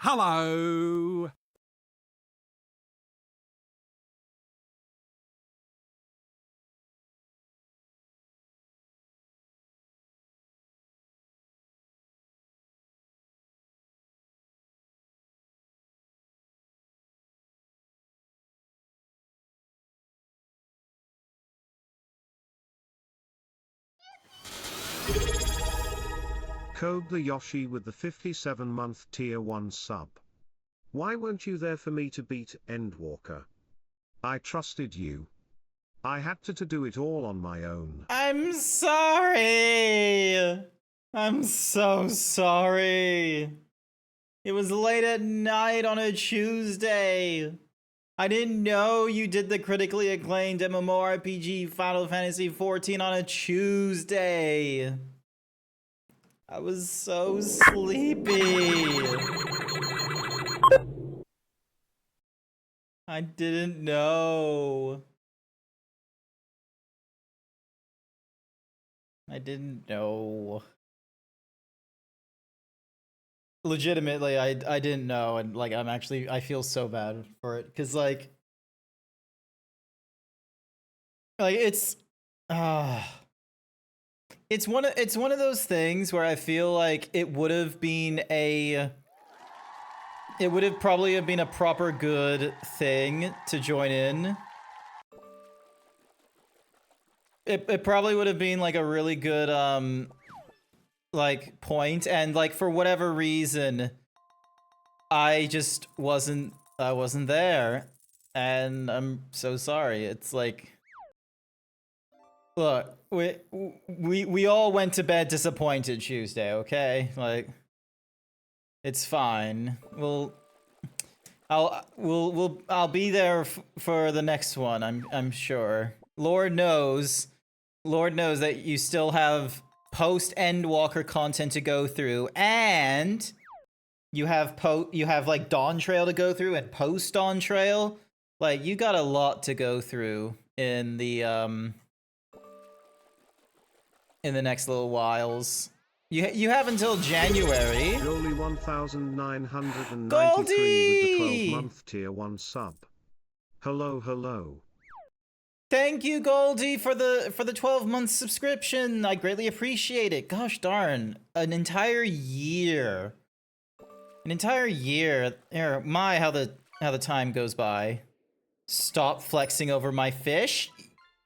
Hello. Code the Yoshi with the 57-month tier 1 sub. Why weren't you there for me to beat Endwalker? I trusted you. I had to do it all on my own. I'm sorry. I'm so sorry. It was late at night on a Tuesday. I didn't know you did the critically acclaimed MMORPG Final Fantasy XIV on a Tuesday. I was so sleepy. I didn't know. I didn't know. Legitimately, I didn't know, and like I feel so bad for it because it's it's one of those things where I feel like it would have probably have been a proper good thing to join in. It probably would have been like a really good like point, and like for whatever reason I just wasn't there, and I'm so sorry. It's like, look, we all went to bed disappointed Tuesday, okay? Like, it's fine. I'll be there for the next one. I'm sure. Lord knows that you still have post Endwalker content to go through, and you have like Dawn Trail to go through and post Dawn Trail. Like, you got a lot to go through in the next little whiles. You have until January. Goalie 1993 Goldie! with the 12-month tier 1 sub. Hello, hello. Thank you, Goldie, for the 12-month subscription. I greatly appreciate it. Gosh darn, an entire year. An entire year. My, how the time goes by. Stop flexing over my fish.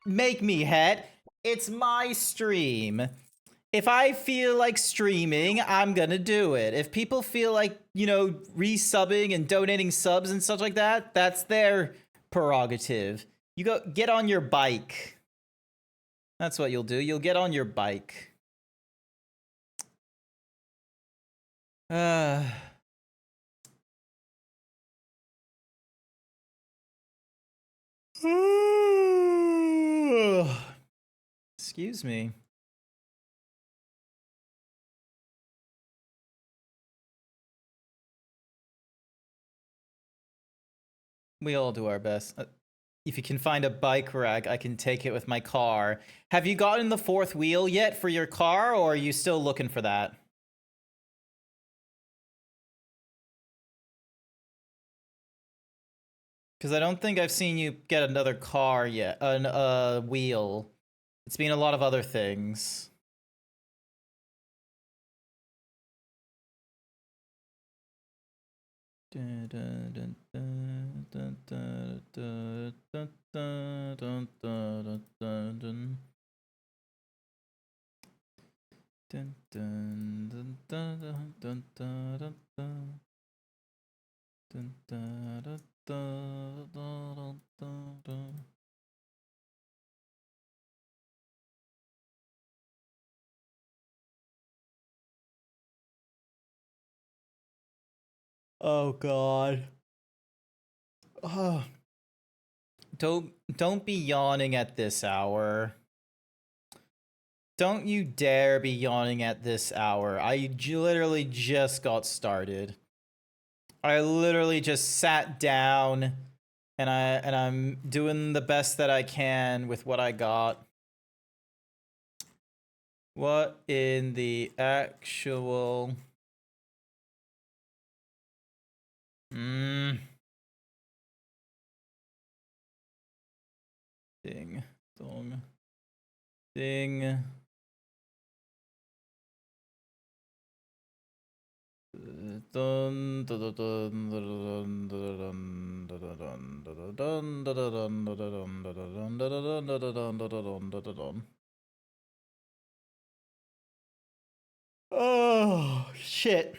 Make me het. It's my stream. If I feel like streaming, I'm gonna do it. If people feel like, you know, resubbing and donating subs and stuff like that, that's their prerogative. You go get on your bike. That's what you'll do. You'll get on your bike. Excuse me. We all do our best. If you can find a bike rack, I can take it with my car. Have you gotten the 4th wheel yet for your car, or are you still looking for that? Because I don't think I've seen you get another car yet. A wheel. It's been a lot of other things. Oh god. Oh. Don't be yawning at this hour. Don't you dare be yawning at this hour. I literally just got started. I literally just sat down and I'm doing the best that I can with what I got. What in the actual Ding dong. Ding. Dun, dun, dun, dun, dun, dun, dun, dun, dun. Oh shit.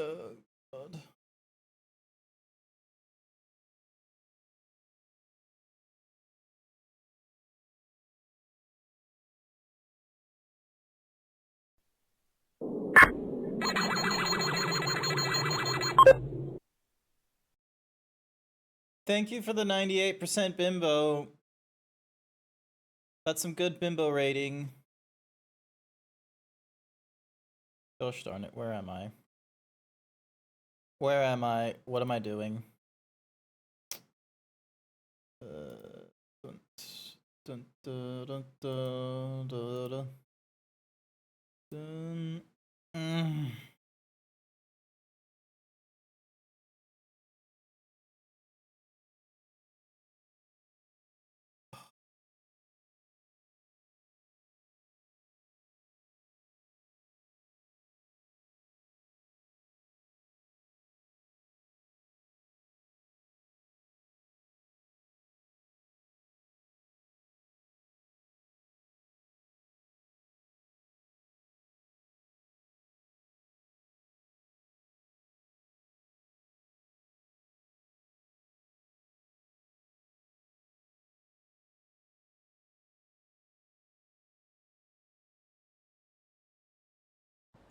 Oh god. Thank you for the 98% bimbo. That's some good bimbo rating. Gosh darn it, where am I? Where am I? What am I doing? Dun, dun, dun, dun, dun, dun, dun.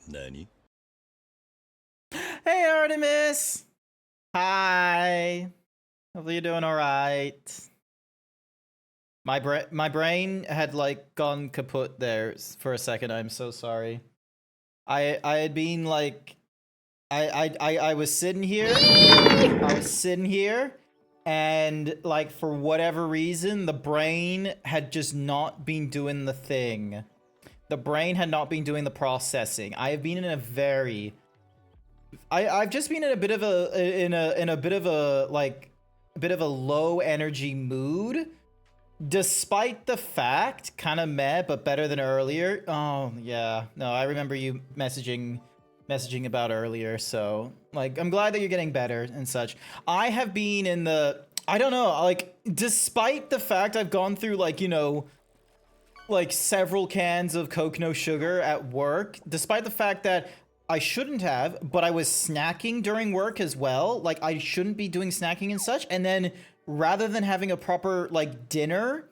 Nani? Hey Artemis! Hi! Hopefully you're doing alright. My brain had like gone kaput there for a second. I'm so sorry. I had been like I was sitting here. I was sitting here and like for whatever reason the brain had just not been doing the thing. The brain had not been doing the processing. I have been in a very I've just been in a bit of a low energy mood. Despite the fact, kind of meh, but better than earlier. Oh, yeah. No, I remember you messaging about earlier, so, like, I'm glad that you're getting better and such. I have been in the, I don't know, like, despite the fact I've gone through, like, you know, like, several cans of Coke No Sugar at work, despite the fact that I shouldn't have, but I was snacking during work as well, like, I shouldn't be doing snacking and such, and then rather than having a proper like dinner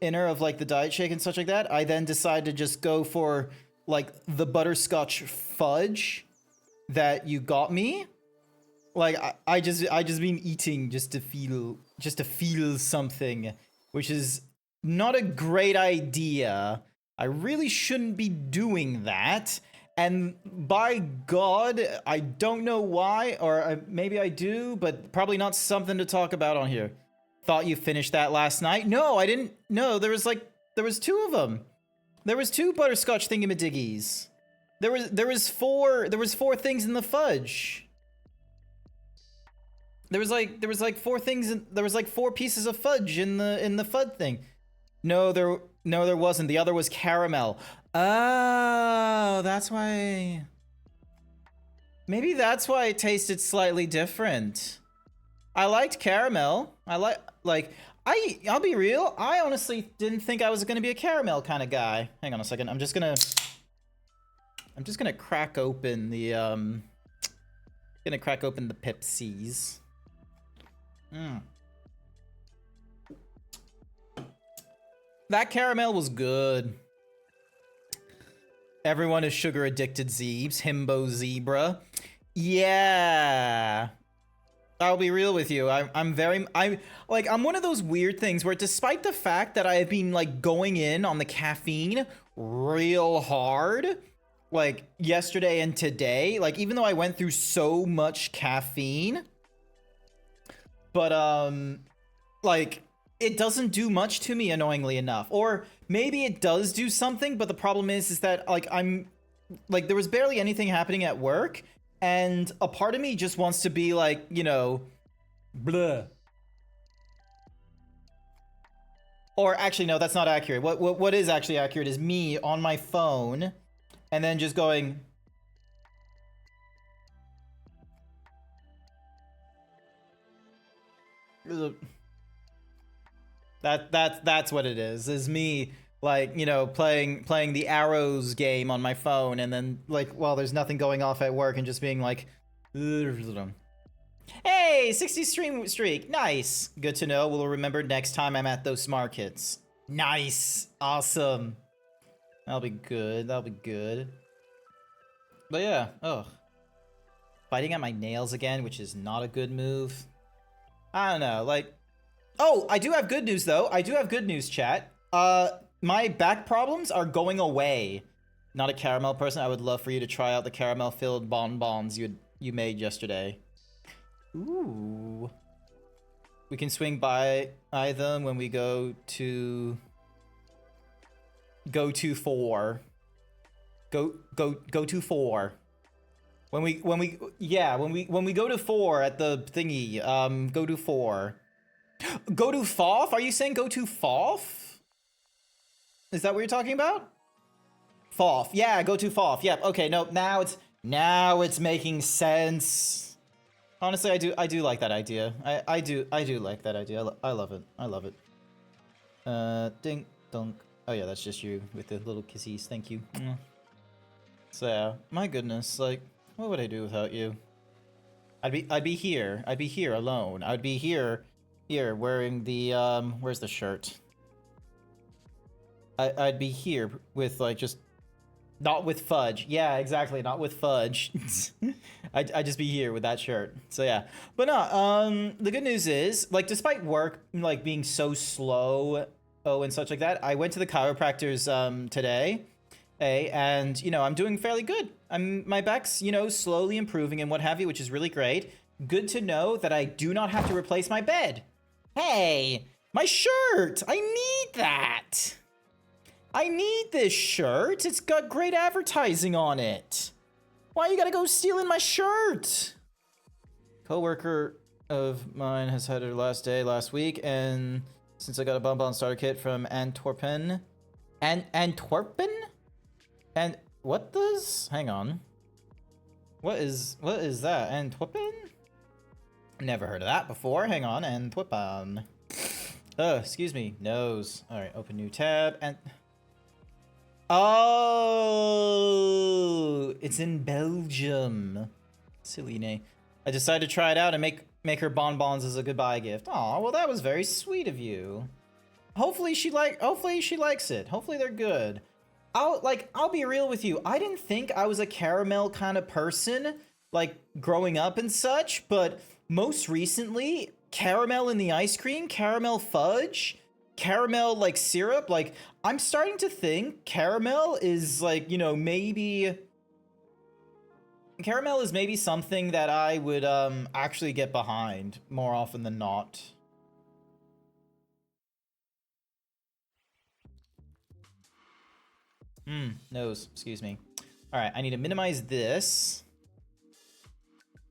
of like the diet shake and such like that, I then decided to just go for like the butterscotch fudge that you got me. Like I just been eating just to feel something, which is not a great idea. I really shouldn't be doing that. And by God, I don't know why, or maybe I do, but probably not something to talk about on here. Thought you finished that last night? No, I didn't. No, there was two of them. There was two butterscotch thingamadiggies. There was four things in the fudge. There was like four things. There was like four pieces of fudge in the fudge thing. No, there wasn't. The other was caramel. Oh, that's why. Maybe that's why it tasted slightly different. I liked caramel. I'll be real. I honestly didn't think I was gonna be a caramel kind of guy. Hang on a second. I'm just gonna crack open the Pepsis. That caramel was good. Everyone is sugar addicted Zeebs. Himbo Zebra. Yeah. I'll be real with you. I'm one of those weird things where despite the fact that I have been like going in on the caffeine real hard, like yesterday and today, like even though I went through so much caffeine, but like it doesn't do much to me, annoyingly enough. Or maybe it does do something, but the problem is that like I'm like there was barely anything happening at work, and a part of me just wants to be like, you know, blah. Or actually, no, that's not accurate. What is actually accurate is me on my phone, and then just going. That's what it is me, like, you know, playing the arrows game on my phone, and then like while there's nothing going off at work, and just being like, hey, 60 stream streak, nice, good to know. We'll remember next time I'm at those markets. Nice, awesome, that'll be good, that'll be good. But yeah, oh, biting at my nails again, which is not a good move. I don't know, like, oh, I do have good news though. I do have good news, chat. My back problems are going away. Not a caramel person. I would love for you to try out the caramel-filled bonbons you made yesterday. Ooh. We can swing by them when we go to 4. Go to 4. When we go to 4 at the thingy, go to 4. Go to FOF? Are you saying go to FOF? Is that what you're talking about? FOF. Yeah, go to FOF. Yep. Okay, no, now it's making sense. Honestly, I do like that idea. I do like that idea. I love it. I love it. Dink dunk. Oh yeah, that's just you with the little kissies. Thank you. So yeah, my goodness, like, what would I do without you? I'd be here. I'd be here alone. I'd be here wearing the where's the shirt? I'd be here with like just not with fudge. Yeah, exactly, not with fudge. I'd just be here with that shirt. So yeah. But no, the good news is, like, despite work like being so slow, and such like that, I went to the chiropractor's today. And you know, I'm doing fairly good. My back's, you know, slowly improving and what have you, which is really great. Good to know that I do not have to replace my bed. Hey, my shirt! I need that! I need this shirt! It's got great advertising on it! Why you gotta go stealing my shirt? Coworker of mine has had her last day last week, and since I got a bonbon starter kit from Antwerpen... Antwerpen? And what does... Hang on. What is that? Antwerpen? Never heard of that before. Hang on. Antwerpen. Excuse me. Nose. Alright, open new tab. And... Oh! It's in Belgium. Silly name. I decided to try it out and make her bonbons as a goodbye gift. Aw, well that was very sweet of you. Hopefully she likes it. Hopefully they're good. I'll be real with you. I didn't think I was a caramel kind of person, like, growing up and such, but most recently, caramel in the ice cream, caramel fudge, caramel, like, syrup, like, I'm starting to think caramel is, like, you know, maybe... Caramel is maybe something that I would, actually get behind more often than not. Nose, excuse me. Alright, I need to minimize this.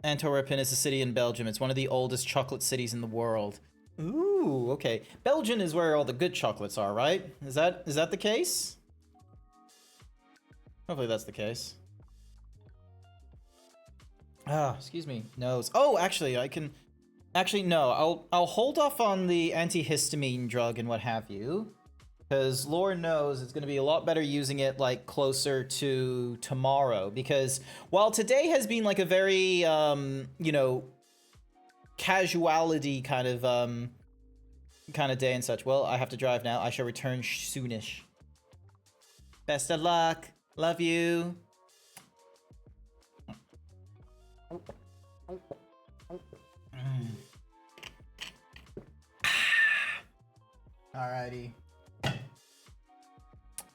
Antwerpen is a city in Belgium. It's one of the oldest chocolate cities in the world. Ooh, okay. Belgium is where all the good chocolates are, right? Is that the case? Hopefully that's the case. Ah, excuse me. Nose. Oh, actually, I can... Actually, no. I'll hold off on the antihistamine drug and what have you. Because Lord knows it's going to be a lot better using it, like, closer to tomorrow. Because while today has been, like, a very, you know, casuality kind of day and such. Well, I have to drive now. I shall return soonish. Best of luck. Love you. Alrighty.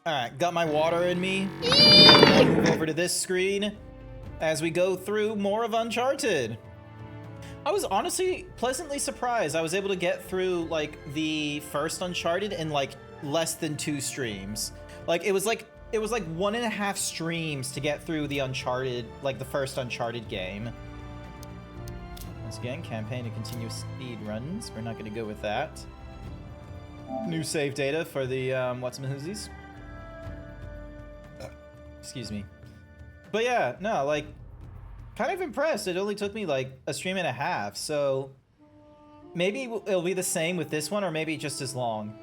Alright, got my water in me. I'll move over to this screen as we go through more of Uncharted. I was honestly pleasantly surprised I was able to get through, like, the first Uncharted in, like, less than 2 streams. Like, it was like 1.5 streams to get through the Uncharted, like, the first Uncharted game. Once again, campaign to continue speed runs. We're not gonna go with that. New save data for the, what's-my-whoosies. Excuse me. But yeah, no, like, kind of impressed. It only took me like a stream and a half, so maybe it'll be the same with this one, or maybe just as long.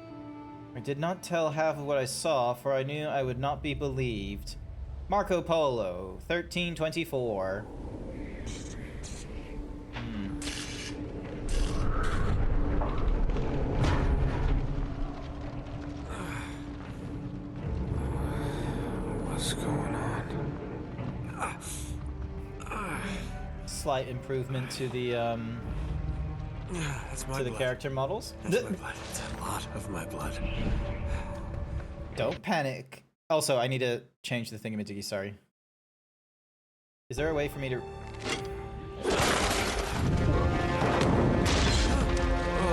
I did not tell half of what I saw, for I knew I would not be believed. Marco Polo, 1324. What's going on? Slight improvement to the That's my to the blood. character models. That's my blood. It's a lot of my blood. Don't panic. Also, I need to change the thingamajiggy, sorry. Is there a way for me to...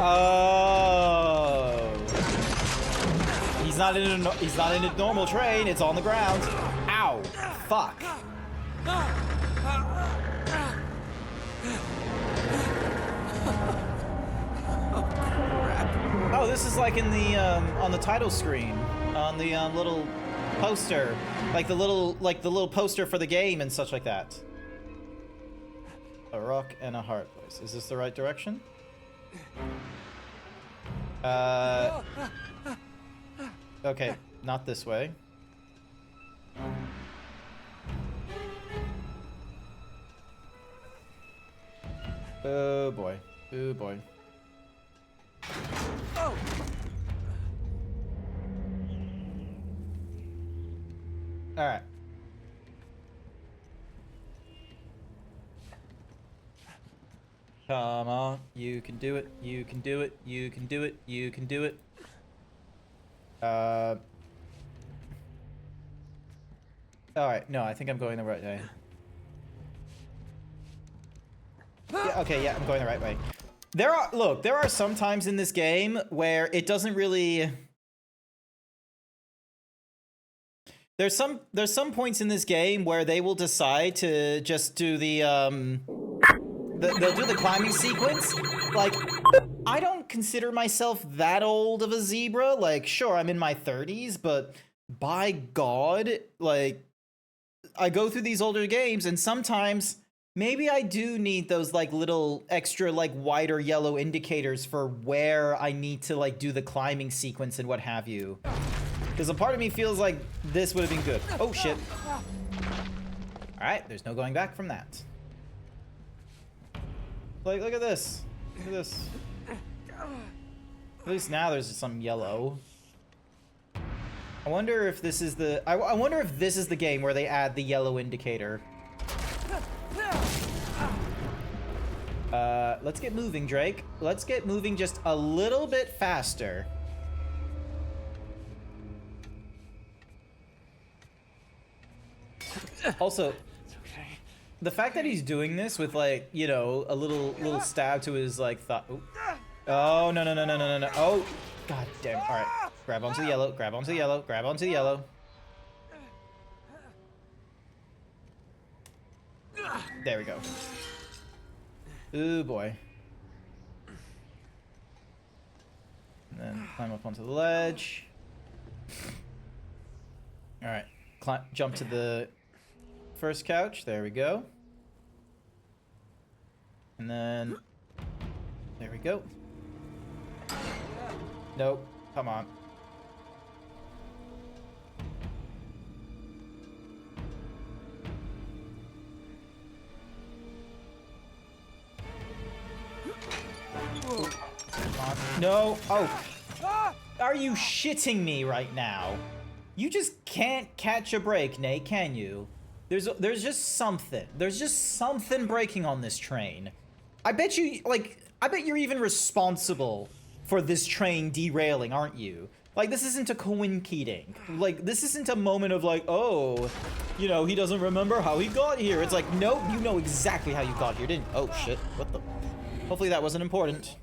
Oh. He's not in a normal train, it's on the ground. Ow. Fuck. Oh, this is like in the on the title screen, on the little poster, like the little poster for the game and such like that. A rock and a hard place. Is this the right direction? Okay, not this way. Oh boy. Oh boy. Oh! Alright. Come on, you can do it, you can do it, you can do it, you can do it. Alright, no, I think I'm going the right way. Yeah, okay, yeah, I'm going the right way. There are some times in this game where it doesn't really... There's some points in this game where they will decide to just do they'll do the climbing sequence. Like, I don't consider myself that old of a zebra. Like, sure, I'm in my 30s, but by God, like, I go through these older games and sometimes maybe I do need those, like, little extra, like, white or yellow indicators for where I need to, like, do the climbing sequence and what have you. Because a part of me feels like this would have been good. Oh, shit. Alright, there's no going back from that. Like, look at this. Look at this. At least now there's some yellow. I wonder if this is the... I wonder if this is the game where they add the yellow indicator. Let's get moving, Drake. Let's get moving just a little bit faster. Also, the fact that he's doing this with, like, you know, a little stab to his, like, thought. Oh, no, no, no, no, no, no, no. Oh, god damn. All right, grab onto the yellow, grab onto the yellow, grab onto the yellow. There we go. Ooh, boy. And then climb up onto the ledge. All right, jump to the first couch. There we go. And then there we go. Nope. Come on. Come on. No. Oh. Are you shitting me right now? You just can't catch a break, Nate, can you? There's just something. There's just something breaking on this train. I bet you're even responsible for this train derailing, aren't you? Like, this isn't a coinciding. Like, this isn't a moment of like, oh, you know, he doesn't remember how he got here. It's like, nope, you know exactly how you got here, didn't? Oh shit, what the? Hopefully that wasn't important.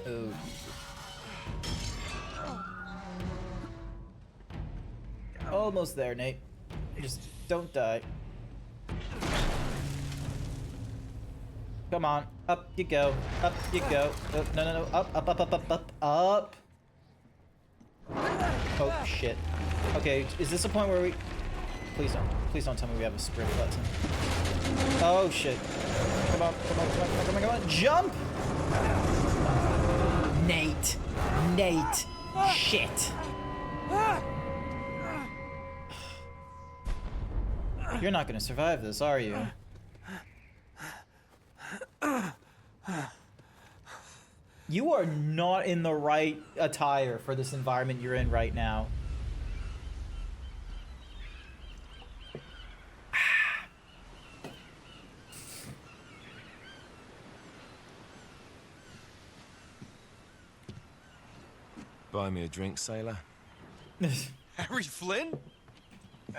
Oh. Almost there, Nate. Just don't die. Come on, up you go, up you go. Oh, no, no, no, up, up, up, up, up, up, up. Oh shit. Okay, is this a point where we? Please don't tell me we have a sprint button. Oh shit. Come on, come on, come on, come on, come on, jump! Nate, Nate, shit. You're not gonna survive this, are you? You are not in the right attire for this environment you're in right now. Buy me a drink, sailor. Harry Flynn?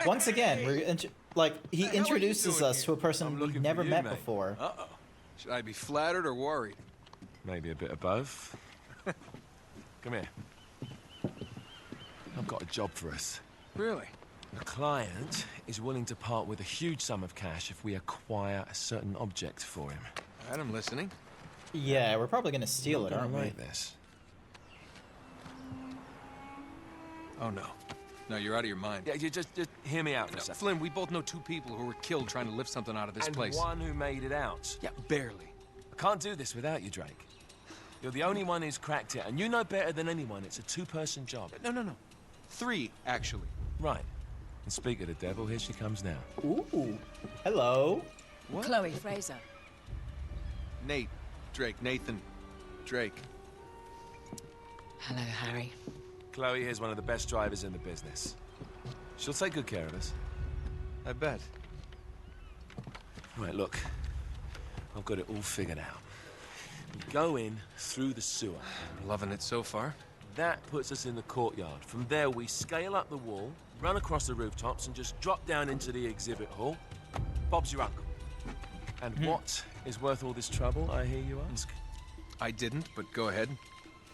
Once again, we're like he Hey, how are you introduces doing us here? to a person I'm we've looking never for you, met mate. before. Uh-oh. Should I be flattered or worried? Maybe a bit of both. Come here. I've got a job for us. Really? The client is willing to part with a huge sum of cash if we acquire a certain object for him. All right, I'm listening. Yeah, we're probably gonna steal it, Gonna aren't we? like this. Oh, no. No, you're out of your mind. Yeah, you just hear me out for No, a second. Flynn, we both know two people who were killed trying to lift something out of this And place. one who made it out. Yeah, barely. I can't do this without you, Drake. You're the only one who's cracked it, and you know better than anyone it's a two-person job. No. 3, actually. Right. And speak of the devil, here she comes now. Ooh, hello. What? Chloe Fraser. Nate. Drake. Nathan. Drake. Hello, Harry. Chloe is one of the best drivers in the business. She'll take good care of us. I bet. Right, look. I've got it all figured out. We go in through the sewer. I'm loving it so far. That puts us in the courtyard. From there, we scale up the wall, run across the rooftops, and just drop down into the exhibit hall. Bob's your uncle. And what is worth all this trouble, I hear you ask? I didn't, but go ahead.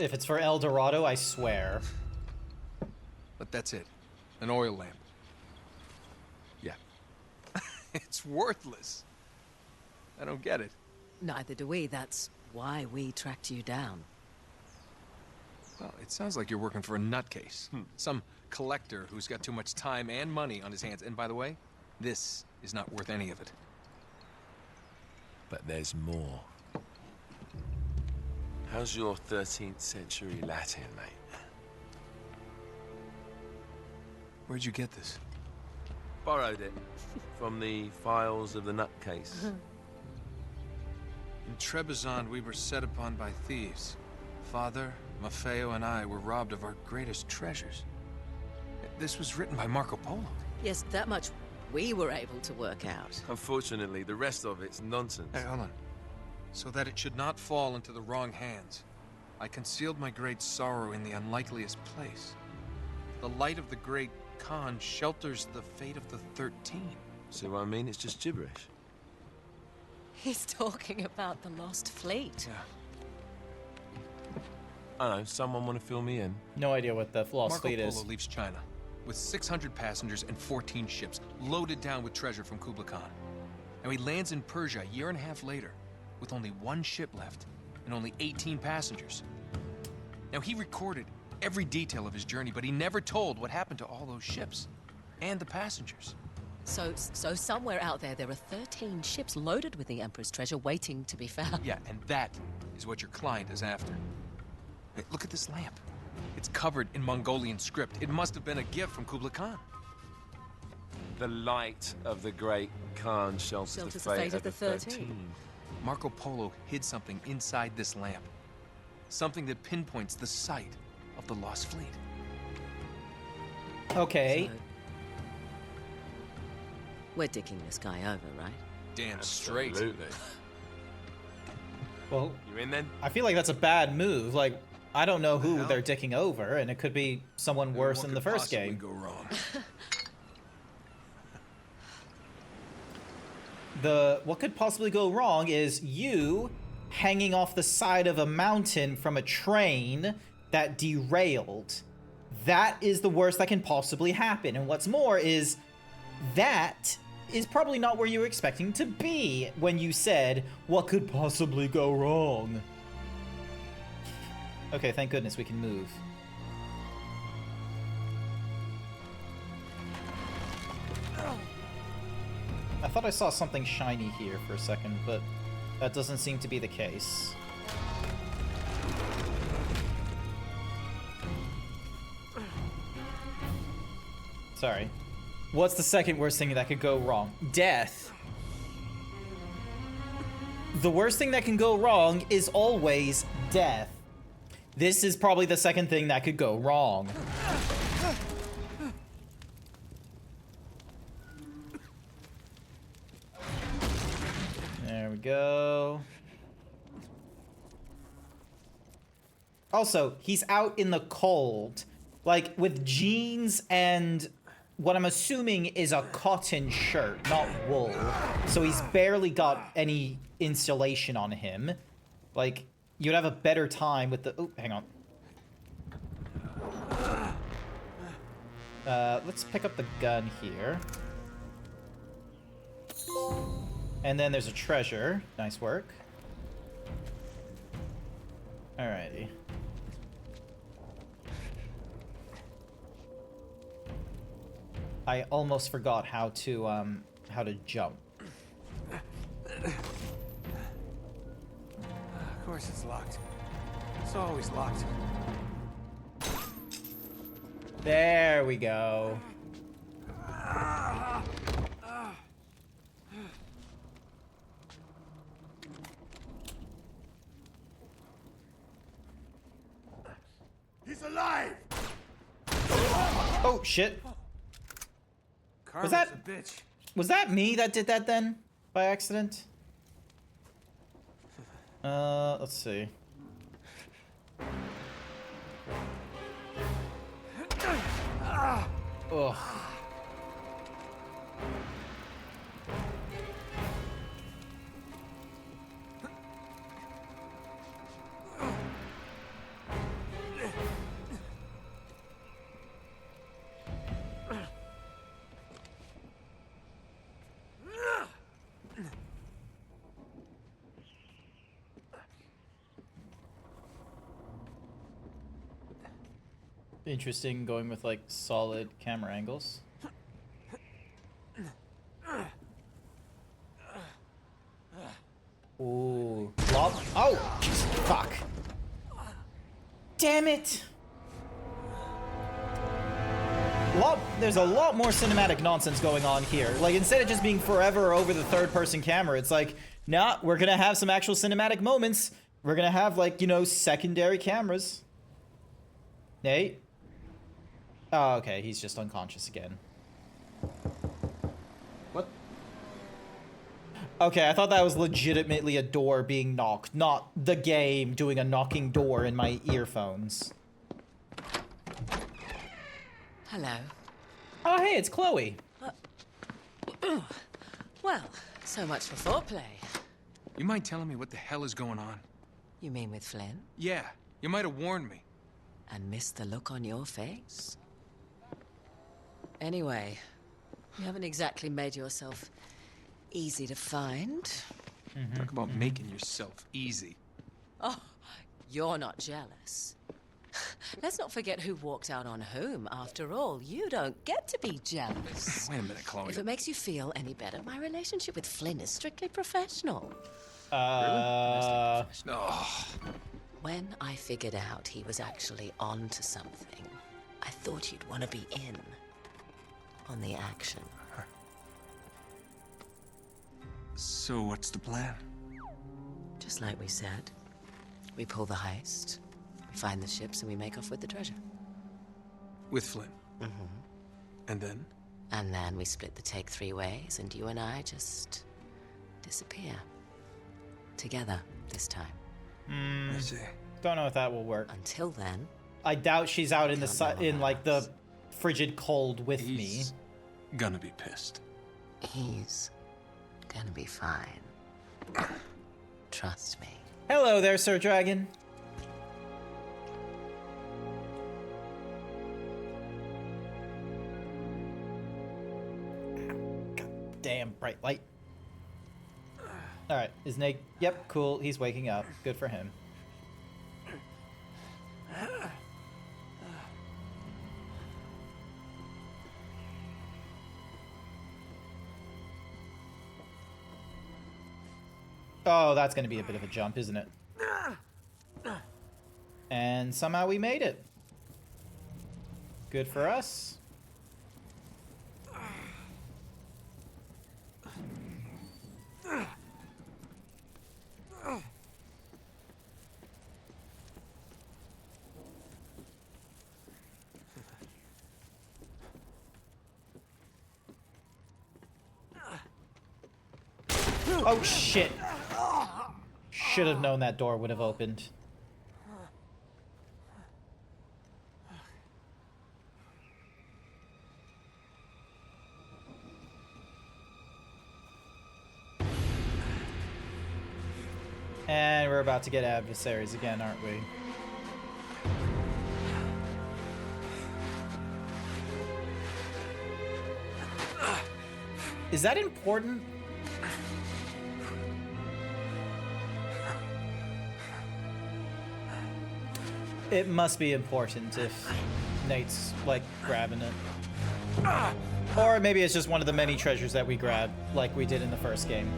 If it's for El Dorado, I swear. But that's it. An oil lamp. Yeah. It's worthless. I don't get it. Neither do we. That's why we tracked you down. Well, it sounds like you're working for a nutcase. Some collector who's got too much time and money on his hands. And by the way, this is not worth any of it. But there's more. How's your 13th century Latin, mate? Where'd you get this? Borrowed it from the files of the nutcase. In Trebizond, we were set upon by thieves. Father, Maffeo, and I were robbed of our greatest treasures. This was written by Marco Polo. Yes, that much we were able to work out. Unfortunately, the rest of it's nonsense. Hey, hold on. So that it should not fall into the wrong hands, I concealed my great sorrow in the unlikeliest place. The light of the great Khan shelters the fate of the 13. See what I mean? It's just gibberish. He's talking about the Lost Fleet. Yeah. I don't know, someone want to fill me in? No idea what the Lost Marco Fleet Polo is. leaves China with 600 passengers and 14 ships loaded down with treasure from Kublai Khan. And he lands in Persia a year and a half later with only 1 ship left and only 18 passengers. Now, he recorded every detail of his journey, but he never told what happened to all those ships and the passengers. So somewhere out there are 13 ships loaded with the Emperor's treasure waiting to be found. Yeah, and that is what your client is after. Hey, look at this lamp. It's covered in Mongolian script. It must have been a gift from Kublai Khan. The light of the great Khan shelters the fate of the 13. Marco Polo hid something inside this lamp. Something that pinpoints the site of the Lost Fleet. Okay. So, we're dicking this guy over, right? Damn straight. Absolutely. Well, You in then? I feel like that's a bad move. Like, I don't know who they're dicking over, and it could be someone worse in the first game. Go wrong? What could possibly go wrong is you hanging off the side of a mountain from a train that derailed. That is the worst that can possibly happen. And what's more is that is probably not where you were expecting to be when you said, what could possibly go wrong? Okay, thank goodness we can move. I thought I saw something shiny here for a second, but that doesn't seem to be the case. Sorry. What's the second worst thing that could go wrong? Death. The worst thing that can go wrong is always death. This is probably the second thing that could go wrong. There we go. Also, he's out in the cold, like with jeans and what I'm assuming is a cotton shirt, not wool. So he's barely got any insulation on him. Like, you'd have a better time with the... Oh, hang on. Let's pick up the gun here. And then there's a treasure. Nice work. Alrighty. I almost forgot how to jump. Of course it's locked. It's always locked. There we go. He's alive! Oh, shit. Carla's that- a bitch. Was that me that did that then? By accident? Let's see. Ugh. Interesting going with like solid camera angles. Ooh. Lob. Oh! Fuck. Damn it! There's a lot more cinematic nonsense going on here. Like, instead of just being forever over the third-person camera, it's like, nah, we're gonna have some actual cinematic moments. We're gonna have, like, you know, secondary cameras. Nate? Oh, okay, he's just unconscious again. What? Okay, I thought that was legitimately a door being knocked, not the game doing a knocking door in my earphones. Hello. Oh, hey, it's Chloe. Well, so much for foreplay. You mind telling me what the hell is going on? You mean with Flynn? Yeah, you might have warned me. And missed the look on your face? Anyway, you haven't exactly made yourself easy to find. Talk about making yourself easy. Oh, you're not jealous. Let's not forget who walked out on whom. After all, you don't get to be jealous. Wait a minute, Chloe. If it makes you feel any better, my relationship with Flynn is strictly professional. Oh, When I figured out he was actually on to something, I thought you'd want to be in on the action. so what's the plan? Just like we said. We pull the heist, we find the ships, and we make off with the treasure. With Flynn? Mm-hmm. And then? And then we split the take 3 ways, and you and I just disappear. Together, this time. I see. Don't know if that will work. Until then, I doubt she's out in the Can't in like the relax. frigid cold with me. He's gonna be pissed. he's gonna be fine. Trust me. Hello there, Sir Dragon. God damn bright light. Alright, is Nate? Yep, cool. He's waking up. Good for him. Oh, that's going to be a bit of a jump, isn't it? And somehow we made it. Good for us. Oh shit. Should have known that door would have opened. And we're about to get adversaries again, aren't we? Is that important? It must be important if Nate's, like, grabbing it. Or maybe it's just one of the many treasures that we grab, like we did in the first game.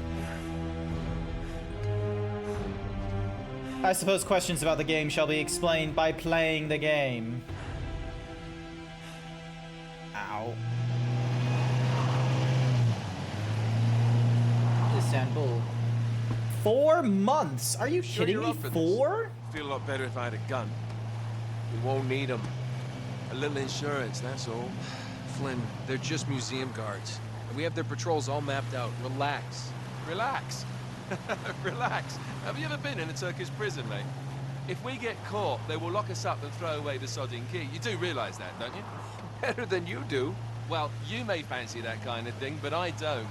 I suppose questions about the game shall be explained by playing the game. Ow. Istanbul. 4 months? Are you Sure kidding you're me? up for this? 4? Feel a lot better if I had a gun. We won't need them. A little insurance, that's all. Flynn, they're just museum guards. And we have their patrols all mapped out. Relax. Relax. Relax. Have you ever been in a Turkish prison, mate? If we get caught, they will lock us up and throw away the sodding key. You do realize that, don't you? Better than you do. Well, you may fancy that kind of thing, but I don't.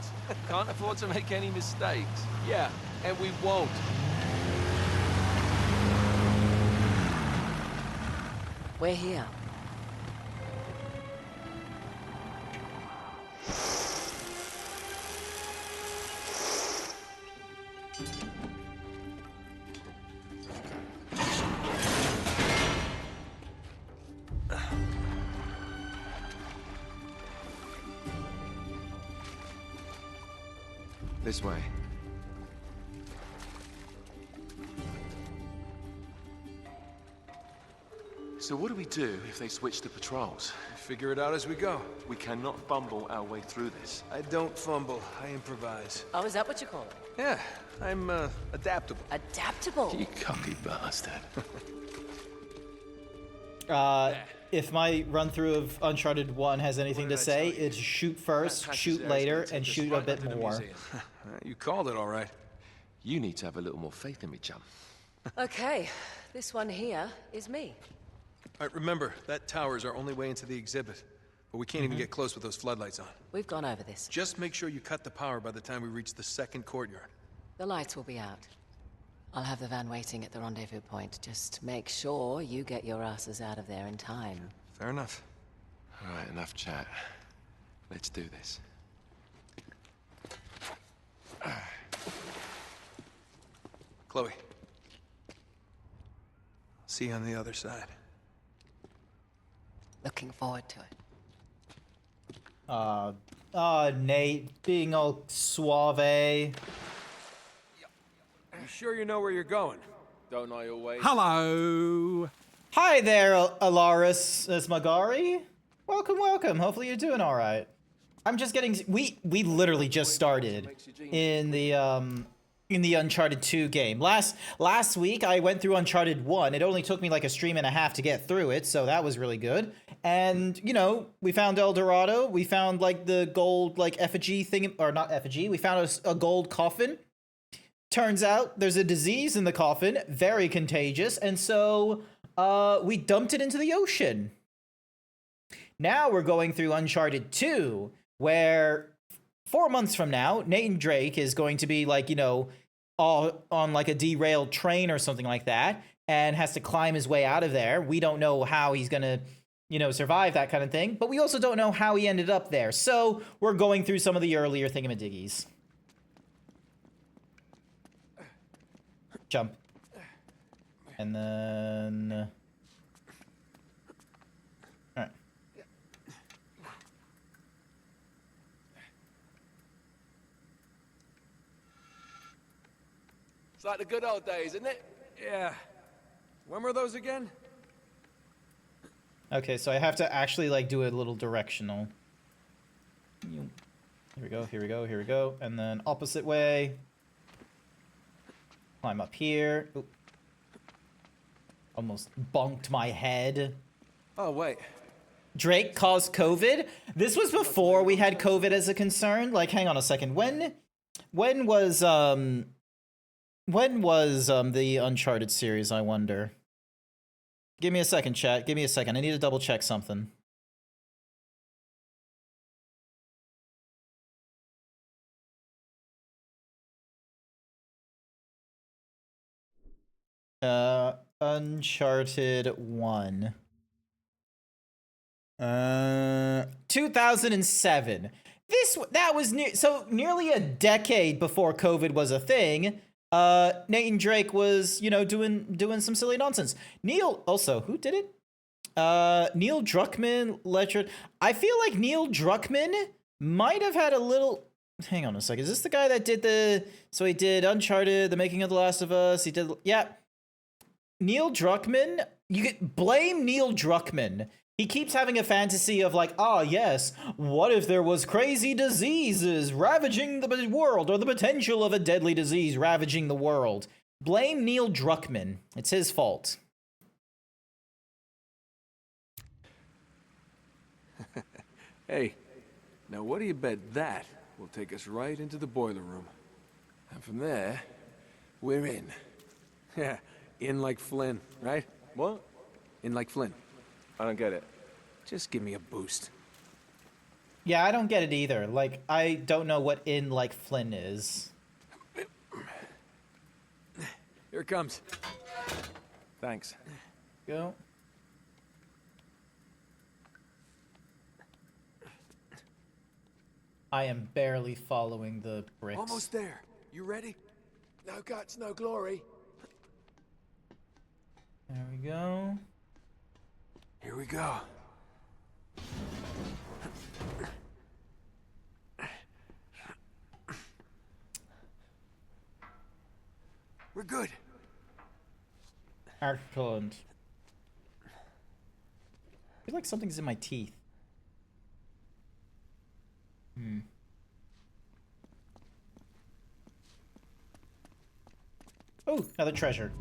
Can't afford to make any mistakes. Yeah, and we won't. We're here. This way. So what do we do if they switch the patrols? Figure it out as we go. We cannot bumble our way through this. I don't fumble, I improvise. Oh, is that what you call it? Yeah, I'm, adaptable. Adaptable. You cocky bastard. If my run through of Uncharted 1 has anything to did I say, tell you? it's shoot first, That shoot passage later, there is gonna and take us shoot a right bit back to the more. museum. You called it all right. You need to have a little more faith in me, chum. Okay, this one here is me. All right, remember, that tower's our only way into the exhibit. But we can't even get close with those floodlights on. We've gone over this. Just make sure you cut the power by the time we reach the second courtyard. The lights will be out. I'll have the van waiting at the rendezvous point. Just make sure you get your asses out of there in time. Fair enough. All right, enough chat. Let's do this. Chloe. See you on the other side. Looking forward to it. Nate, being all suave. You sure you know where you're going? Don't I always? Hello. Hi there, Alaris Ismagari. Welcome, welcome. Hopefully you're doing all right. I'm just getting. We literally just started in the Uncharted 2 game. Last week I went through Uncharted 1. It only took me like a stream and a half to get through it, so that was really good. And you know, we found El Dorado. We found like the gold like effigy thing, or not effigy. We found a gold coffin. turns out there's a disease in the coffin, very contagious, and so we dumped it into the ocean. Now we're going through Uncharted 2, where 4 months from now, Nathan Drake is going to be like, you know, all on like a derailed train or something like that, and has to climb his way out of there. We don't know how he's gonna, you know, survive that kind of thing, but we also don't know how he ended up there. So we're going through some of the earlier thingamadiggies. Jump. And then... Alright. It's like the good old days, isn't it? Yeah. When were those again? Okay, so I have to actually, like, do a little directional. Here we go, here we go, here we go. And then opposite way. Climb up here. Oop. Almost bonked my head. Oh, wait. Drake caused COVID? This was before we had COVID as a concern. Like, hang on a second. When was the Uncharted series, I wonder? Give me a second, chat. Give me a second. I need to double check something. Uncharted 1. 2007. That was nearly a decade before COVID was a thing. Nathan Drake was, you know, doing some silly nonsense. Neil, also, who did it? Neil Druckmann, Ledger. I feel like Neil Druckmann might have had a little... Hang on a second. Is this the guy that did so he did Uncharted, The Making of The Last of Us, he did... Yeah. Neil Druckmann, you could blame Neil Druckmann. He keeps having a fantasy of like, ah, yes, what if there was crazy diseases ravaging the world, or the potential of a deadly disease ravaging the world? Blame Neil Druckmann. It's his fault. Hey, now what do you bet that will take us right into the boiler room? And from there, we're in. Yeah, in like Flynn, right? What? In like Flynn. I don't get it. Just give me a boost. Yeah, I don't get it either. Like, I don't know what in like Flynn is. Here it comes. Thanks. Go. I am barely following the bricks. Almost there. You ready? No guts, no glory. There we go. Here we go. We're good. Excellent. I feel like something's in my teeth. Oh, another treasure.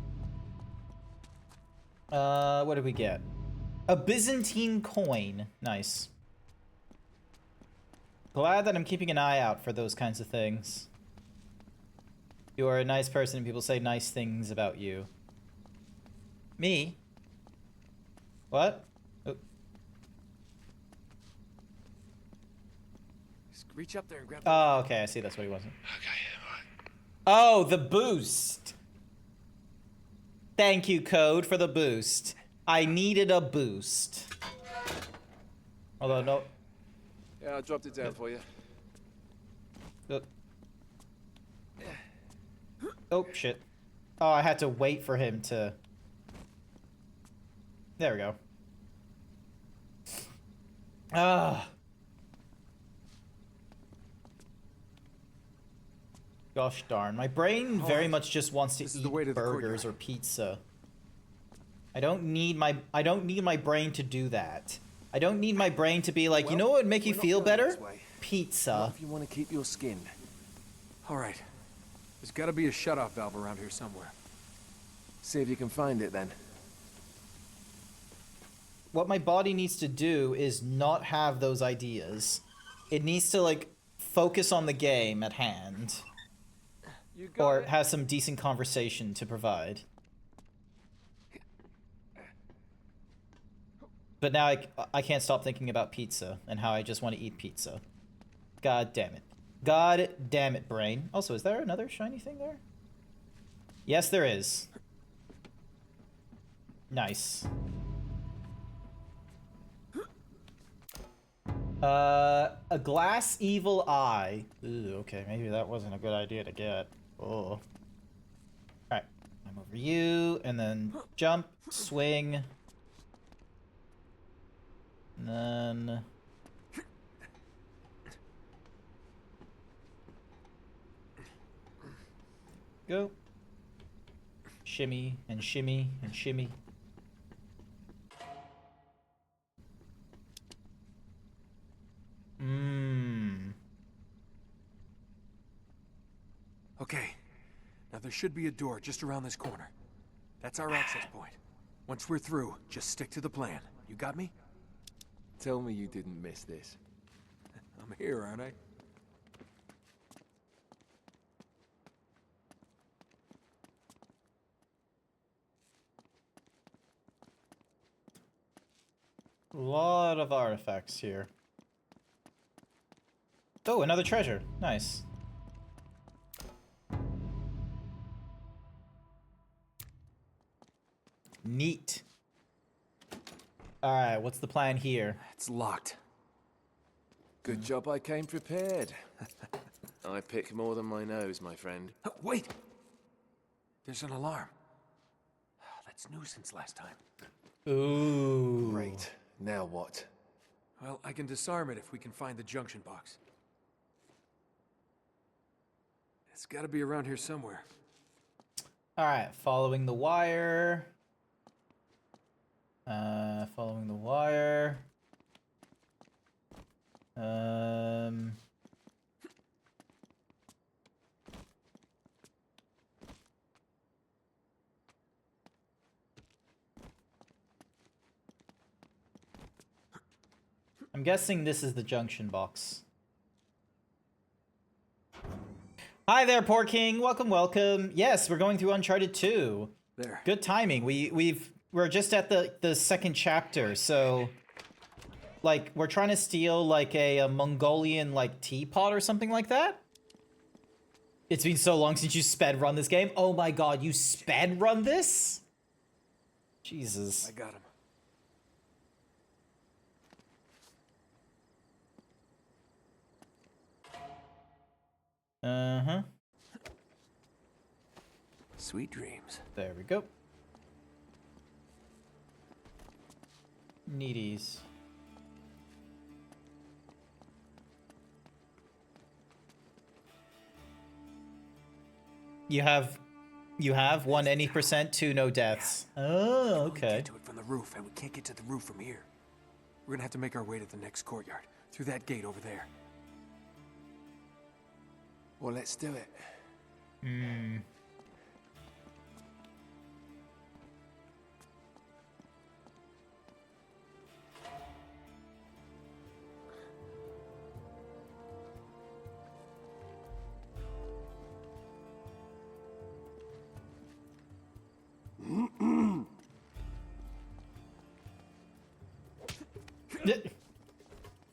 What did we get? A Byzantine coin. Nice. Glad that I'm keeping an eye out for those kinds of things. You are a nice person and people say nice things about you. Me? What? Oh. Just reach up there and grab. Oh, okay, I see. That's what he wasn't. Oh, the boost. Thank you, Code, for the boost. I needed a boost. Although, no. Yeah, I dropped it down for you. Oh, shit. Oh, I had to wait for him to... There we go. Ah. Gosh darn. My brain very much just wants to eat burgers or pizza. I don't need my brain to do that. I don't need my brain to be like, you know what would make you feel better? Pizza. Not if you want to keep your skin. All right. There's got to be a shut-off valve around here somewhere. See if you can find it then. What my body needs to do is not have those ideas. It needs to, like, focus on the game at hand. You got or it. has some decent conversation to provide. But now I can't stop thinking about pizza and how I just want to eat pizza. God damn it. God damn it, brain. Also, is there another shiny thing there? Yes, there is. Nice. A glass evil eye. Ooh, okay, maybe that wasn't a good idea to get. Oh. Alright, I'm over you, and then jump, swing. And then... go. Shimmy, and shimmy, and shimmy. Mmm. Okay. Now there should be a door just around this corner. That's our access point. Once we're through, just stick to the plan. You got me? Tell me you didn't miss this. I'm here, aren't I? A lot of artifacts here. Oh, another treasure. Nice. Neat. Alright, what's the plan here? It's locked. Good job I came prepared. I pick more than my nose, my friend. Wait! There's an alarm. That's new since last time. Ooh. Great. Now what? Well, I can disarm it if we can find the junction box. It's gotta be around here somewhere. Alright, following the wire. Following the wire. I'm guessing this is the junction box. Hi there, Poor King. Welcome, welcome. Yes, we're going through Uncharted 2. There. Good timing. We're just at the second chapter, so like we're trying to steal like a Mongolian like teapot or something like that. It's been so long since you sped run this game. Oh my god, you sped run this? Jesus. I got him. Uh-huh. Sweet dreams. There we go. Needies. You have one any percent, two no deaths. Oh, We okay. get to it from the roof, and we can't get to the roof from here. We're gonna have to make our way to the next courtyard, through that gate over there. Well, let's do it. Hmm.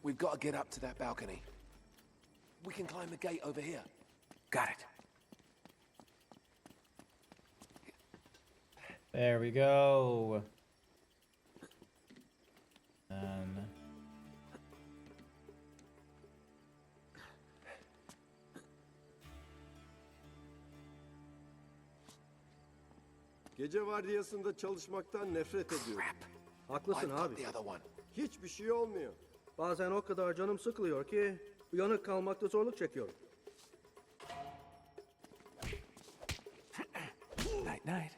We've got to get up to that balcony. We can climb the gate over here. Got it. There we go. Gece vardiyasında çalışmaktan nefret ediyorum. Haklısın I've got abi. the other one. Hiçbir şey olmuyor. Bazen o kadar canım sıkılıyor ki uyanık kalmakta zorluk çekiyorum. Night, night.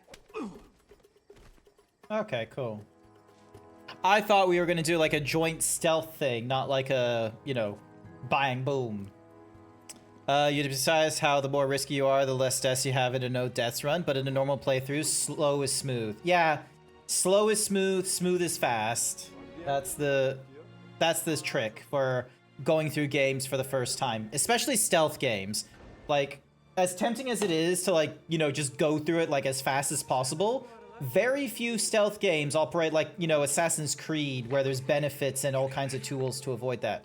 Okay, cool. I thought we were gonna do like a joint stealth thing, not like a, you know, bang boom. You decide how the more risky you are, the less deaths you have in a no deaths run, but in a normal playthrough, slow is smooth. Yeah, slow is smooth, smooth is fast. That's this trick for going through games for the first time, especially stealth games. Like, as tempting as it is to like, you know, just go through it like as fast as possible, very few stealth games operate like, you know, Assassin's Creed, where there's benefits and all kinds of tools to avoid that.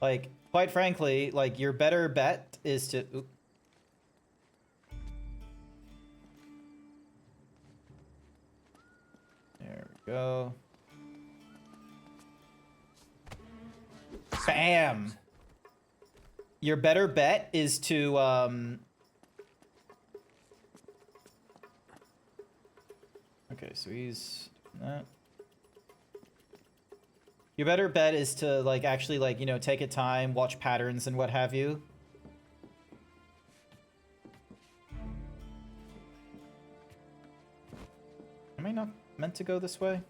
Like, quite frankly, like, your better bet is to... Oop. There we go. Bam! Your better bet is to, Okay, so he's... that. Your better bet is to, like, actually, like, you know, take a time, watch patterns and what have you. Am I not meant to go this way?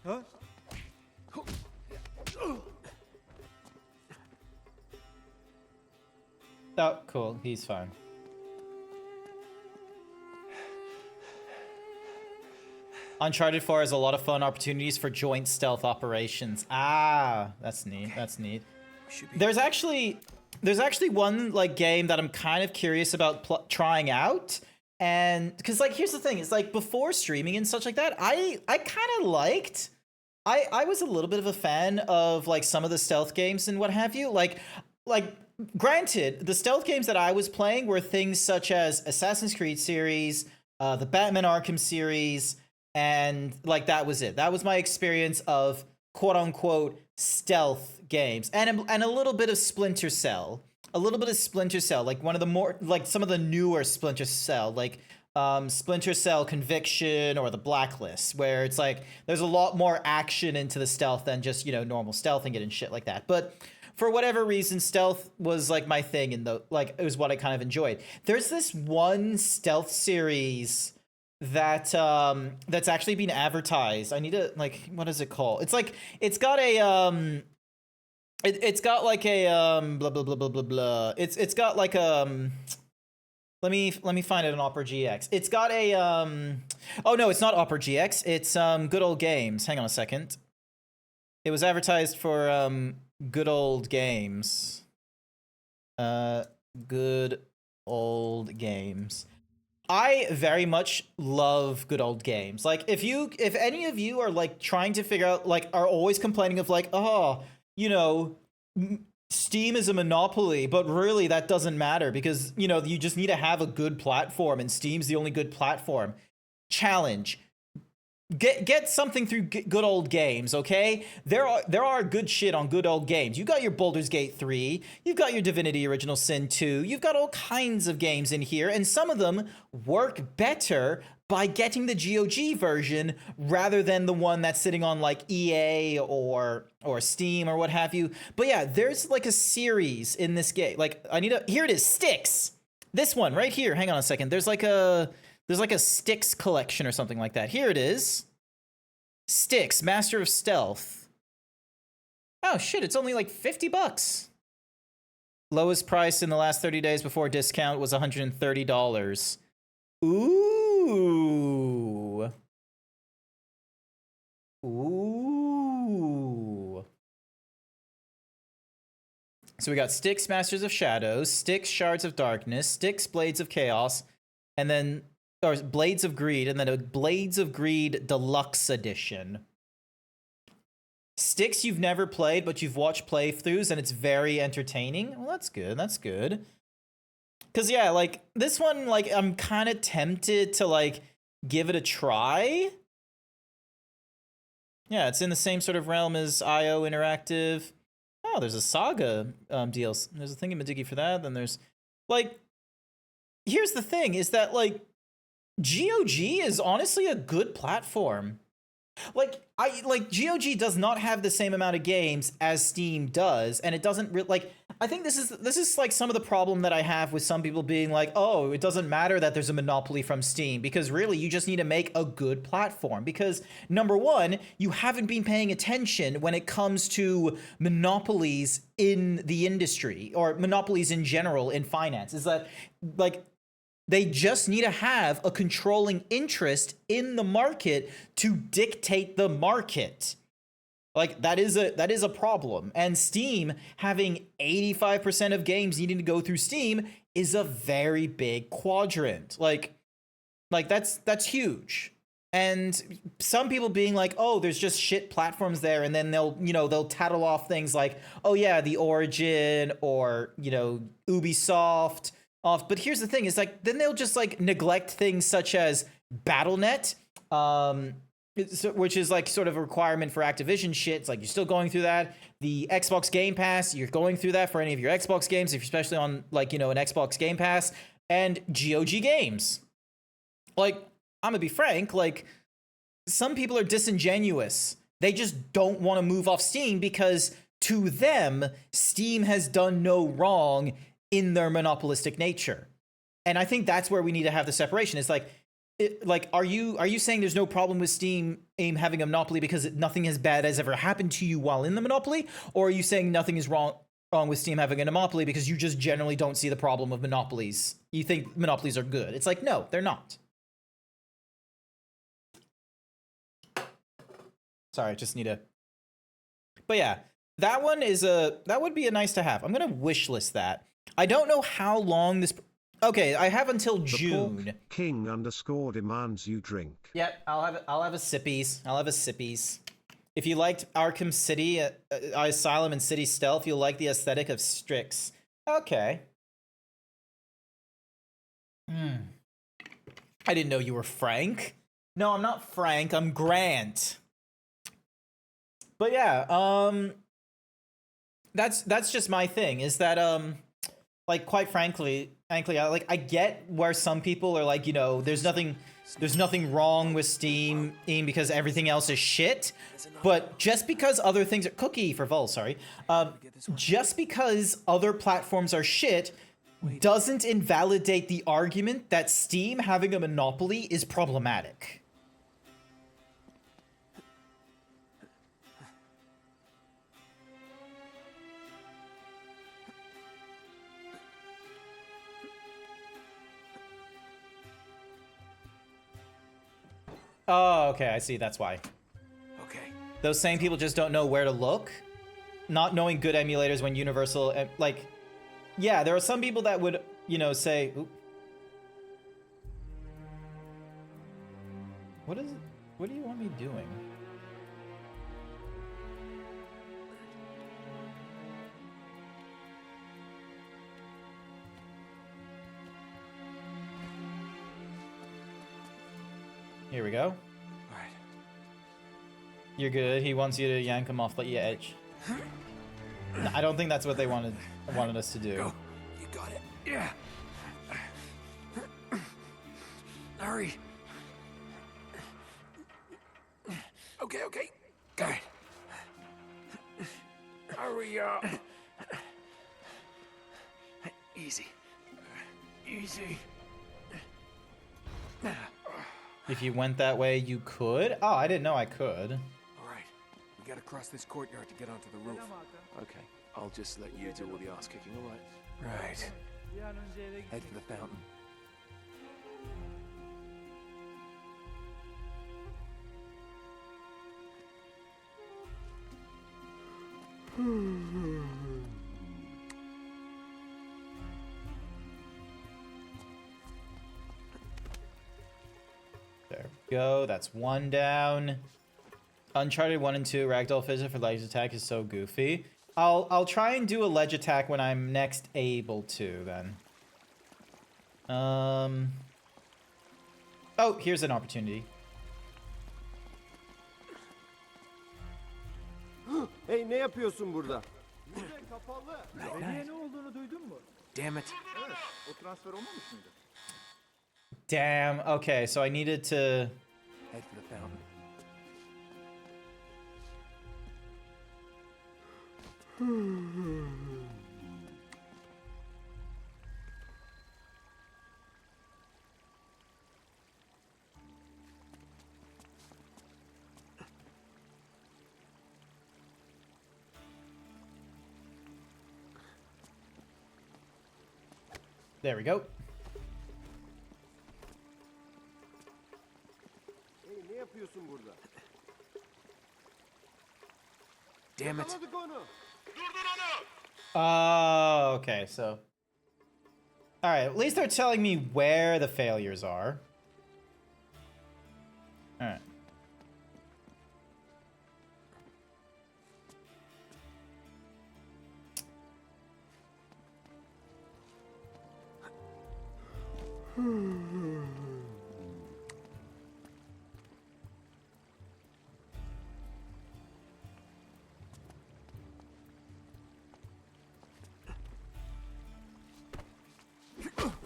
Huh? Oh, cool. He's fine. Uncharted 4 has a lot of fun opportunities for joint stealth operations. Ah, that's neat. That's neat. There's actually one like game that I'm kind of curious about trying out, and because like here's the thing, it's like before streaming and such like that, I kind of liked. I was a little bit of a fan of like some of the stealth games and what have you. Like granted, the stealth games that I was playing were things such as Assassin's Creed series, the Batman Arkham series, and like that was it. That was my experience of quote unquote stealth games, and a little bit of Splinter Cell. A little bit of Splinter Cell, like one of the more like some of the newer Splinter Cell, like Splinter Cell Conviction or the Blacklist, where it's like there's a lot more action into the stealth than just, you know, normal stealthing it and shit like that. But for whatever reason, stealth was like my thing, and it was what I kind of enjoyed. There's this one stealth series that that's actually been advertised. I need to, like, what is it called? It's like it's got a it's got like a blah blah blah blah blah blah. It's got like let me find it on Opera GX. It's got a oh no, it's not Opera GX. It's Good Old Games. Hang on a second. It was advertised for Good Old Games. Good Old Games. I very much love Good Old Games. Like if any of you are like trying to figure out, like are always complaining of like, oh, you know, Steam is a monopoly, but really that doesn't matter because, you know, you just need to have a good platform and Steam's the only good platform. Challenge. Get something through Good Old Games, okay? There are good shit on Good Old Games. You got your Baldur's Gate 3, you've got your Divinity Original Sin 2, you've got all kinds of games in here, and some of them work better by getting the GOG version rather than the one that's sitting on like EA or Steam or what have you. But yeah, there's like a series in this game. Like here it is, Styx. This one right here. Hang on a second. There's like a Styx collection or something like that. Here it is. Styx, Master of Stealth. Oh shit, it's only like $50. Lowest price in the last 30 days before discount was $130. Ooh. Ooh. So we got Styx, Masters of Shadows, Styx, Shards of Darkness, Styx, Blades of Chaos, and then or Blades of Greed, and then a Blades of Greed Deluxe Edition. Styx you've never played, but you've watched playthroughs, and it's very entertaining. Well, that's good. That's good. Because, yeah, like, this one, like, I'm kind of tempted to, like, give it a try. Yeah, it's in the same sort of realm as IO Interactive. Oh, there's a Saga DLC. There's a thingamadiggy for that. Then there's, like, here's the thing, is that, like, GOG is honestly a good platform. Like GOG does not have the same amount of games as Steam does, and it doesn't like I think this is like some of the problem that I have with some people being like, oh, it doesn't matter that there's a monopoly from Steam, because really you just need to make a good platform, because number one, you haven't been paying attention when it comes to monopolies in the industry or monopolies in general in finance. Is that like They just need to have a controlling interest in the market to dictate the market. Like that is a problem. And Steam having 85% of games needing to go through Steam is a very big quadrant. Like that's huge. And some people being like, "Oh, there's just shit platforms there," and then they'll tattle off things like, "Oh yeah, the Origin or, Ubisoft off." But here's the thing, is like then they'll just like neglect things such as Battle.net, which is like sort of a requirement for Activision shit. It's like you're still going through that. The Xbox Game Pass, you're going through that for any of your Xbox games, if you're especially on like, an Xbox Game Pass, and GOG games. Like, I'm gonna be frank, like, some people are disingenuous. They just don't want to move off Steam because to them, Steam has done no wrong in their monopolistic nature. And I think that's where we need to have the separation. It's like, are you saying there's no problem with Steam having a monopoly because nothing as bad has ever happened to you while in the monopoly? Or are you saying nothing is wrong with Steam having a monopoly because you just generally don't see the problem of monopolies? You think monopolies are good? It's like, no, they're not. Sorry, I just need to. But yeah, that would be a nice to have. I'm gonna wish list that. I don't know how long this. Okay, I have until June. King _ demands you drink. Yep, I'll have a sippies. I'll have a sippies. If you liked Arkham City, Asylum, and City Stealth, you'll like the aesthetic of Strix. Okay. I didn't know you were Frank. No, I'm not Frank. I'm Grant. But yeah, that's just my thing, is that like, quite frankly, I get where some people are like, there's nothing wrong with Steam because everything else is shit. But just because other things are cookie for Vol, sorry. Just because other platforms are shit doesn't invalidate the argument that Steam having a monopoly is problematic. Oh, okay, I see, that's why. Okay. Those same people just don't know where to look. Not knowing good emulators when Universal, like, yeah, there are some people that would, say, oop. What do you want me doing? Here we go. All right. You're good. He wants you to yank him off the edge. No, I don't think that's what they wanted us to do. Go. You got it. Yeah. Hurry. Okay. Got it. Hurry up. Easy. If you went that way, you could? Oh, I didn't know I could. All right. We gotta cross this courtyard to get onto the roof. Okay, I'll just let you do all the ass kicking, all right? Right. Head for the fountain. There we go. That's one down. Uncharted 1 and 2 ragdoll physics for ledge attack is so goofy. I'll try and do a ledge attack when I'm next able to then. Oh, here's an opportunity. Hey, ne yapıyorsun burada? Ne olduğunu duydun mu? Damn it. Evet, o transfer olmamış mıydı? Damn. Okay, so I needed to. Head for the fountain. There we go. yapıyorsun burada? Damn it. Yakaladık onu. Oh, okay, so. Alright, at least they're telling me where the failures are. Alright.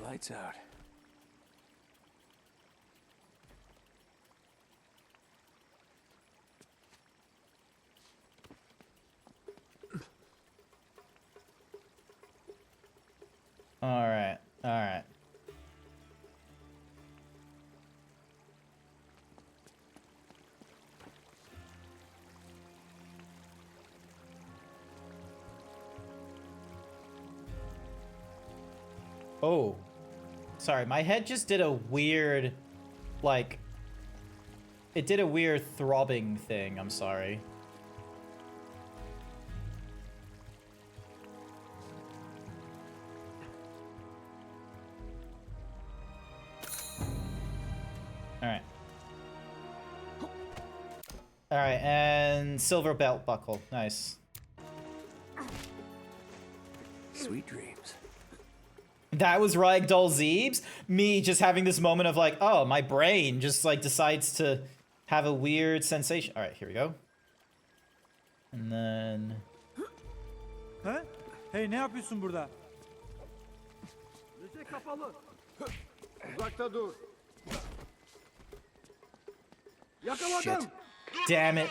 Lights out. Alright, alright. Oh. Sorry, my head just did a weird, like, it did a weird throbbing thing, I'm sorry. Alright. Alright, and silver belt buckle, nice. Sweet dreams. That was Ragdoll Zeebs? Me just having this moment of like, oh, my brain just like decides to have a weird sensation. All right, here we go. And then... He? Hey, ne yapıyorsun burada? Müze kapalı. Uzakta dur. Yakaladım. Damn it.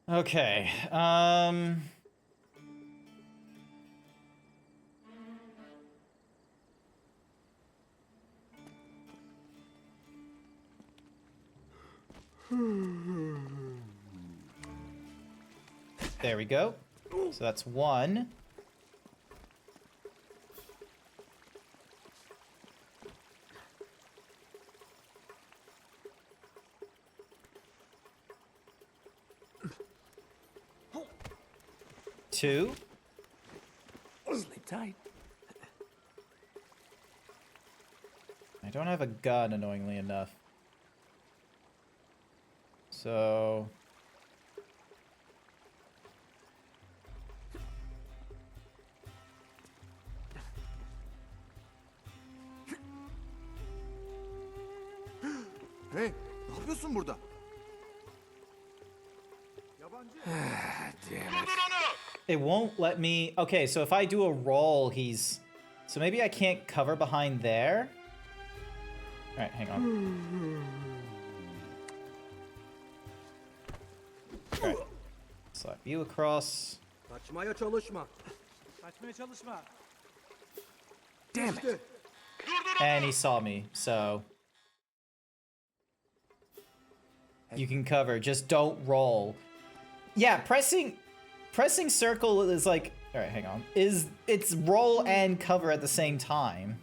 Okay, there we go. So that's one. Two. Sleep tight. I don't have a gun, annoyingly enough. So... Hey, ne yapıyorsun burada? Yabancı. Damn it. It won't let me... Okay, so if I do a roll, he's... So maybe I can't cover behind there? Alright, hang on. Alright. Slap you across. Kaçmaya çalışma. Kaçmaya çalışma. Damn it. And he saw me, so... You can cover, just don't roll. Yeah, pressing circle is like... Alright, hang on. It's roll and cover at the same time.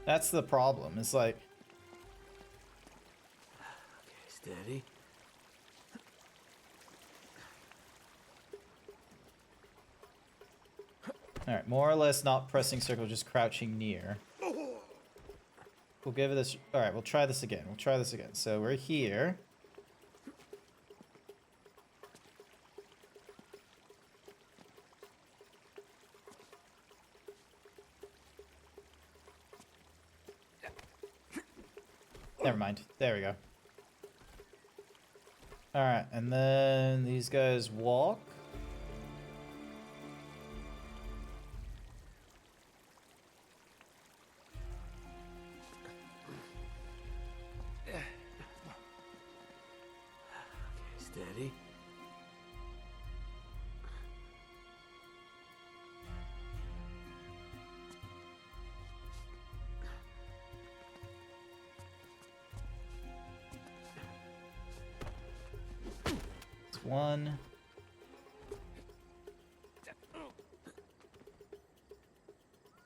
That's the problem. It's like... Steady. Alright, more or less not pressing circle, just crouching near. We'll give it this... Alright, we'll try this again. We'll try this again. So we're here. Never mind. There we go. Alright, and then these guys walk. Steady. It's one.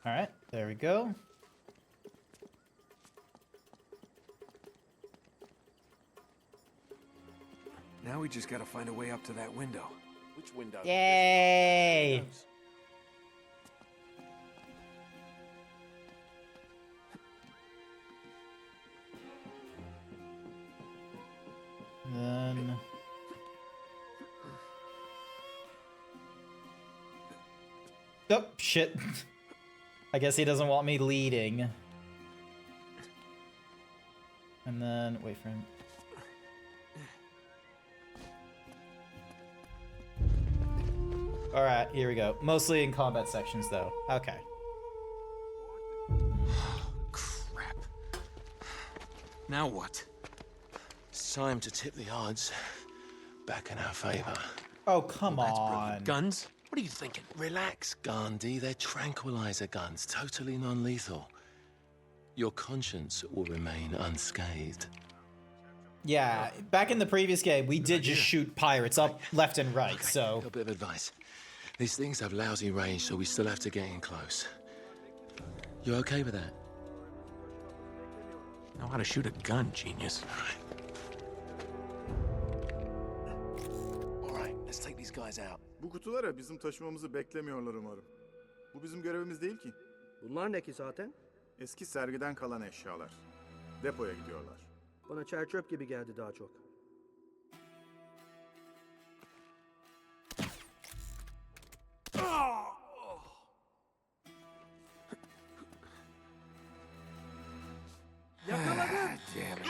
Alright, there we go. Now we just gotta find a way up to that window. Which window? Yay! Windows. Then... Oh, shit. I guess he doesn't want me leading. And then, wait for him. Alright, here we go. Mostly in combat sections, though. Okay. Crap. Now what? It's time to tip the odds back in our favor. Oh, come That's on. brilliant. Guns? What are you thinking? Relax, Gandhi. They're tranquilizer guns, totally non-lethal. Your conscience will remain unscathed. Yeah, back in the previous game, we did just shoot pirates up left and right, so... A bit of advice. These things have lousy range, so we still have to get in close. You okay with that? Know how to shoot a gun, genius. All right, let's take these guys out. Bu kutulara bizim taşımamızı beklemiyorlar umarım. Bu bizim görevimiz değil ki. Bunlar ne ki zaten? Eski sergiden kalan eşyalar. Depoya gidiyorlar. Bana çer çöp gibi geldi daha çok. Yakaladım. Damn it.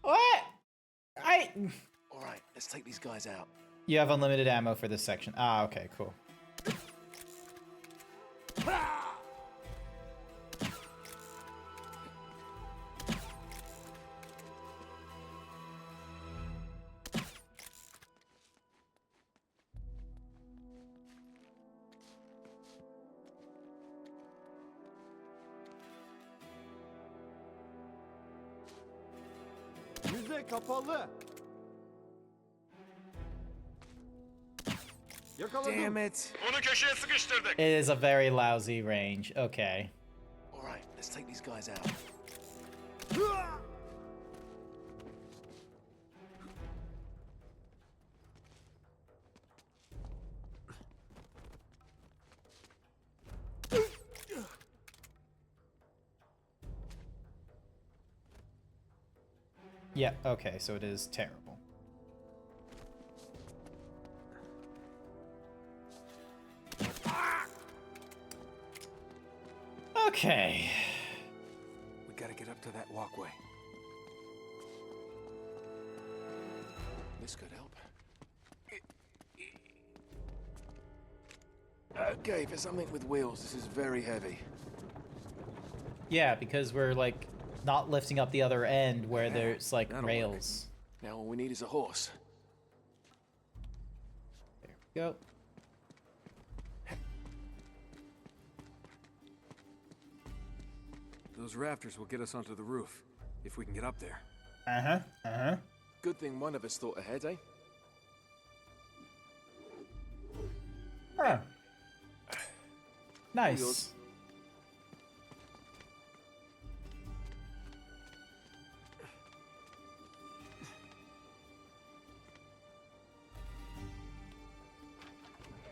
What? All right, let's take these guys out. You have unlimited ammo for this section. Ah, okay, cool. Müze kapalı. Yakaladım. Damn it. It is a very lousy range. Okay. All right, let's take these guys out. Yeah, okay, so it is terrible. Okay. We gotta get up to that walkway. This could help. Okay, for something with wheels, this is very heavy. Yeah, because we're like not lifting up the other end where there's like That'll rails. Now all we need is a horse. There we go. Those rafters will get us onto the roof, if we can get up there. Uh-huh, uh-huh. Good thing one of us thought ahead, eh? Huh. Yours. Nice.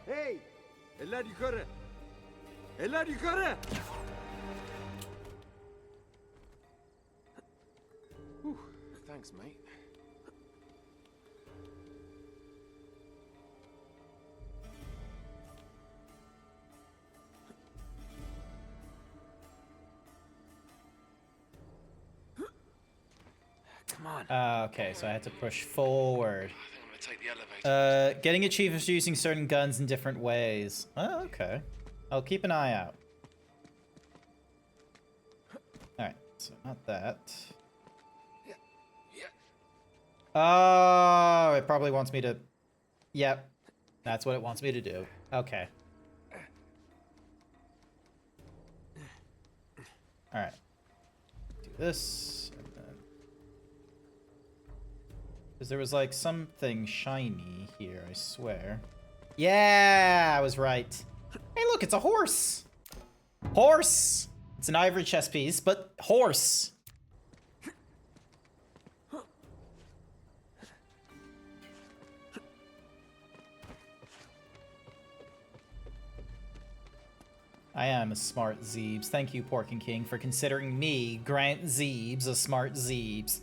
Hey! Eller yukarı. Eller yukarı. Thanks, mate. Come on. Okay, so I had to push forward. I think I'm gonna take the elevator. Getting achievements for using certain guns in different ways. Oh, okay. I'll keep an eye out. Alright, so not that. Oh, it probably wants me to... Yep. That's what it wants me to do. Okay. Alright. Do this. And then... Because there was like something shiny here, I swear. Yeah, I was right. Hey, look, it's a horse! Horse! It's an ivory chess piece, but horse. I am a smart Zeebs. Thank you, Pork and King, for considering me, Grant Zeebs, a smart Zeebs.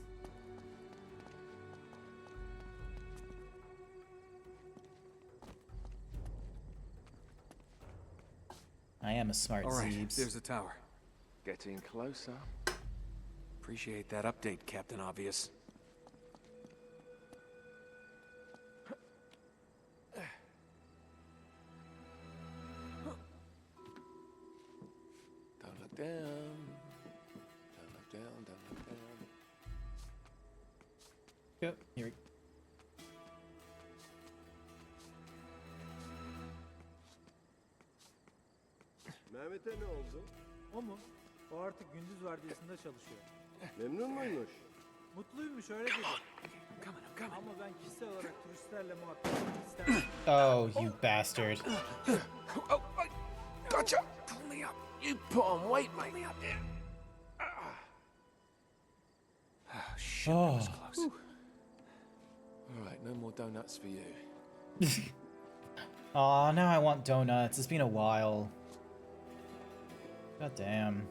I am a smart All right, Zeebs. there's the tower. Getting closer. Appreciate that update, Captain Obvious. Don't look down. Don't look down, don't look down. Yep, here we go. Mehmet'e ne oldu? O mu? O artık gündüz vardiyasında çalışıyor. Memnun muymuş? Mutluymuş öyle dedi. Ama ben kişisel olarak turistlerle muhabbet etmek istemem. Oh, you bastard. Oh, gotcha! Pull me up. You put on weight, mate. Pull me up there. Oh, shit, that was close. All right, no more donuts for you. Aw, now I want donuts. It's been a while. God damn.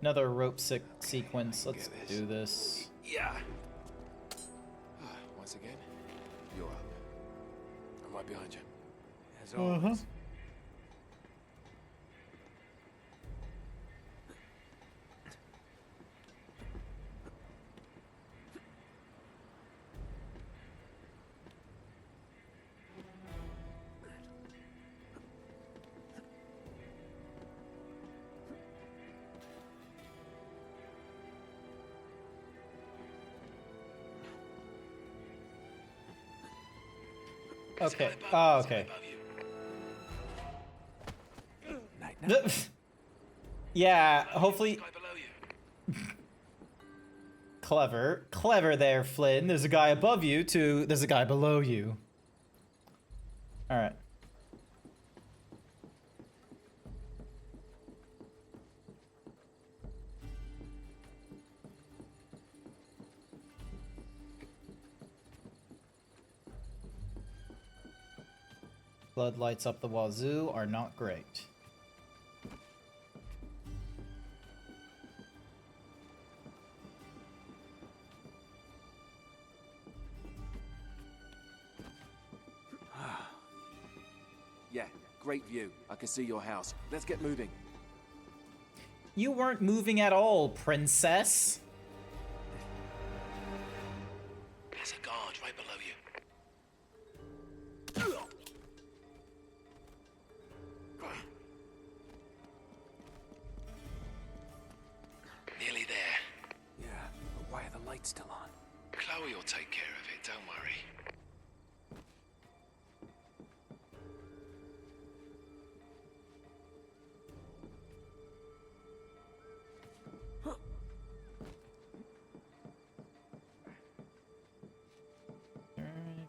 Another rope sequence. Let's do this. Yeah. Once again, you're up. I'm right behind you. As always. Okay. Oh, okay. Yeah, hopefully. Clever. Clever there, Flynn. There's a guy above you, too. There's a guy below you. Alright. Floodlights up the wazoo are not great. Yeah, great view. I can see your house. Let's get moving. You weren't moving at all, princess. There's a guard right below you. Nearly there. Yeah, but why are the lights still on? Chloe will take care of it, don't worry.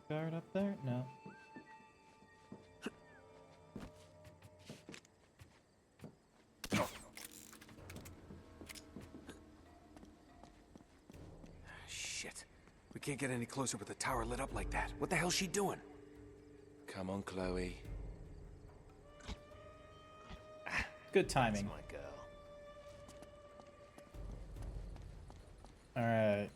Guard up there? No. Shit. We can't get any closer with the tower lit up like that. What the hell's she doing? Come on, Chloe. Good timing. That's my girl. Alright.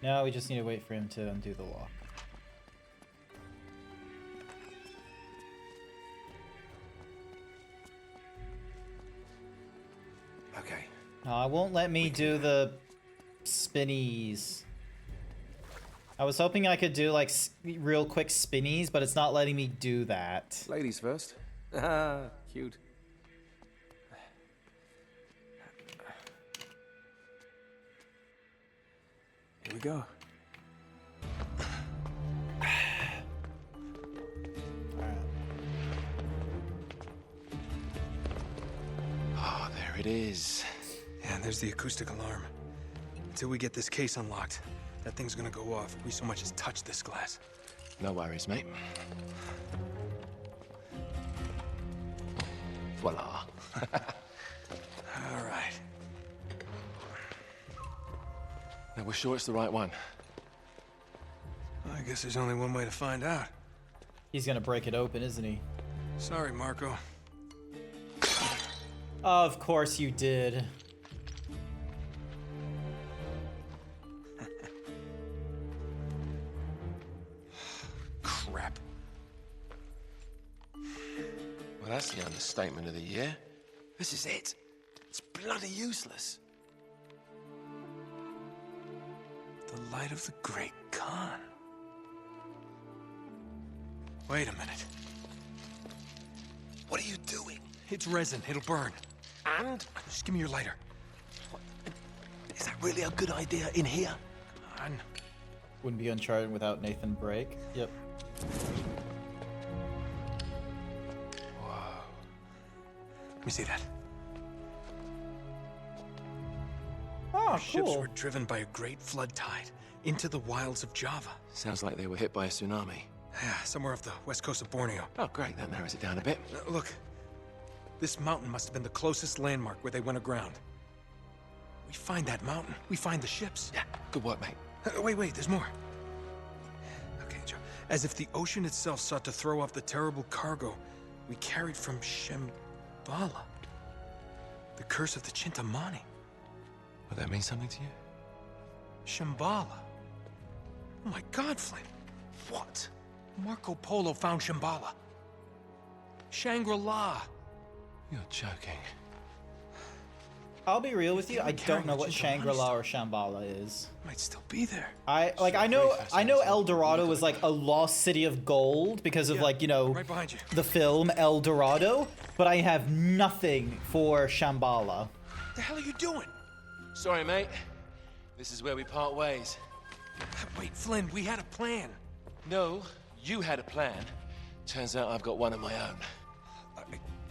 Now we just need to wait for him to undo the lock. Okay. It won't let me do the spinnies. I was hoping I could do like real quick spinnies, but it's not letting me do that. Ladies first. Cute. Here we go. Oh, there it is. Yeah, there's the acoustic alarm. until we get this case unlocked. That thing's gonna go off if we so much as touch this glass. No worries, mate. Voila. All right. Now, we're sure it's the right one. Well, I guess there's only one way to find out. He's gonna break it open, isn't he? Sorry, Marco. Of course you did. Crap. Well, that's the understatement of the year. This is it. It's bloody useless. The light of the Great Khan. Wait a minute. What are you doing? It's resin. It'll burn. And? Just give me your lighter. Is that really a good idea in here? Come on. Wouldn't be Uncharted without Nathan Drake. Yep. Whoa. Let me see that. Oh, Ships cool. were driven by a great flood tide into the wilds of Java. Sounds like they were hit by a tsunami. Yeah, somewhere off the west coast of Borneo. Oh, great. That narrows it down a bit. Look, this mountain must have been the closest landmark where they went aground. We find that mountain, we find the ships. Yeah, good work, mate. Wait, there's more. Okay, Joe. As if the ocean itself sought to throw off the terrible cargo we carried from Shambhala. The curse of the Chintamani. Would that mean something to you? Shambhala. Oh my God, Flynn. What? Marco Polo found Shambhala. Shangri-La. You're joking. I'll be real with you. I don't know what Shangri-La or Shambhala is. Might still be there. I know El Dorado was like a lost city of gold because of like, you know, Right behind you. the film El Dorado, but I have nothing for Shambhala. What the hell are you doing? Sorry, mate. This is where we part ways. Wait, Flynn, we had a plan. No, you had a plan. Turns out I've got one of my own.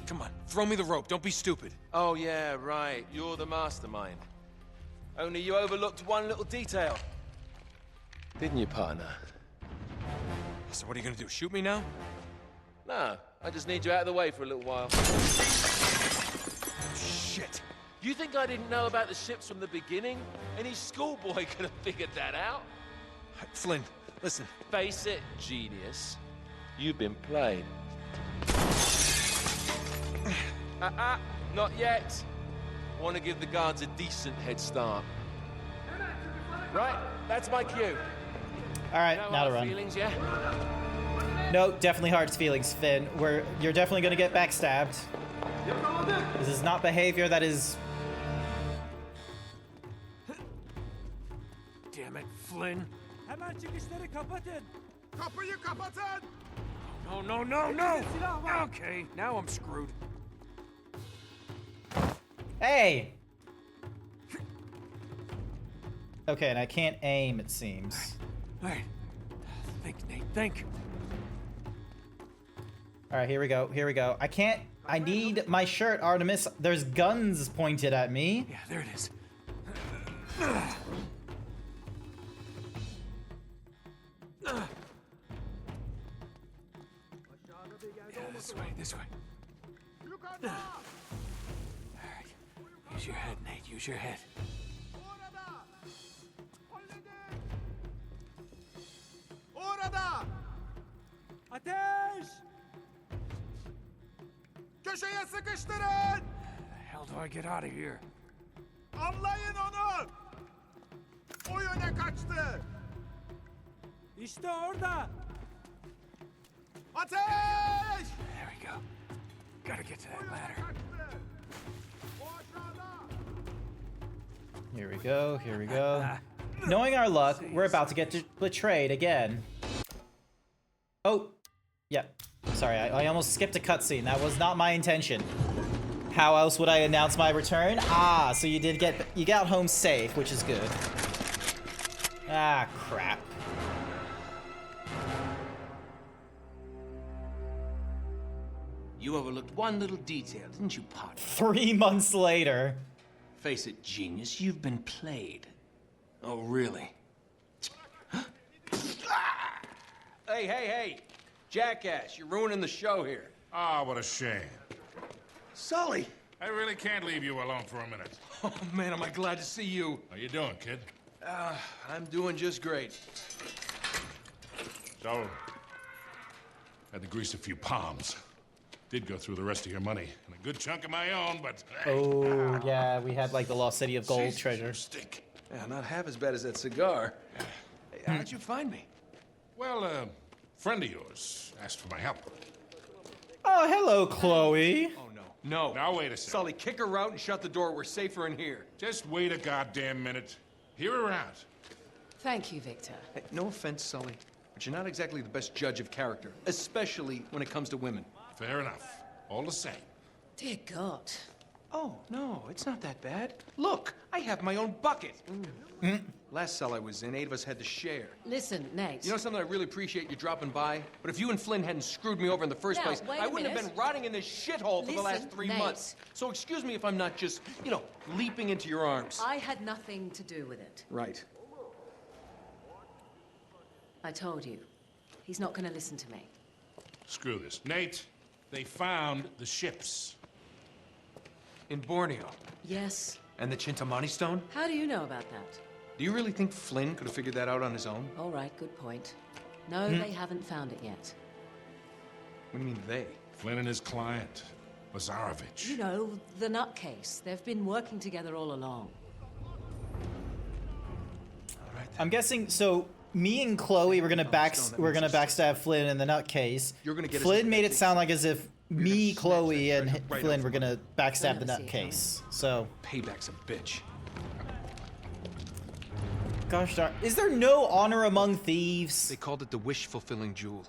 Come on, throw me the rope. Don't be stupid. Oh, yeah, right. You're the mastermind. Only you overlooked one little detail. Didn't you, partner? So what are you gonna do, shoot me now? No, I just need you out of the way for a little while. Shit. You think I didn't know about the ships from the beginning? Any schoolboy could have figured that out. Flynn, listen. Face it, genius. You've been played. Not yet. Want to give the guards a decent head start. Right, that's my cue. All right, No now to hard run. feelings, yeah? No, definitely hard feelings, Finn. You're definitely gonna get backstabbed. This is not behavior that is. Damn it, Flynn. Hemen çıkışları kapatın. Kapıyı kapatın! No. Silah var. Okay, now I'm screwed. Hey! Okay, and I can't aim, it seems. All right. Think, Nate, think. Alright, here we go. I can't. I need my shirt, Artemis. There's guns pointed at me. Yeah, there it is. Yeah, this way. Yukarıda! All right. Use your head, Nate, use your head. Orada! Halledin! Orada! Ateş! Köşeye sıkıştırın! The hell do I get out of here? Avlayın onu! O yöne kaçtı! İşte orada. Ateş! There we go. Gotta get to O that yöne ladder. kaçtı! O aşağıda! Here we go. Knowing our luck, we're about to get betrayed again. Oh, yeah. Sorry, I almost skipped a cutscene. That was not my intention. How else would I announce my return? Ah, so you got home safe, which is good. Ah, crap. You overlooked one little detail, didn't you, partner? 3 months later. Face it, genius, you've been played. Oh, really? Hey! Jackass, you're ruining the show here. Ah, what a shame. Sully! I really can't leave you alone for a minute. Oh, man, am I glad to see you. How you doing, kid? I'm doing just great. So, had to grease a few palms. Did go through the rest of your money, and a good chunk of my own, but... Oh, yeah, we had like the Lost City of Gold treasure. Stink. Yeah, not half as bad as that cigar. Hey, how'd you find me? Well, a friend of yours asked for my help. Oh, hello, Chloe. Oh, no. Now, wait a second. Sully, kick her out and shut the door. We're safer in here. Just wait a goddamn minute. Hear her out. Thank you, Victor. Hey, no offense, Sully, but you're not exactly the best judge of character, especially when it comes to women. Fair enough. All the same. Dear God. Oh, no, it's not that bad. Look, I have my own bucket. Last cell I was in, 8 of us had to share. Listen, Nate. You know something, I really appreciate you dropping by, but if you and Flynn hadn't screwed me over in the first place, wait I a wouldn't have minute. been rotting in this shithole for the last 3 Nate. months. So excuse me if I'm not just, leaping into your arms. I had nothing to do with it. Right. I told you. He's not going to listen to me. Screw this. Nate, they found the ships. In Borneo. Yes. And the Chintamani stone? How do you know about that? Do you really think Flynn could have figured that out on his own? All right, good point. No, they haven't found it yet. What do you mean, they? Flynn and his client, Lazarovich. You know, the nutcase. They've been working together all along. All right. I'm guessing, so me and Chloe were gonna backstab Flynn in the nutcase. You're gonna get us Flynn into made that it sound like as if me, snatch Chloe, that and treasure right Flynn off were gonna backstab the Don't see it nutcase. So, Payback's a bitch. gosh darn, is there no honor among thieves? They called it the wish-fulfilling jewel.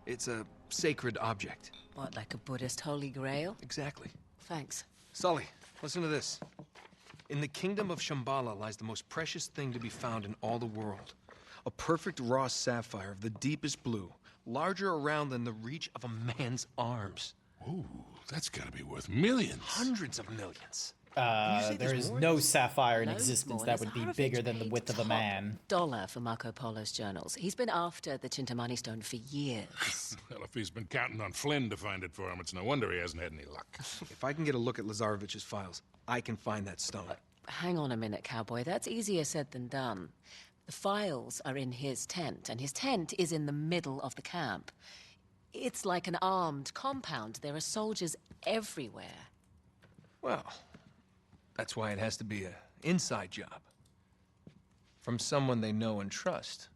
It's a sacred object. What, like a Buddhist holy grail? Exactly. Thanks. Sully, listen to this. In the kingdom of Shambhala lies the most precious thing to be found in all the world. A perfect raw sapphire of the deepest blue, larger around than the reach of a man's arms. Ooh, that's gotta be worth millions. Hundreds of millions. There is no sapphire in Loads existence more. that would be Lazarovich bigger than the paid width of a top man. $1 for Marco Polo's journals. He's been after the Chintamani stone for years. Well, if he's been counting on Flynn to find it for him, it's no wonder he hasn't had any luck. If I can get a look at Lazarovich's files, I can find that stone. Hang on a minute, cowboy. That's easier said than done. The files are in his tent, and his tent is in the middle of the camp. It's like an armed compound. There are soldiers everywhere. Well, that's why it has to be an inside job. From someone they know and trust.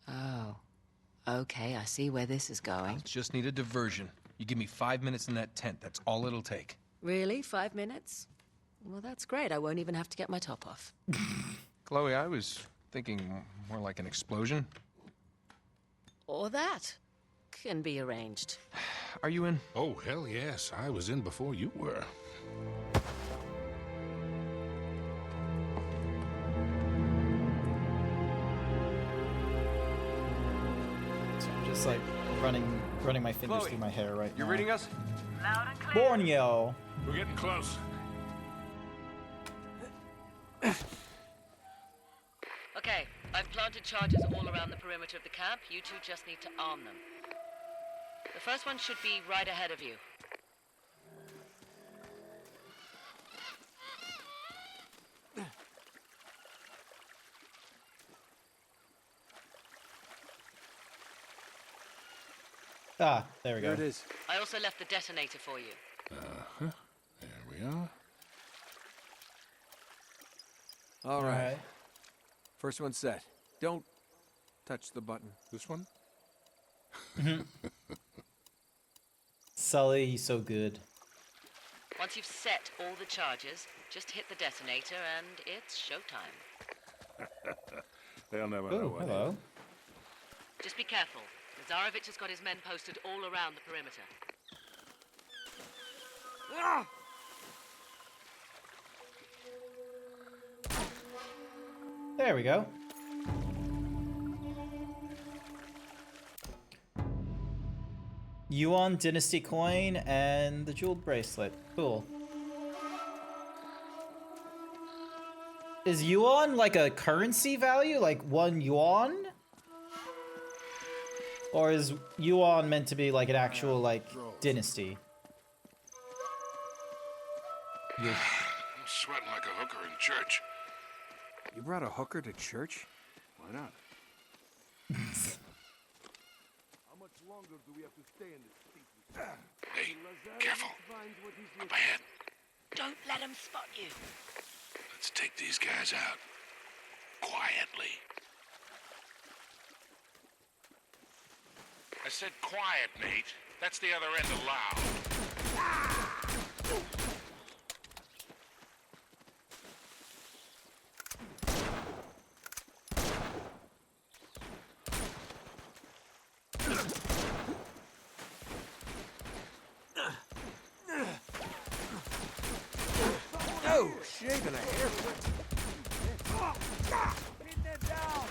Oh. Okay, I see where this is going. Just need a diversion. You give me 5 minutes in that tent, that's all it'll take. Really? 5 minutes? Well, that's great. I won't even have to get my top off. Chloe, I was thinking more like an explosion. Or that. Can be arranged. Are you in? Oh, hell yes. I was in before you were. So I'm just like running my fingers Chloe, through my hair right You now. reading us? Borneo. We're getting close. Okay, I've planted charges all around the perimeter of the camp. You two just need to arm them. The first one should be right ahead of you. Ah, there we go. There it is. I also left the detonator for you. Uh-huh. There we are. All right. Alright. First one set. Don't touch the button. This one? Sully, he's so good. Once you've set all the charges, just hit the detonator and it's showtime. They'll never know Oh, what hello. Just be careful. Lazarovich has got his men posted all around the perimeter. There we go. Yuan Dynasty coin and the jeweled bracelet. Cool. Is yuan like a currency value, like 1 yuan? Or is yuan meant to be like an actual like dynasty? I'm sweating like a hooker in church. You brought a hooker to church? Why not? How much longer do we have to stay in this state? Hey, careful. Up ahead. Don't let him spot you. Let's take these guys out. Quietly. I said quiet, mate. That's the other end of loud. Oh, shaving a hair. Pin them down.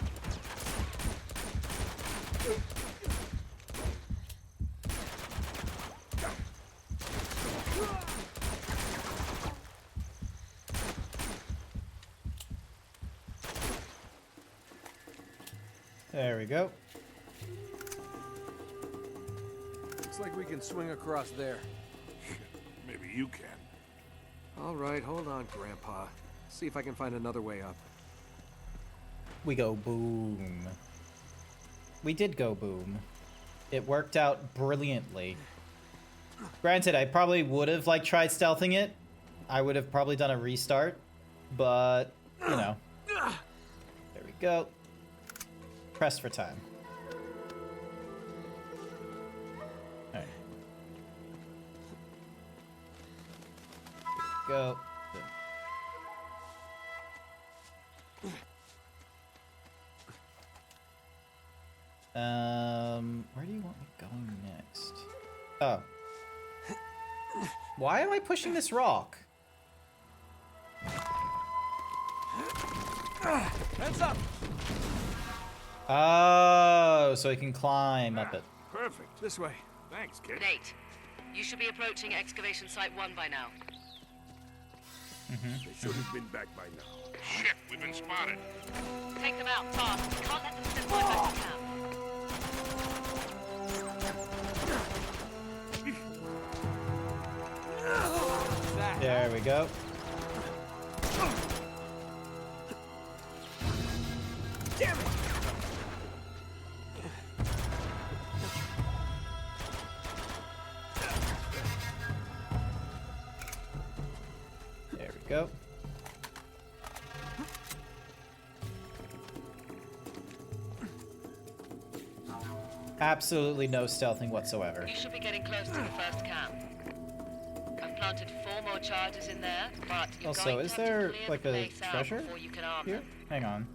There we go. Looks like we can swing across there. Maybe you can. All right, hold on, Grandpa. See if I can find another way up. We go boom. We did go boom. It worked out brilliantly. Granted, I probably would have like tried stealthing it. I would have probably done a restart, but you know. There we go. Press for time. Alright. Go. Where do you want me going next? Oh. Why am I pushing this rock? Heads up! Oh, so I can climb up it. Perfect. This way. Thanks, kid. Nate, you should be approaching excavation site 1 by now. They should have been back by now. Shit, we've been spotted. Take them out, fast. You can't let them slip right back to camp. There we go. Damn it! There we go. Absolutely no stealthing whatsoever. You should be getting close to the first camp. I've planted 4 more charges in there, but you're Also, going to is have to there clear like the a place out treasure before you can arm here? them. Hang on.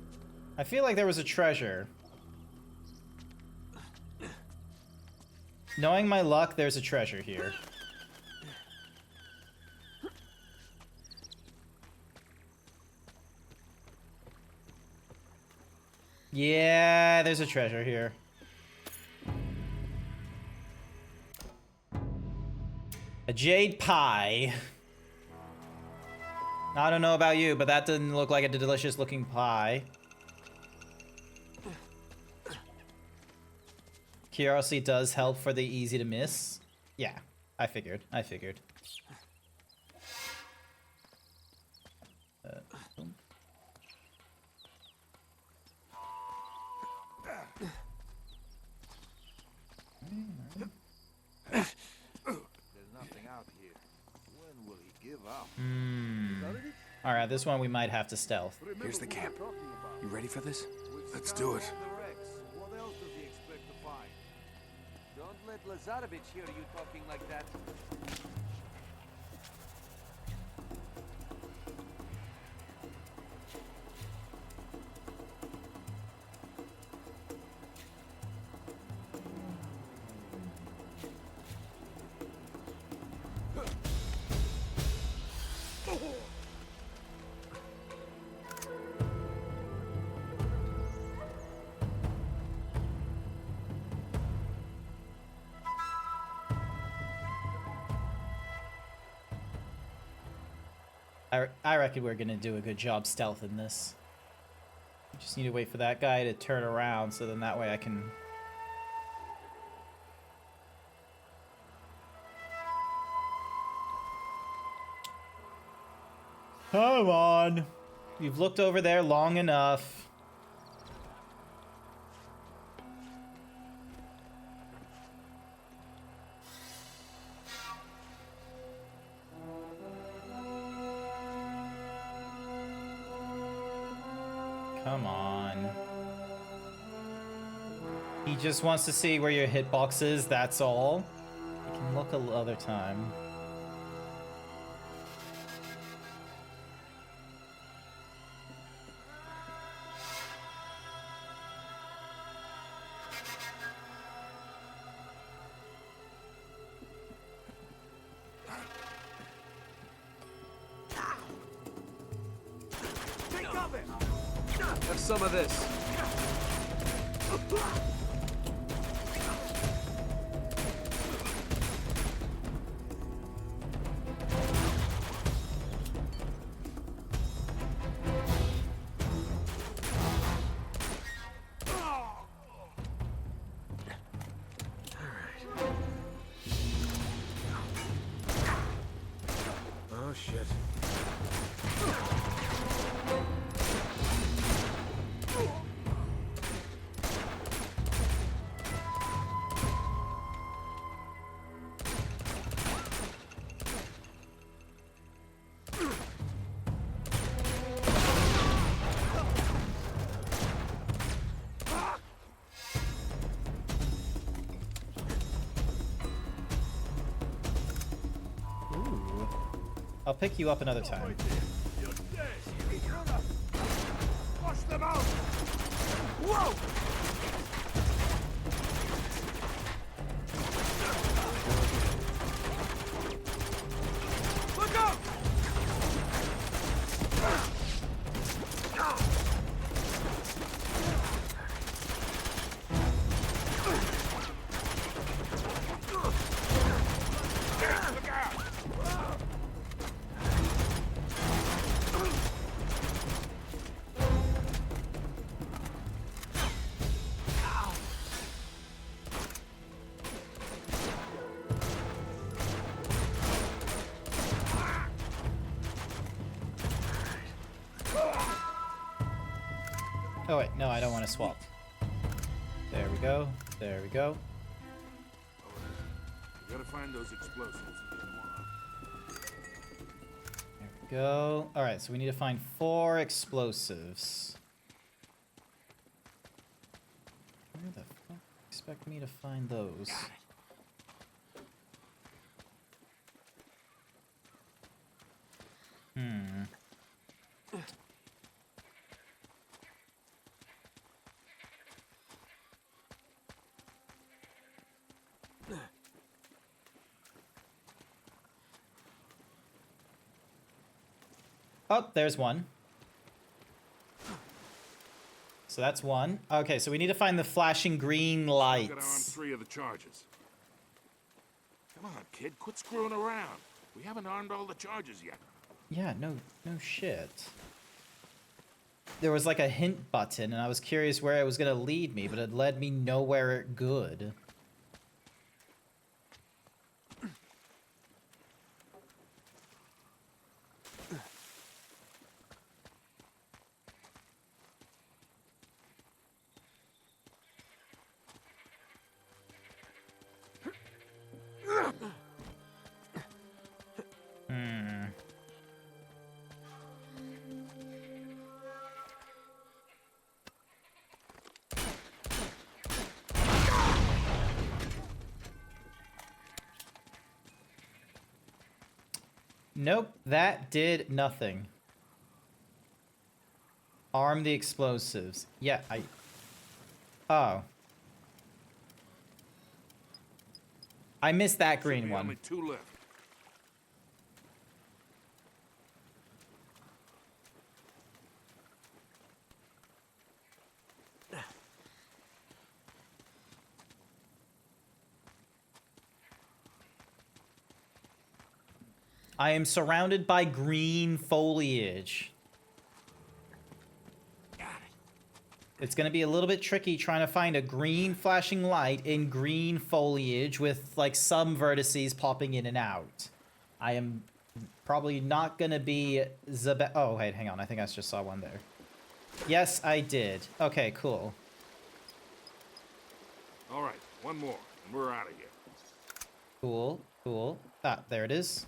I feel like there was a treasure. Knowing my luck, there's a treasure here. Yeah, there's a treasure here. A jade pie. I don't know about you, but that didn't look like a delicious looking pie. Curiosity does help for the easy to miss. Yeah, I figured. Boom. There's nothing out here. When will he give up? Alright, this one we might have to stealth. Here's the camp. You ready for this? Let's do it. What else does he expect to find? Don't let Lazarevich hear you talking like that. I reckon we're gonna do a good job stealthing this. We just need to wait for that guy to turn around, so then that way I can... Come on! You've looked over there long enough. Come on. He just wants to see where your hitbox is, that's all. You can look another time. Have some of this. Oh shit. Ooh. I'll pick you up another time. You're dead. Push them out. Whoa! Look out! Oh wait, no, I don't want to swap. There we go. There we go. We gotta find those explosives and get them on. There we go. Alright, so we need to find 4 explosives. Where the fuck do you expect me to find those? Hmm. Oh, there's one. So that's one. Okay, so we need to find the flashing green Gotta arm lights. 3 of the charges. Come on, kid, quit screwing around. We haven't armed all the charges yet. Yeah, no shit. There was like a hint button, and I was curious where it was gonna lead me, but it led me nowhere good. Hmm. Nope, that did nothing. Arm the explosives. Yeah, Oh. I missed that green Should be one. only 2 left. I am surrounded by green foliage. It's going to be a little bit tricky trying to find a green flashing light in green foliage with like some vertices popping in and out. I am probably not going to be the oh, wait, hang on. I think I just saw one there. Yes, I did. Okay, cool. All right, one more, and we're out of here. Cool, cool. Ah, there it is.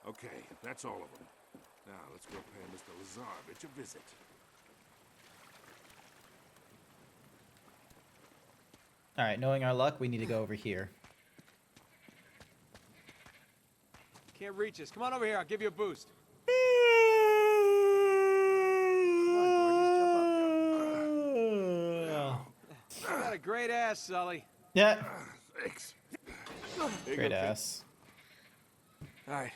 Okay, that's all of them. Now, let's go pay Mr. Lazarevich a visit. All right, knowing our luck, we need to go over here. Can't reach us. Come on over here. I'll give you a boost. You got a great ass, Sully. Yeah. Thanks. Great ass. All right.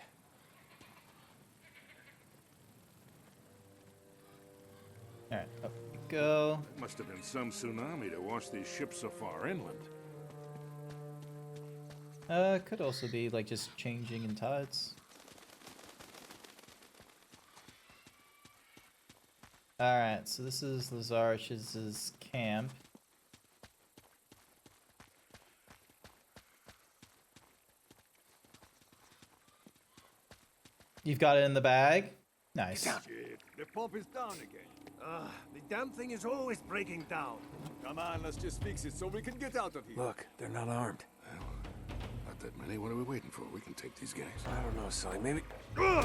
All right, up we go. Must have been some tsunami to wash these ships so far inland. Could also be like just changing in tides. All right, so this is Lazarich's camp. You've got it in the bag? Nice. Shit, the pump is down again. The damn thing is always breaking down. Come on, let's just fix it so we can get out of here. Look, they're not armed. Well, not that many. What are we waiting for? We can take these guys. I don't know, Sully. Maybe... Oh.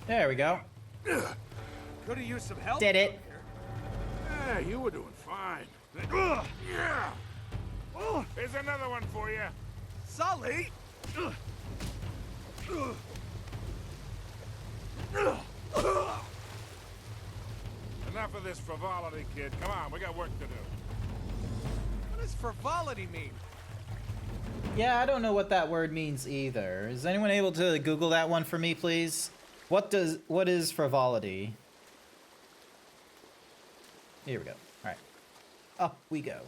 There we go. Could have used some help. Did it. Yeah, you were doing fine. Yeah. Here's another one for you. Sully! Enough of this frivolity, kid. Come on, we got work to do. What does frivolity mean? Yeah, I don't know what that word means either. Is anyone able to Google that one for me, please? What is frivolity? Here we go. All right. Up we go.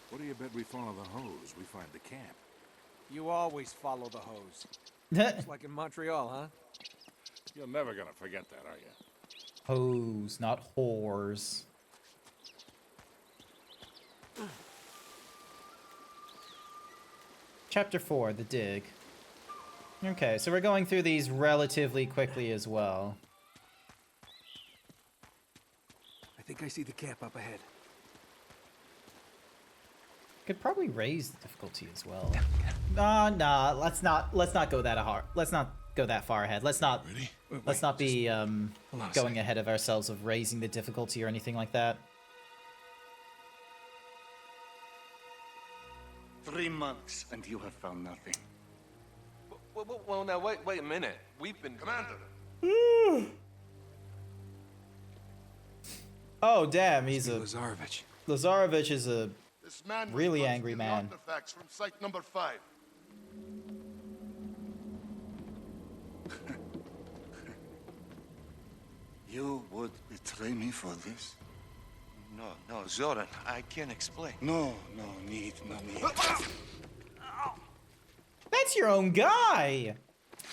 What do you bet we follow the hose? We find the camp. You always follow the hose. Just like in Montreal, huh? You're never gonna forget that, are you? Hose, not whores. Chapter 4, The Dig. Okay, so we're going through these relatively quickly as well. I think I see the camp up ahead. Could probably raise the difficulty as well. Nah, let's not go that hard. Let's not go that far ahead. Let's not be going ahead of ourselves of raising the difficulty or anything like that. 3 months and you have found nothing. Well, now, wait a minute. We've been... Commander! Oh, damn, he's Lazarevich. Lazarevich is a This man really was angry the man. artifacts from site number 5. You would betray me for this? No, Zoran, I can't explain. No need. That's your own guy!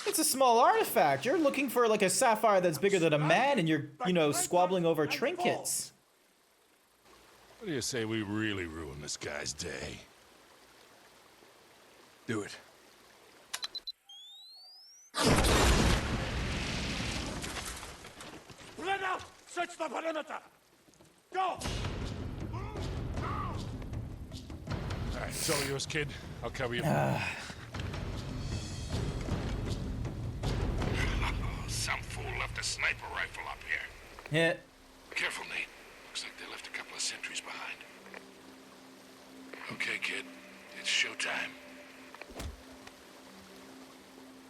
It's a small artifact. You're looking for like a sapphire that's bigger than a man and you're, squabbling over trinkets. What do you say we really ruin this guy's day? Do it. Spread out! Search the perimeter! Go! All right, it's all yours, kid. I'll cover you. Some fool left a sniper rifle up here. Yeah. Careful, Nate. Looks like they left a couple of sentries behind. Okay, kid. It's showtime.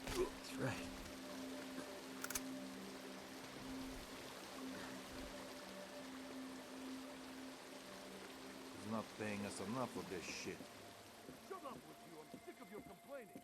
That's right. He's not paying us enough for this shit. Shut up with you. I'm sick of your complaining.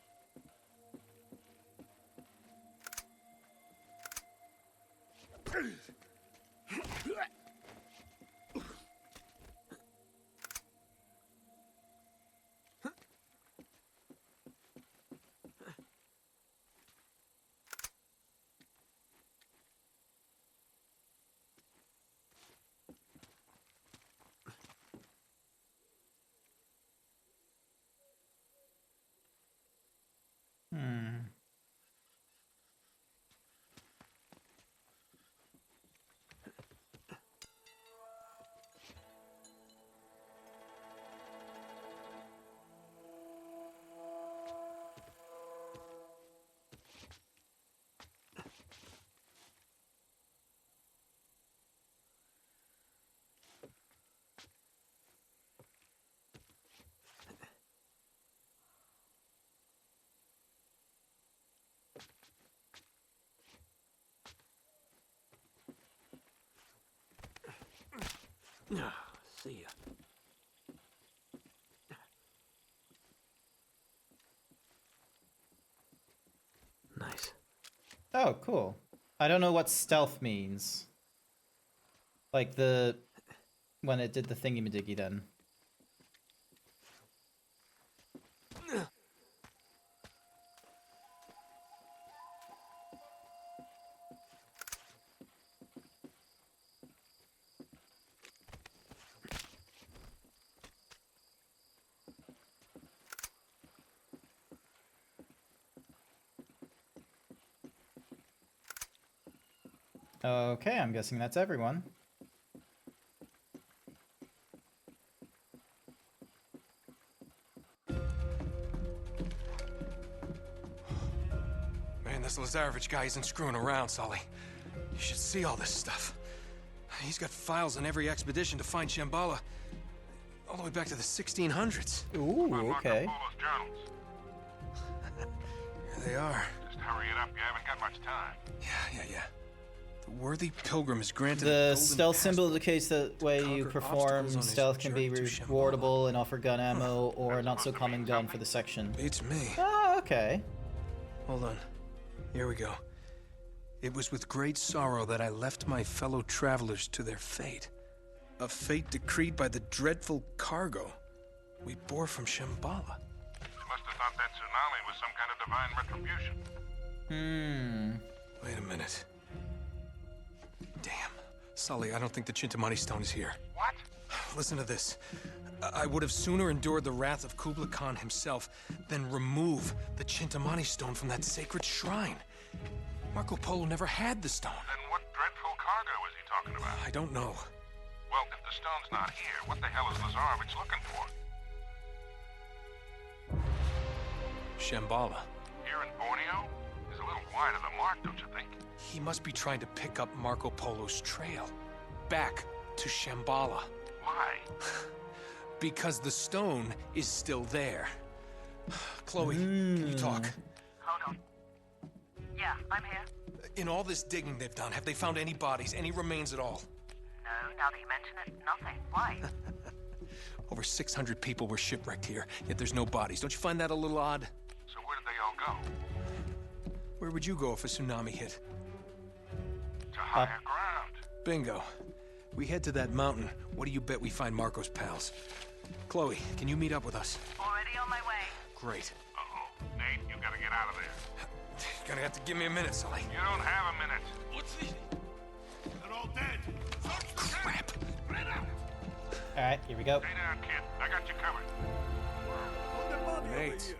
See ya. Nice. Oh, cool. I don't know what stealth means. Like when it did the thingy-majiggy then. Okay, I'm guessing that's everyone. Man, this Lazarevich guy isn't screwing around, Sully. You should see all this stuff. He's got files on every expedition to find Shambhala, all the way back to the 1600s. Ooh, okay. Here they are. Just hurry it up. You haven't got much time. Yeah. The worthy pilgrim is granted The stealth symbol indicates that way you perform stealth can be rewardable and offer gun ammo or a not so common gun for the section. Beats me. Oh, okay. Hold on. Here we go. It was with great sorrow that I left my fellow travelers to their fate. A fate decreed by the dreadful cargo we bore from Shambhala. You must have thought that tsunami was some kind of divine retribution. Wait a minute. Damn. Sully, I don't think the Chintamani stone is here. What? Listen to this. I would have sooner endured the wrath of Kublai Khan himself than remove the Chintamani stone from that sacred shrine. Marco Polo never had the stone. Then what dreadful cargo is he talking about? I don't know. Well, if the stone's not here, what the hell is Lazarevich looking for? Shambhala. Here in Borneo? He's a little wide of the mark, don't you think? He must be trying to pick up Marco Polo's trail. Back to Shambhala. Why? Because the stone is still there. Chloe, can you talk? Hold on. Yeah, I'm here. In all this digging they've done, have they found any bodies, any remains at all? No, now that you mention it, nothing. Why? Over 600 people were shipwrecked here, yet there's no bodies. Don't you find that a little odd? So where did they all go? Where would you go if a tsunami hit? To higher ground. Bingo. We head to that mountain. What do you bet we find Marco's pals? Chloe, can you meet up with us? Already on my way. Great. Uh-oh. Nate, you gotta get out of there. You're gonna have to give me a minute, Sully. You don't have a minute. What's this? They're all dead. Crap. Alright, here we go. Stay down, kid. I got you covered. Nate.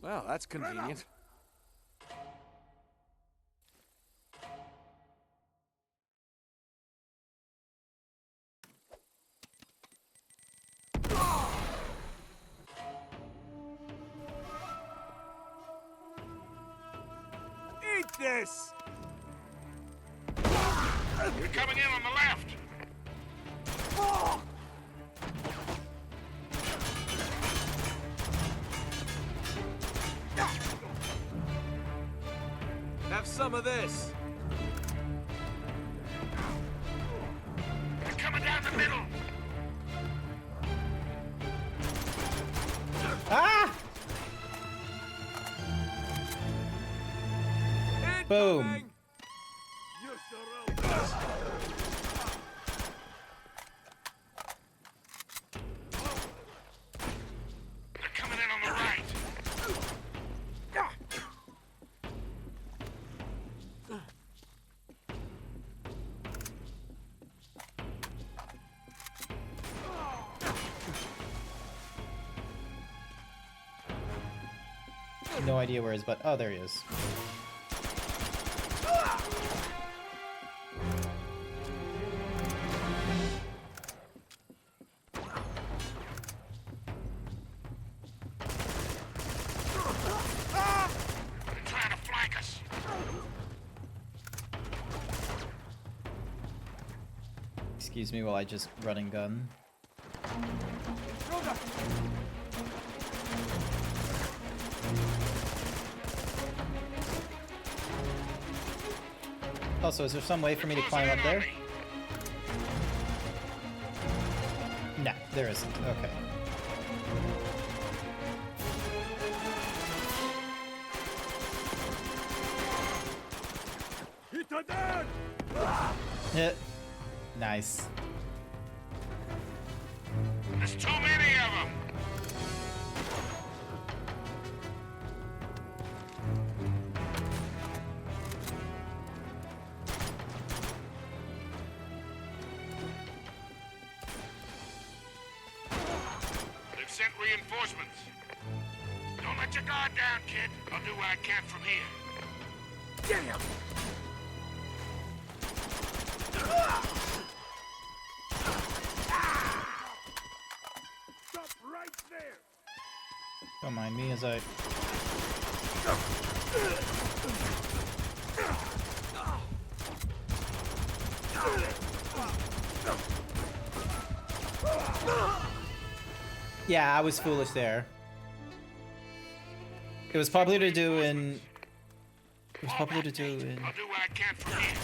Well, that's convenient. Eat this! We're coming in on the left. this! They're coming down the middle! Ah! Boom. They're coming in on the right! No idea where he is, but oh, there he is. They're trying to flank us! Excuse me while I just run and gun. Also, is there some way for me to climb up there? No, there isn't. Okay. Hit. Nice. There's too many of them! They've sent reinforcements. Don't let your guard down, kid. I'll do what I can from here. Damn! Stop right there! Don't mind me as I... Yeah, I was foolish there. It was popular to do in... It was popular to do in... I'll do what I can from here.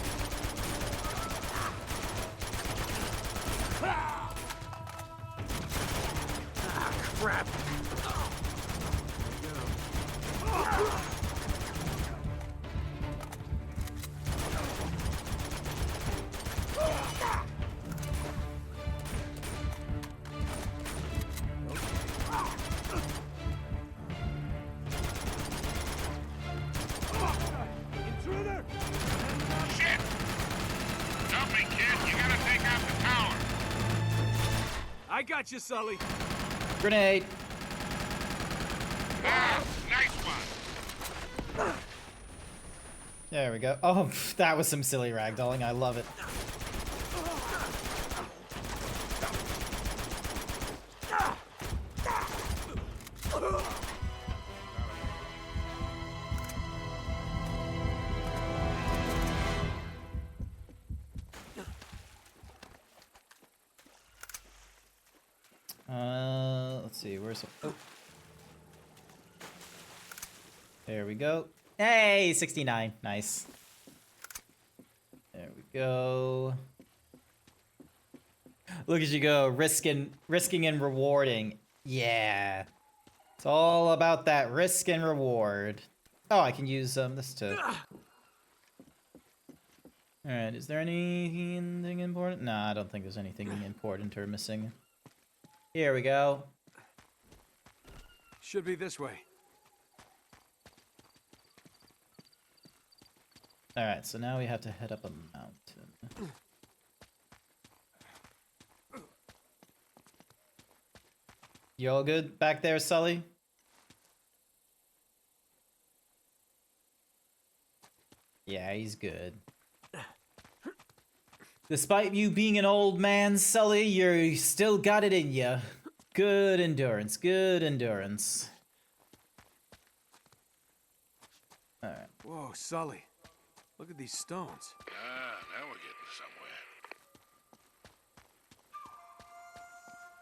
Crap! Intruder! Shit! Help me, kid. You gotta take out the tower. I got you, Sully. Grenade! Ah, nice one. There we go. Oh, that was some silly ragdolling. I love it. Let's see, where's... Oh. There we go. Hey, 69. Nice. There we go. Look at you go, risking and rewarding. Yeah. It's all about that risk and reward. Oh, I can use this too. Alright, is there anything important? Nah, I don't think there's anything important or missing. Here we go. Should be this way. Alright, so now we have to head up a mountain. You all good back there, Sully? Yeah, he's good. Despite you being an old man, Sully, you still got it in you. Good endurance, good endurance. Alright. Whoa, Sully. Look at these stones. Ah, now we're getting somewhere.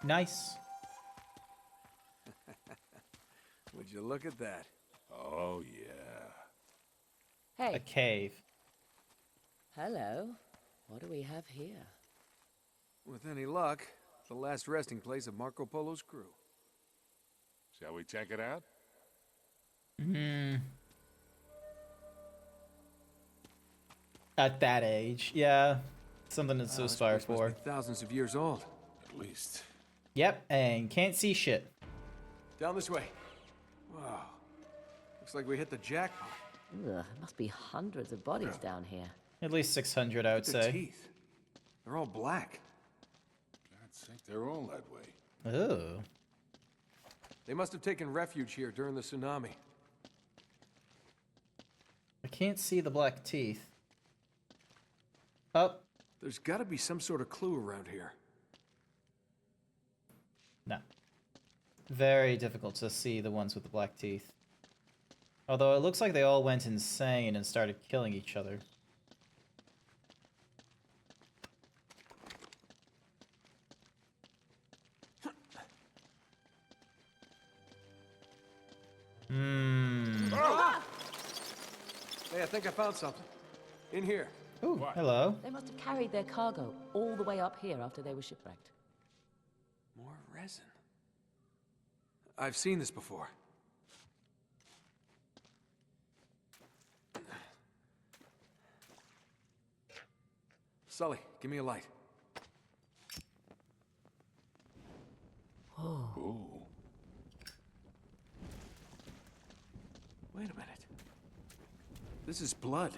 Nice. Would you look at that? Oh, yeah. Hey, A cave. Hello. What do we have here? With any luck, the last resting place of Marco Polo's crew. Shall we check it out? At that age, yeah. Something to aspire for. Thousands of years old. At least. Yep, and can't see shit. Down this way. Wow. Looks like we hit the jackpot. Ugh, must be hundreds of bodies down here. At least 600, I would Look at the say. teeth. They're all black. God's sake, they're all that way. Oh. They must have taken refuge here during the tsunami. I can't see the black teeth. Oh. There's got to be some sort of clue around here. No. Very difficult to see the ones with the black teeth. Although it looks like they all went insane and started killing each other. Hey, I think I found something. In here. Ooh, hello. They must have carried their cargo all the way up here after they were shipwrecked. More resin. I've seen this before. Sully, give me a light. Oh. Ooh. Wait a minute. This is blood.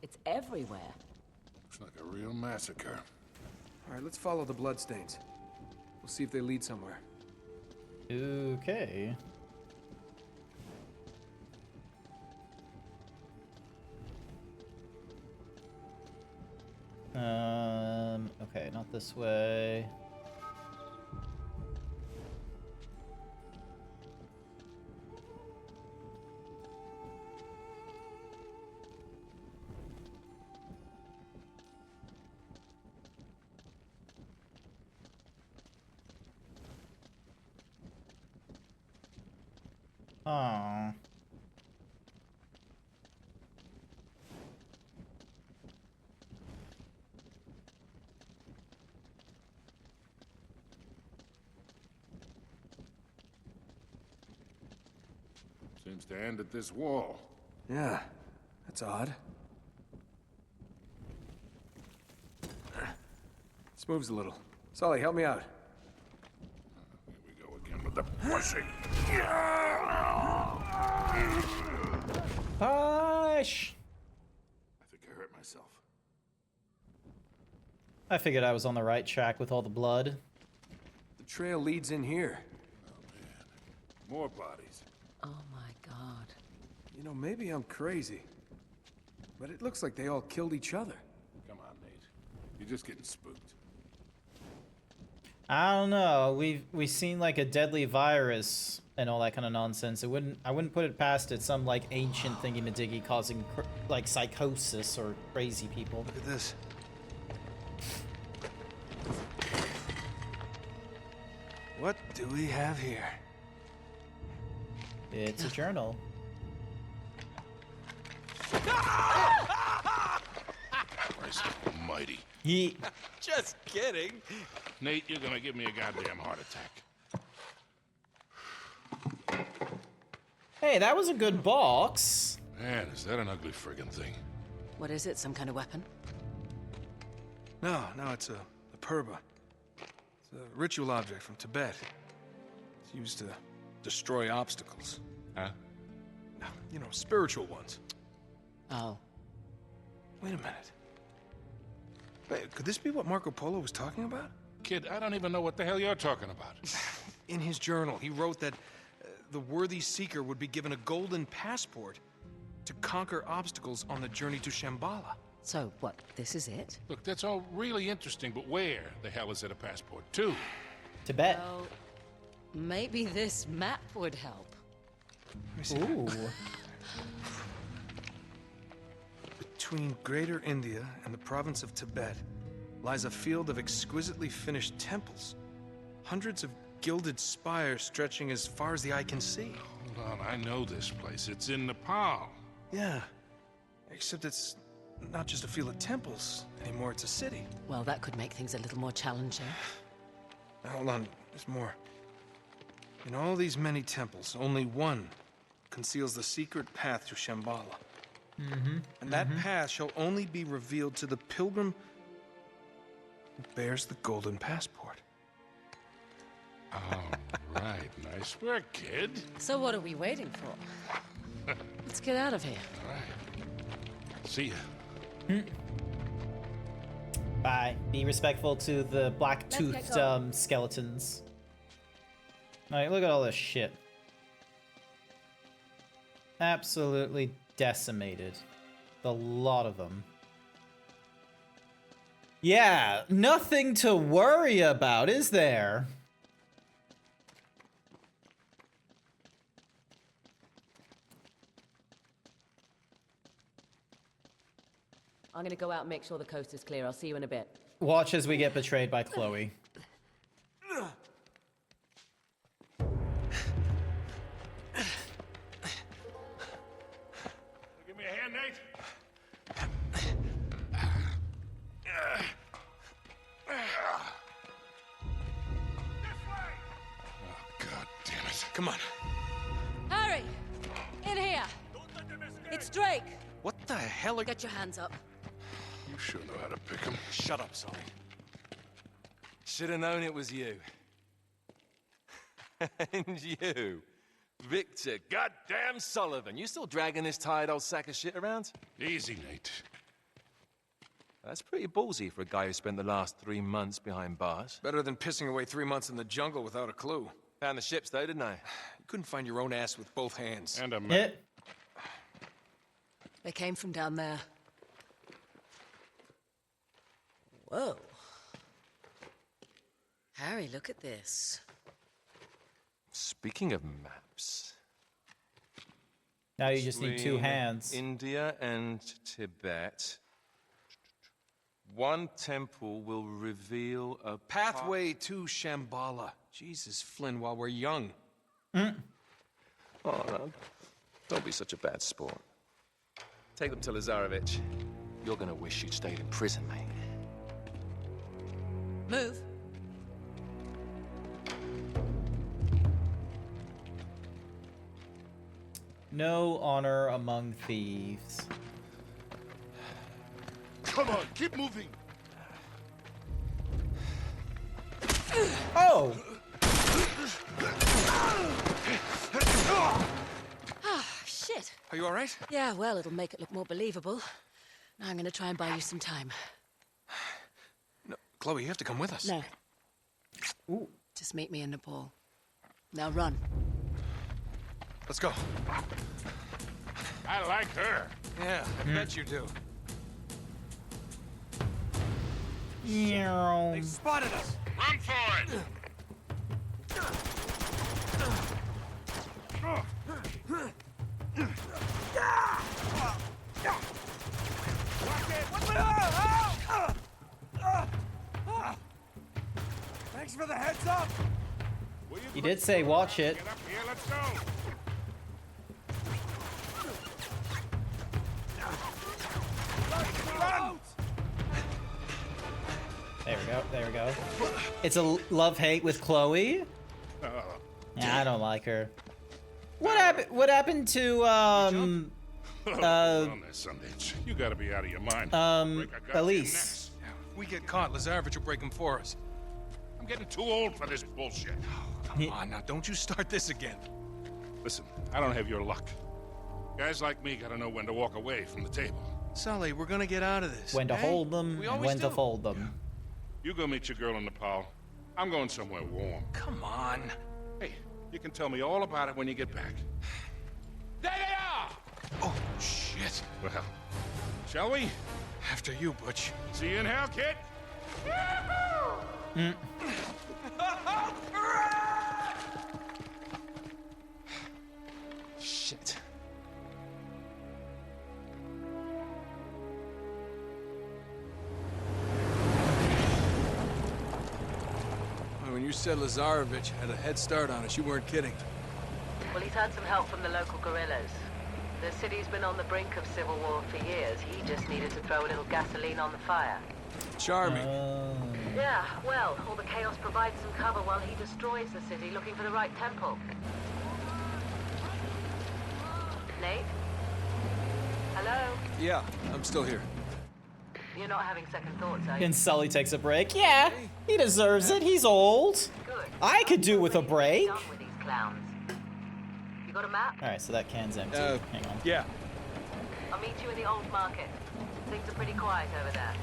It's everywhere. Looks like a real massacre. All right, let's follow the bloodstains. We'll see if they lead somewhere. Okay. Okay, not this way. Oh. Seems to end at this wall. Yeah, that's odd. This moves a little. Sully, help me out. Here we go again with the pushing. Push! I think I hurt myself. I figured I was on the right track with all the blood. The trail leads in here. More bodies. Oh my god. You know, maybe I'm crazy, but it looks like they all killed each other. Come on, Nate. You're just getting spooked. I don't know. We've seen like a deadly virus and all that kind of nonsense. I wouldn't put it past it. Some like ancient thingy-majiggy causing like psychosis or crazy people. Look at this. What do we have here? It's a journal. Christ almighty. Just kidding. Nate, you're gonna give me a goddamn heart attack. Hey, that was a good box. Man, is that an ugly friggin' thing? What is it? Some kind of weapon? No, it's a purba. It's a ritual object from Tibet. It's used to destroy obstacles. Huh? You know, spiritual ones. Oh. Wait a minute. Wait, could this be what Marco Polo was talking about? Kid, I don't even know what the hell you're talking about. In his journal, he wrote that the worthy seeker would be given a golden passport to conquer obstacles on the journey to Shambhala. So, what, this is it? Look, that's all really interesting, but where the hell is it a passport to? Tibet. Well, maybe this map would help. Ooh. Between Greater India and the province of Tibet lies a field of exquisitely finished temples. Hundreds of gilded spires stretching as far as the eye can see. Hold on, I know this place. It's in Nepal. Yeah, except it's not just a field of temples anymore, it's a city. Well, that could make things a little more challenging. Now, hold on, there's more. In all these many temples, only one conceals the secret path to Shambhala. And that path shall only be revealed to the pilgrim who bears the golden passport. All right, nice work, kid. So what are we waiting for? Let's get out of here. All right. See ya. Bye. Be respectful to the Let's black-toothed get going. skeletons. Alright, look at all this shit. Absolutely decimated. A lot of them. Yeah, nothing to worry about, is there? I'm gonna go out and make sure the coast is clear. I'll see you in a bit. Watch as we get betrayed by Chloe. Give me a hand, Nate. Oh, God damn it. Come on. Harry! In here! It's Drake! What the hell are... Get your hands up. You sure know how to pick 'em. Shut up, Sully. Should have known it was you. And you, Victor goddamn Sullivan. You still dragging this tired old sack of shit around? Easy, Nate. That's pretty ballsy for a guy who spent the last 3 months behind bars. Better than pissing away 3 months in the jungle without a clue. Found the ships though, didn't I? You couldn't find your own ass with both hands. And a map. They came from down there. Whoa. Harry, look at this. Speaking of maps... Now you just need 2 between hands. India and Tibet. One temple will reveal a Pathway to Shambhala. Jesus, Flynn, while we're young. Oh, no. Don't be such a bad sport. Take them to Lazarevich. You're gonna wish you'd stayed in prison, mate. Move. No honor among thieves. Come on, keep moving. Oh! Ah, shit. Are you all right? Yeah, well, it'll make it look more believable. Now I'm gonna try and buy you some time. No, Chloe, you have to come with us. No. Ooh. Just meet me in Nepal. Now run. Let's go. I like her. Yeah, I bet you do. They spotted us. Run for it! Thanks for the heads up. He did say watch it. Get up here, let's go. There we go, there we go. It's a love-hate with Chloe? Yeah, I don't like her. What happened to, on there, Sundance. You gotta be out of your mind. Break our goddamn Elise? necks. If we get caught, Lazarevich will break him for us. I'm getting too old for this bullshit. Come on, now don't you start this again. Listen, I don't have your luck. Guys like me gotta know when to walk away from the table. Sully, we're gonna get out of this. When to okay? hold them, We and always when to do. fold them. You go meet your girl in Nepal. I'm going somewhere warm. Come on. Hey, you can tell me all about it when you get back. There they are! Oh, shit. Well, shall we? After you, Butch. See you in hell, kid. Shit. When you said Lazarevich had a head start on us, you weren't kidding. Well, he's had some help from the local guerrillas. The city's been on the brink of civil war for years. He just needed to throw a little gasoline on the fire. Charming. Yeah, well, all the chaos provides some cover while he destroys the city looking for the right temple. Nate? Hello? Yeah, I'm still here. You're not having second thoughts, are you? And Sully takes a break. Yeah, he deserves it. He's old. Good. I could do with a break. Done with these clowns. You got a map? All right, so that can's empty. Hang on. Yeah. I'll meet you in the old market. Things are pretty quiet over there.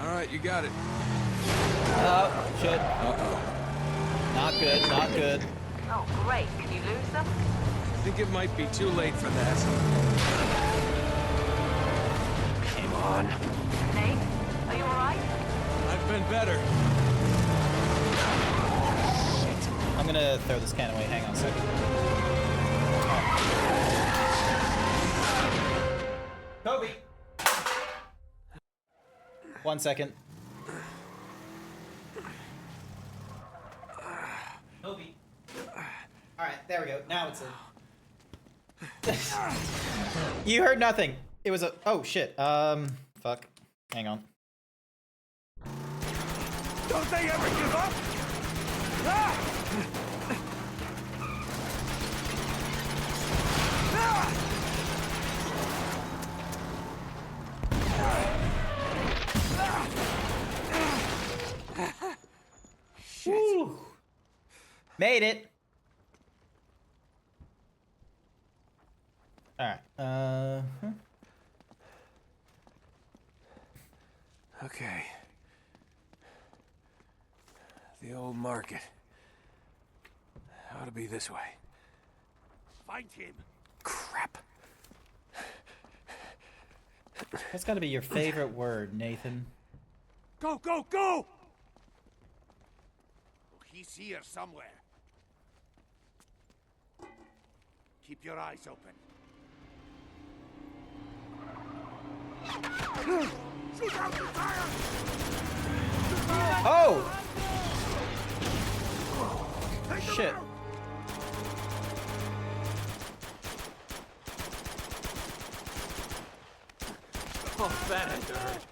All right, you got it. Oh, shit. Uh-oh. Not good, not good. Oh, great. Can you lose them? I think it might be too late for that. Come on. Nate, are you alright? I've been better. I'm gonna throw this can away. Hang on a second. Kobe! 1 second. Kobe. Alright, there we go. Now it's in. You heard nothing. It was a... Oh, shit. Fuck. Hang on. Don't they ever give up? Ah! Woo. Made it. Alright. Okay. The old market. Ought to be this way. Find him. Crap. That's gotta be your favorite word, Nathan. Go, go, go! He's here somewhere. Keep your eyes open. Shoot out the tire! Oh! Shit. Oh, that had to hurt.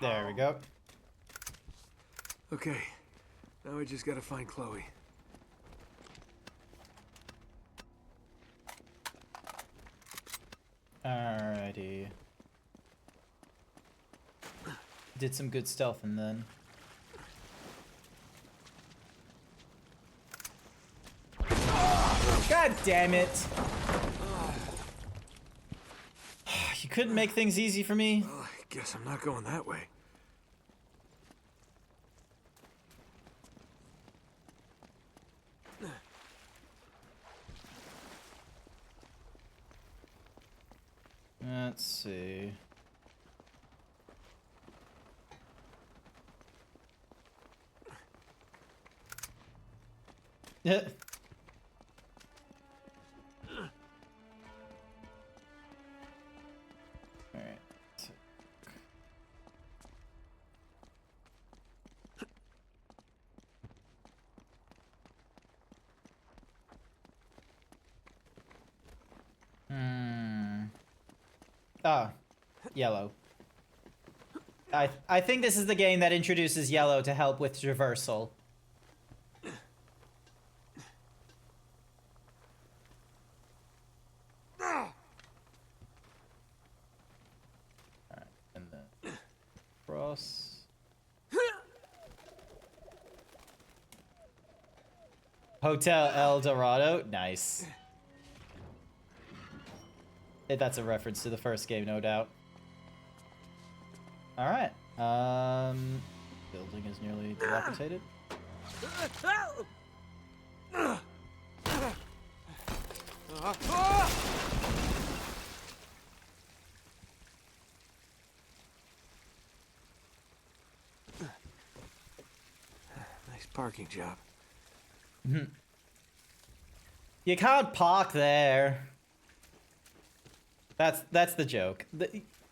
There we go. Okay. Now we just gotta find Chloe. Alrighty. Did some good stealthing then. God damn it! You couldn't make things easy for me? Well, I guess I'm not going that way. Let's see. Yeah. All right. Ah, yellow. I think this is the game that introduces yellow to help with traversal. Alright, and then cross. Hotel El Dorado, nice. That's a reference to the first game, no doubt. All right. Building is nearly dilapidated. Nice parking job. You can't park there. That's the joke.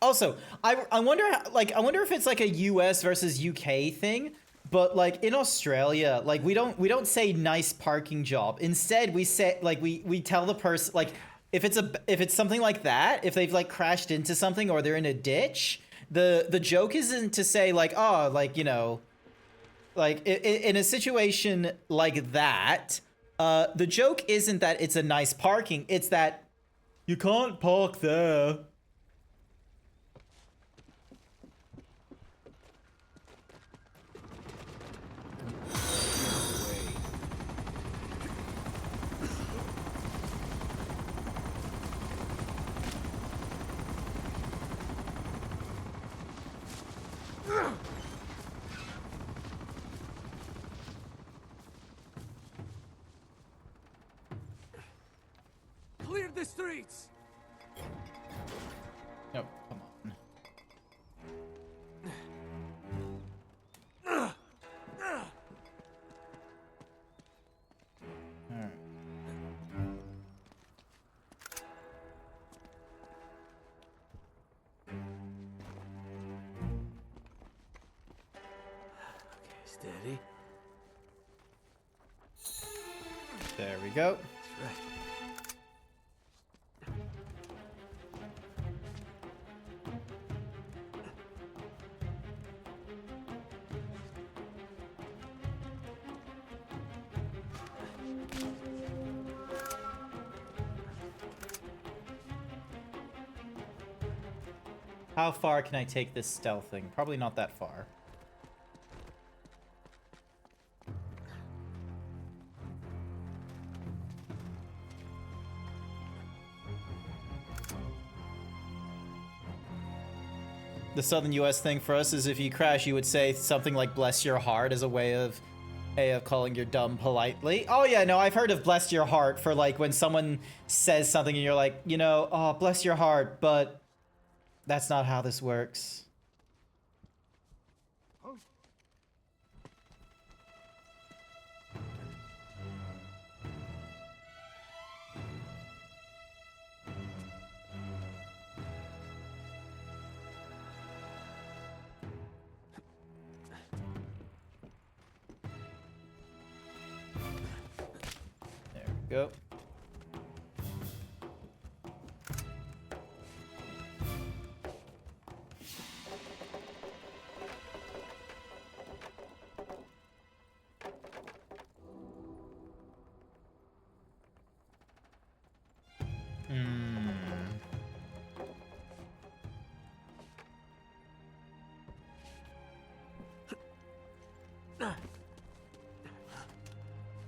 Also, I wonder how, I wonder if it's like a US versus UK thing, But like in Australia, like we don't say nice parking job. Instead, we say like we tell the person, like if it's something like that, if they've like crashed into something or they're in a ditch, the joke isn't to say like, oh, like, you know, like in a situation like that, the joke isn't that it's a nice parking, it's that you can't park there. Clear the streets! No, come on. Alright. Steady. There we go. That's right. How far can I take this stealth thing? Probably not that far. The southern US thing for us is if you crash, you would say something like bless your heart as a way of calling your dumb politely. Oh yeah, no, I've heard of bless your heart for like when someone says something and you're like, you know, oh, bless your heart, but that's not how this works. There we go.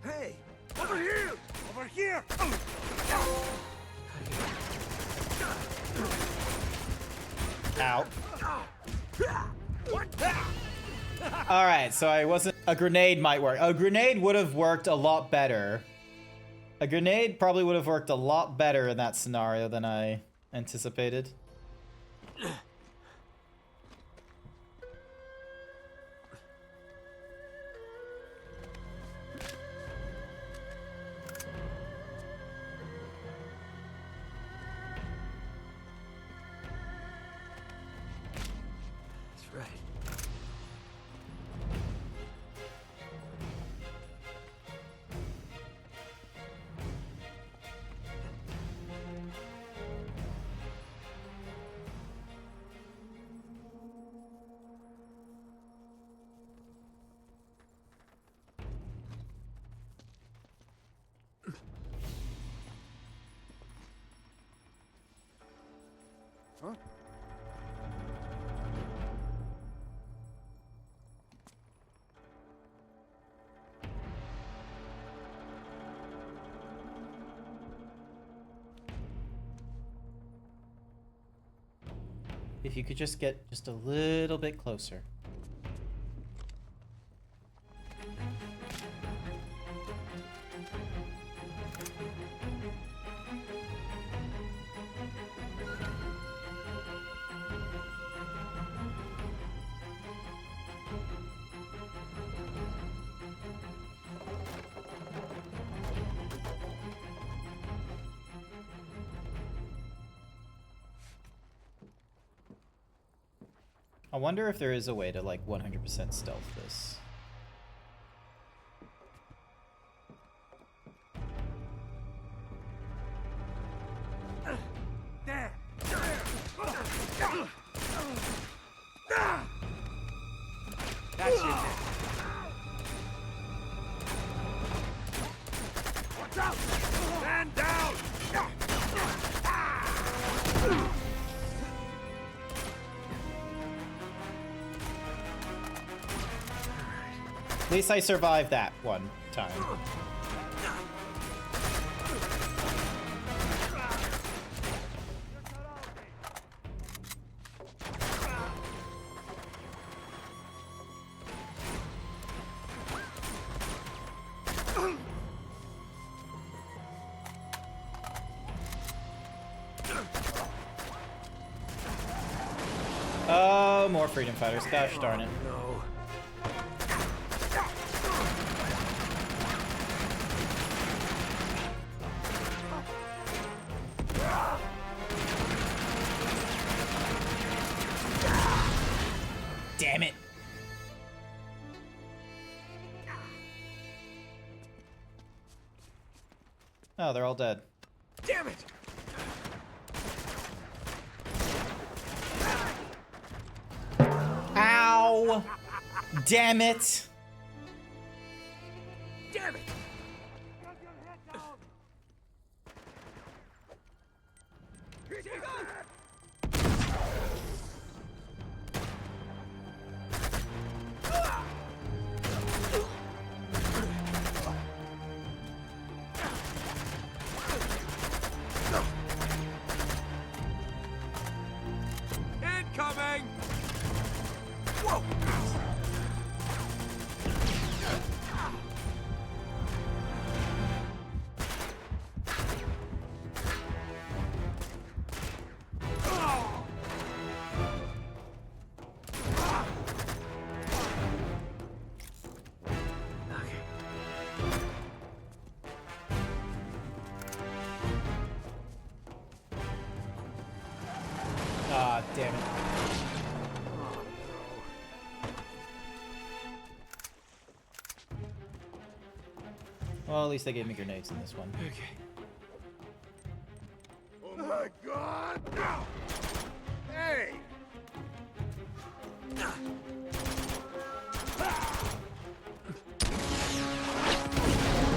Hey! Over here! Over here! Ow. Alright, so I wasn't... A grenade might work. A grenade would have worked a lot better. A grenade probably would have worked a lot better in that scenario than I anticipated. That's right. Huh? If you could just get just a little bit closer. I wonder if there is a way to like 100% stealth this. At least I survived that one time. Oh, more freedom fighters. Gosh darn it. No. Damn it. Oh, they're all dead. Damn it! Ow! Damn it! Damn it! Incoming! Whoa! Ah, damn it. Well, at least they gave me grenades in this one. Okay. Oh my god! No! Hey!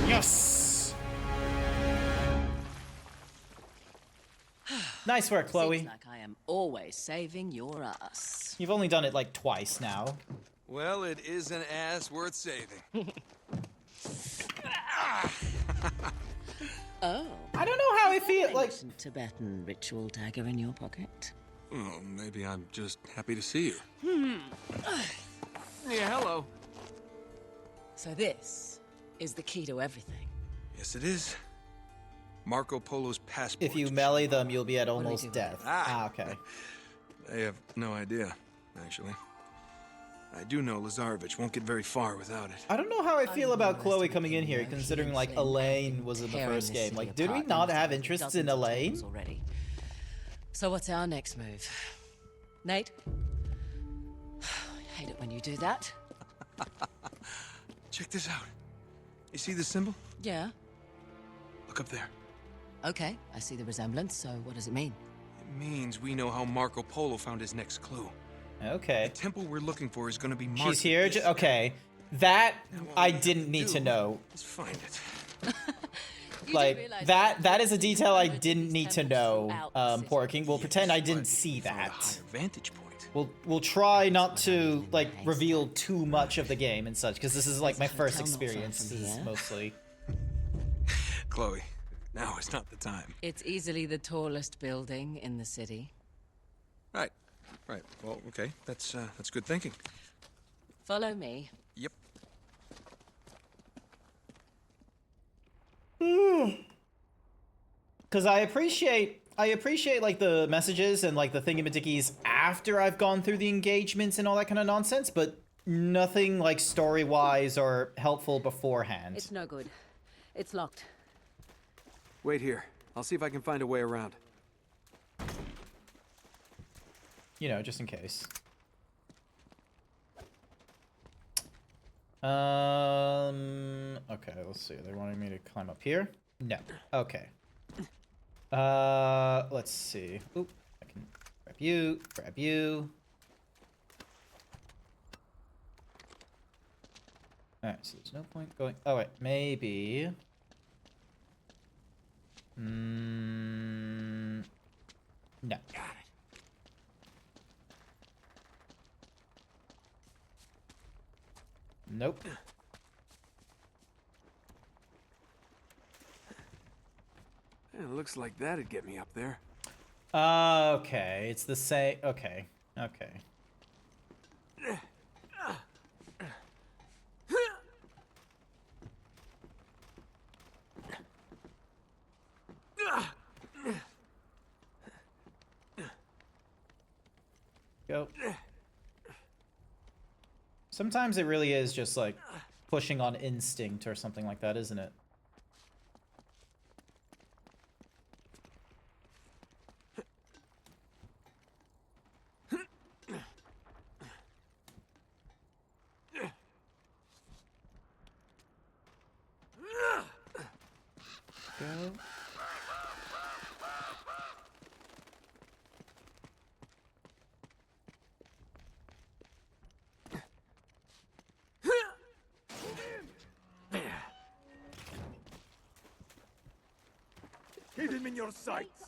Yes! Nice work, Chloe. Seems like I am always saving your ass. You've only done it like twice now. Well, it is an ass worth saving. Oh. I don't know how I feel like Ancient Tibetan ritual dagger in your pocket. Oh, maybe I'm just happy to see you. Yeah, hello. So this is the key to everything. Yes, it is. Marco Polo's passport. if you melee them, you'll be at do we almost do with death. it? Ah, okay. I have no idea, actually. I do know Lazarevich won't get very far without it. I don't know how I feel about Chloe coming in here, considering like Elaine was in the Tearing first this game. city Like, did we apart not into have interests in dozens of Elaine? temples already. So what's our next move? Nate? I hate it when you do that. Check this out. You see the symbol? Yeah. Look up there. Okay, I see the resemblance, so what does it mean? It means we know how Marco Polo found his next clue. Okay. The temple we're looking for is going to be marked. She's here. Okay. That I didn't need to know. Let's find it. Like that is a detail I didn't need to know. Porking. We'll pretend I didn't see that. Vantage point. We'll try not to like reveal too much of the game and such, because this is like my first experience. This is mostly. Chloe, now is not the time. It's easily the tallest building in the city. Right. Right. Well, okay. That's good thinking. Follow me. Yep. Because I appreciate like the messages and like the thingamadickies after I've gone through the engagements and all that kind of nonsense, but nothing like story-wise or helpful beforehand. It's no good. It's locked. Wait here. I'll see if I can find a way around. You know, just in case. Okay, let's see. They wanted me to climb up here? No. Okay. Let's see. Oop, I can grab you, grab you. Alright, so there's no point going. Oh, wait, maybe. No. No. Nope. It looks like that'd get me up there. Okay, it's the same. Okay, okay. Go. Sometimes it really is just like pushing on instinct or something like that, isn't it? Go. Keep him in your sights.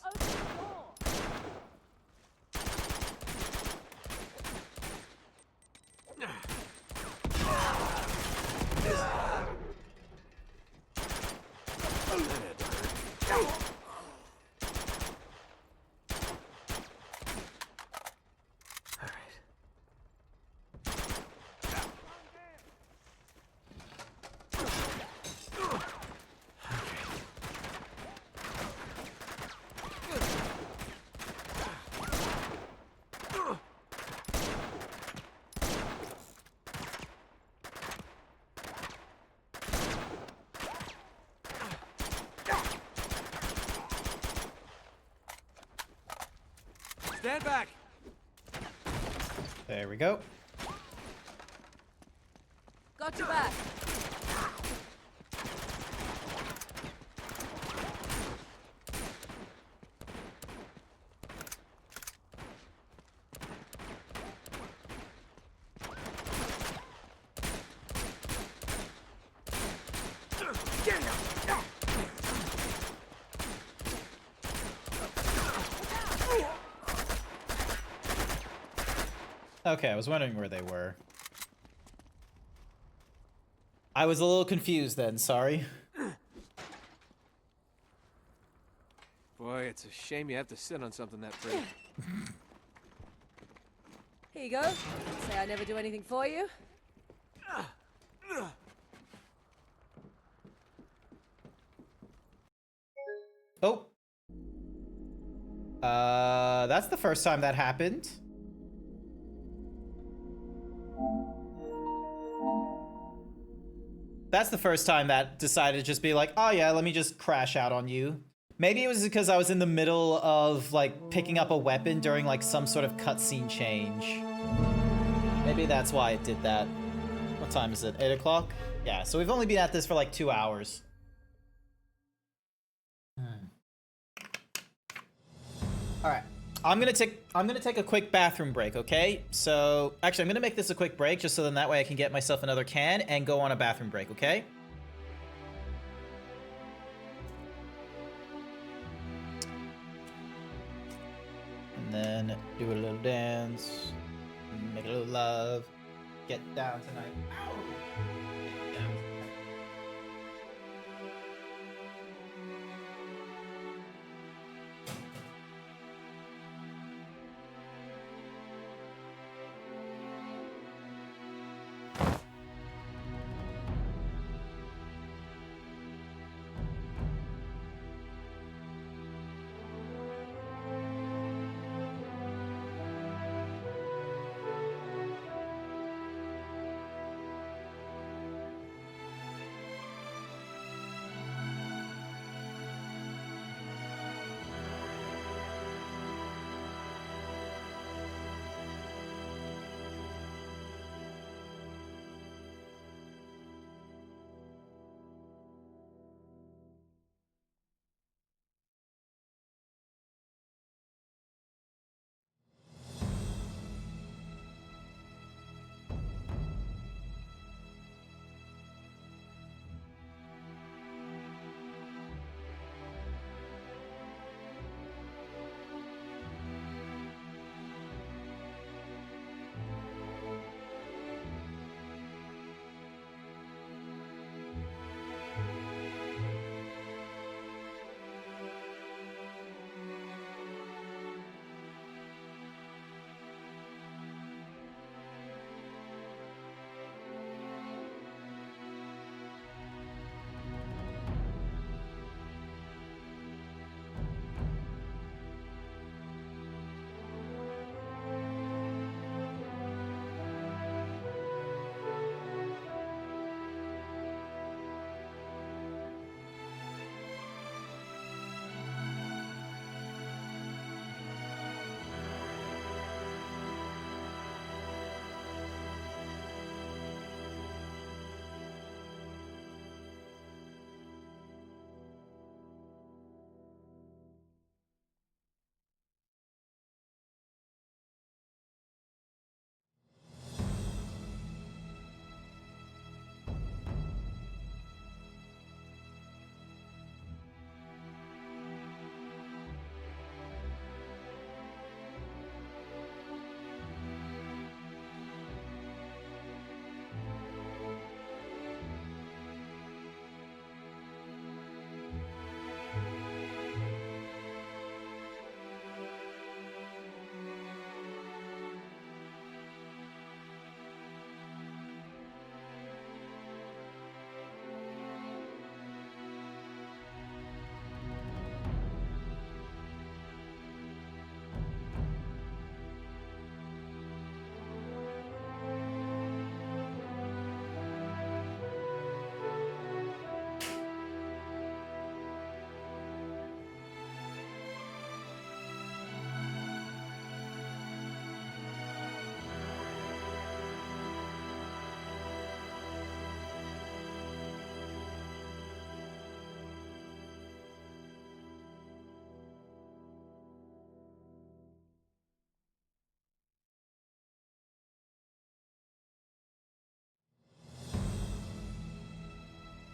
Stand back. There we go. Got your back. Okay, I was wondering where they were. I was a little confused then, sorry. Boy, it's a shame you have to sit on something that big. Here you go. Say I never do anything for you. Oh. That's the first time that happened. That's the first time that decided to just be like, oh yeah, let me just crash out on you. Maybe it was because I was in the middle of like picking up a weapon during like some sort of cutscene change. Maybe that's why it did that. What time is it? 8 o'clock? Yeah, so we've only been at this for like 2 hours. All right. I'm gonna take a quick bathroom break, okay? So actually, I'm gonna make this a quick break just so then that way I can get myself another can and go on a bathroom break, okay? And then do a little dance, make a little love, get down tonight. Ow! Get down.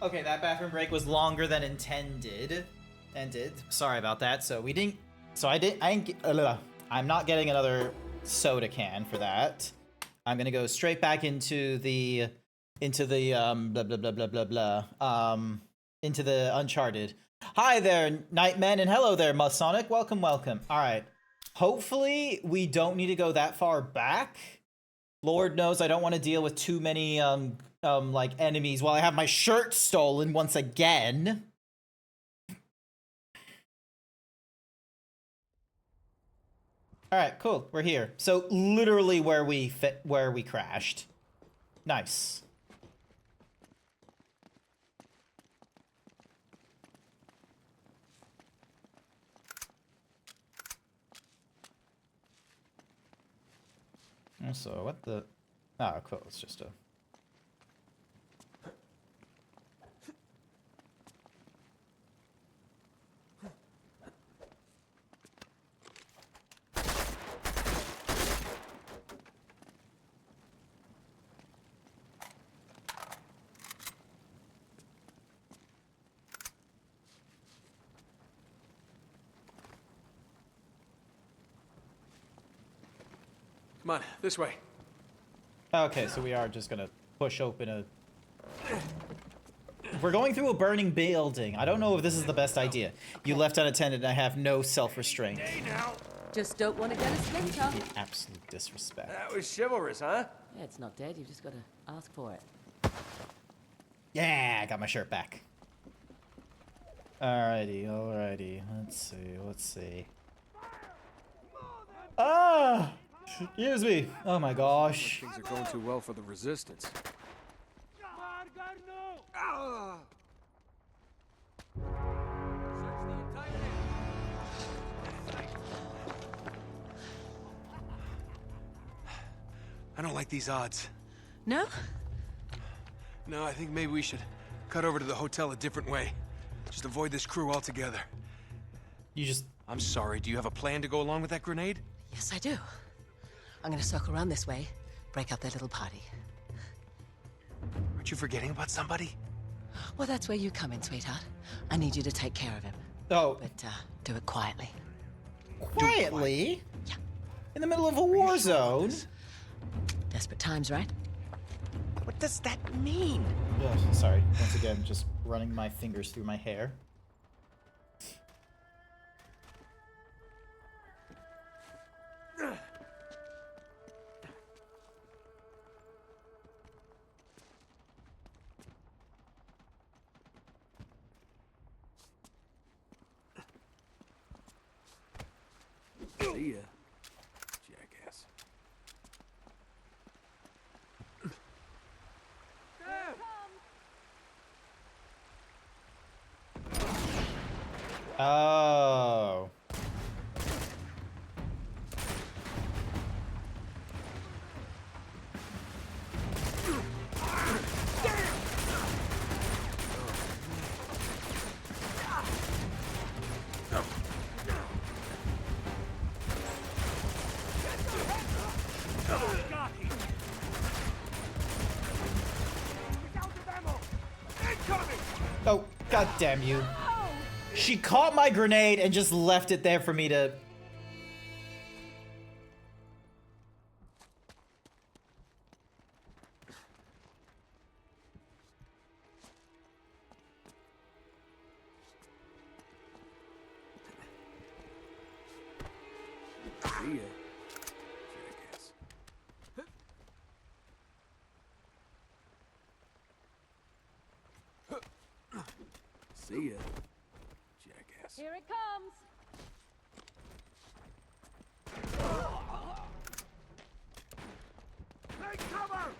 Okay, that bathroom break was longer than intended. Sorry about that. So we didn't. So I'm not getting another soda can for that. I'm gonna go straight back into the into the Uncharted. Hi there, Nightmen, and hello there, Musonic. Welcome, welcome. All right. Hopefully we don't need to go that far back. Lord knows I don't want to deal with too many like enemies while I have my shirt stolen once again. All right, cool. We're here. So literally where we crashed. Nice. So what the? Oh, cool. It's just a. Come on, this way. Okay, so we are just gonna push open a... We're going through a burning building. I don't know if this is the best idea. You left unattended and I have no self-restraint. Just don't want to get a splinter. Absolute disrespect. That was chivalrous, huh? Yeah, it's not dead. You just got to ask for it. Yeah, I got my shirt back. Alrighty. Let's see. Ah! Excuse me. Oh my gosh. Things are going too well for the resistance. I don't like these odds. No? No, I think maybe we should cut over to the hotel a different way. Just avoid this crew altogether. I'm sorry, do you have a plan to go along with that grenade? Yes, I do. I'm gonna circle around this way, break up their little party. Aren't you forgetting about somebody? Well, that's where you come in, sweetheart. I need you to take care of him. Oh. But, do it quietly. Quietly? Yeah. In the middle of a war zone? Desperate times, right? What does that mean? Ugh, sorry. Once again, just running my fingers through my hair. See ya, jackass. Oh. Oh, god damn you. She caught my grenade and just left it there for me to... See ya, jackass. See ya, jackass. Here it comes. Take cover!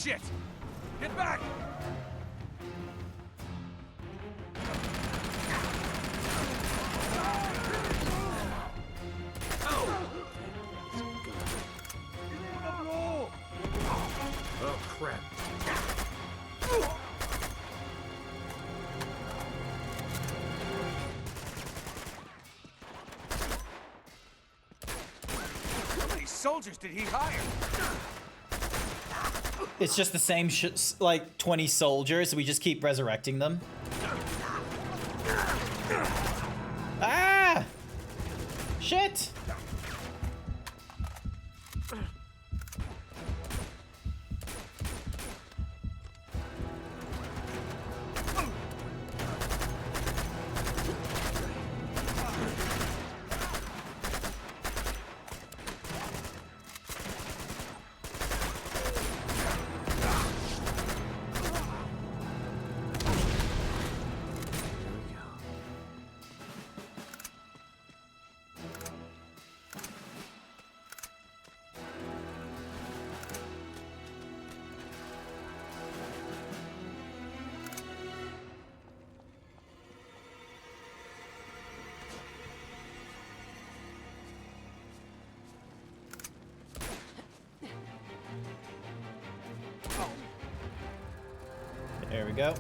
Shit! Get back! Oh, crap. How many soldiers did he hire? It's just the same like 20 soldiers. We just keep resurrecting them. Ah! Shit! There we go.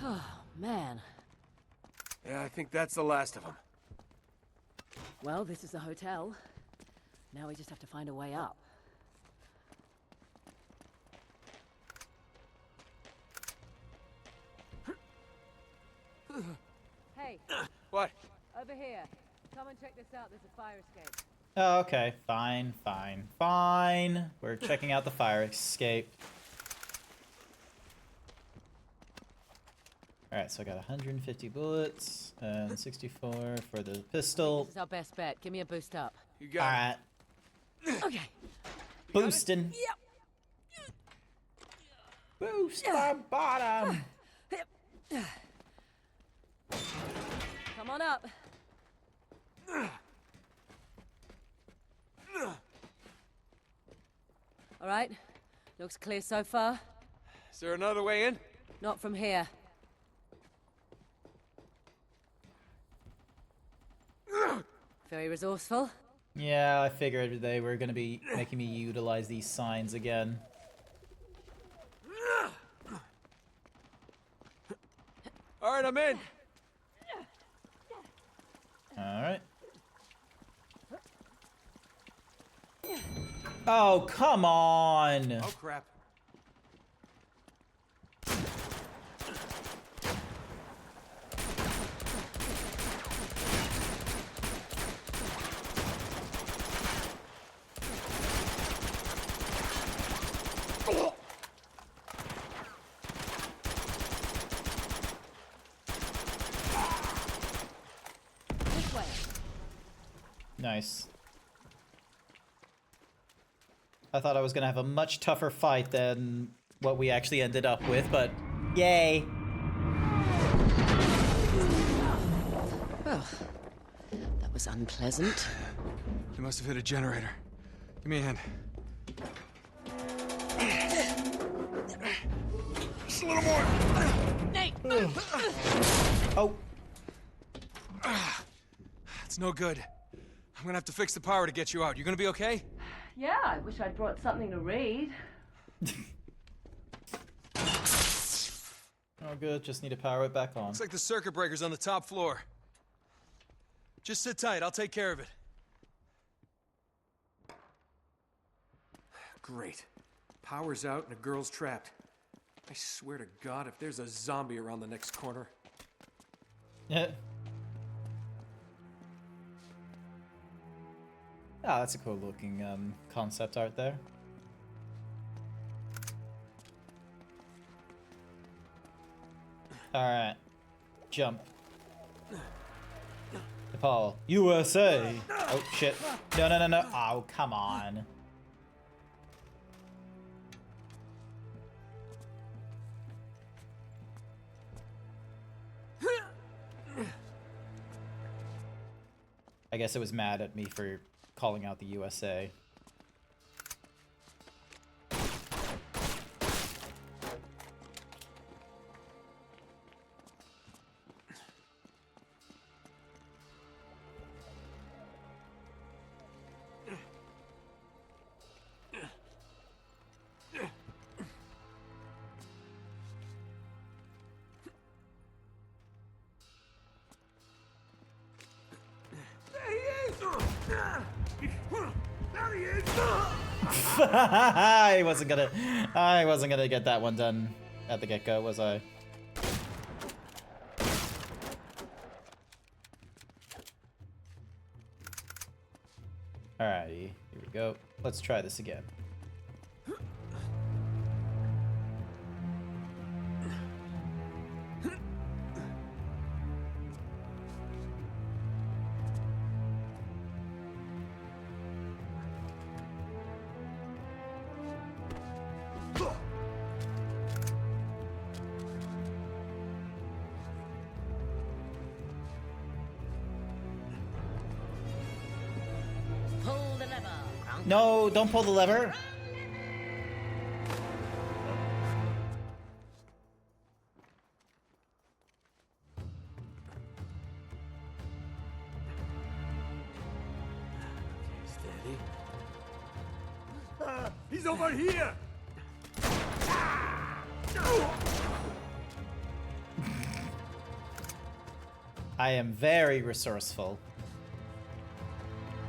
Oh, man. Yeah, I think that's the last of them. Well, this is the hotel. Now we just have to find a way up. Hey, What? over here. Come and check this out. There's a fire escape. Oh, okay. Fine, fine, fine. We're checking out the fire escape. Alright, so I got 150 bullets and 64 for the pistol. This is our best bet. Give me a boost up. You got Alright. Okay. Boosting. Yep. Boost my bottom. Come on up. All right. Looks clear so far. Is there another way in? Not from here. Very resourceful. Yeah, I figured they were gonna be making me utilize these signs again. All right, I'm in. Alright. Oh, come on! Oh, crap. This way. Nice. I thought I was gonna have a much tougher fight than what we actually ended up with, but yay! Oh, that was unpleasant. They must have hit a generator. Give me a hand. Just a little more. Nate! Oh. It's no good. I'm gonna have to fix the power to get you out. You gonna be okay? Yeah, I wish I'd brought something to read. Oh good, just need to power it back on. Looks like the circuit breaker's on the top floor. Just sit tight, I'll take care of it. Great. Power's out and a girl's trapped. I swear to God, if there's a zombie around the next corner. Yeah. Ah, that's a cool looking concept art there. Alright. Jump. Paul. USA! Oh, shit. No, no, no, no. Oh, come on. I guess it was mad at me for calling out the USA. I wasn't gonna get that one done at the get-go, was I? Alrighty, here we go. Let's try this again. Pull the lever. No, don't pull the lever. Steady. He's over here! I am very resourceful.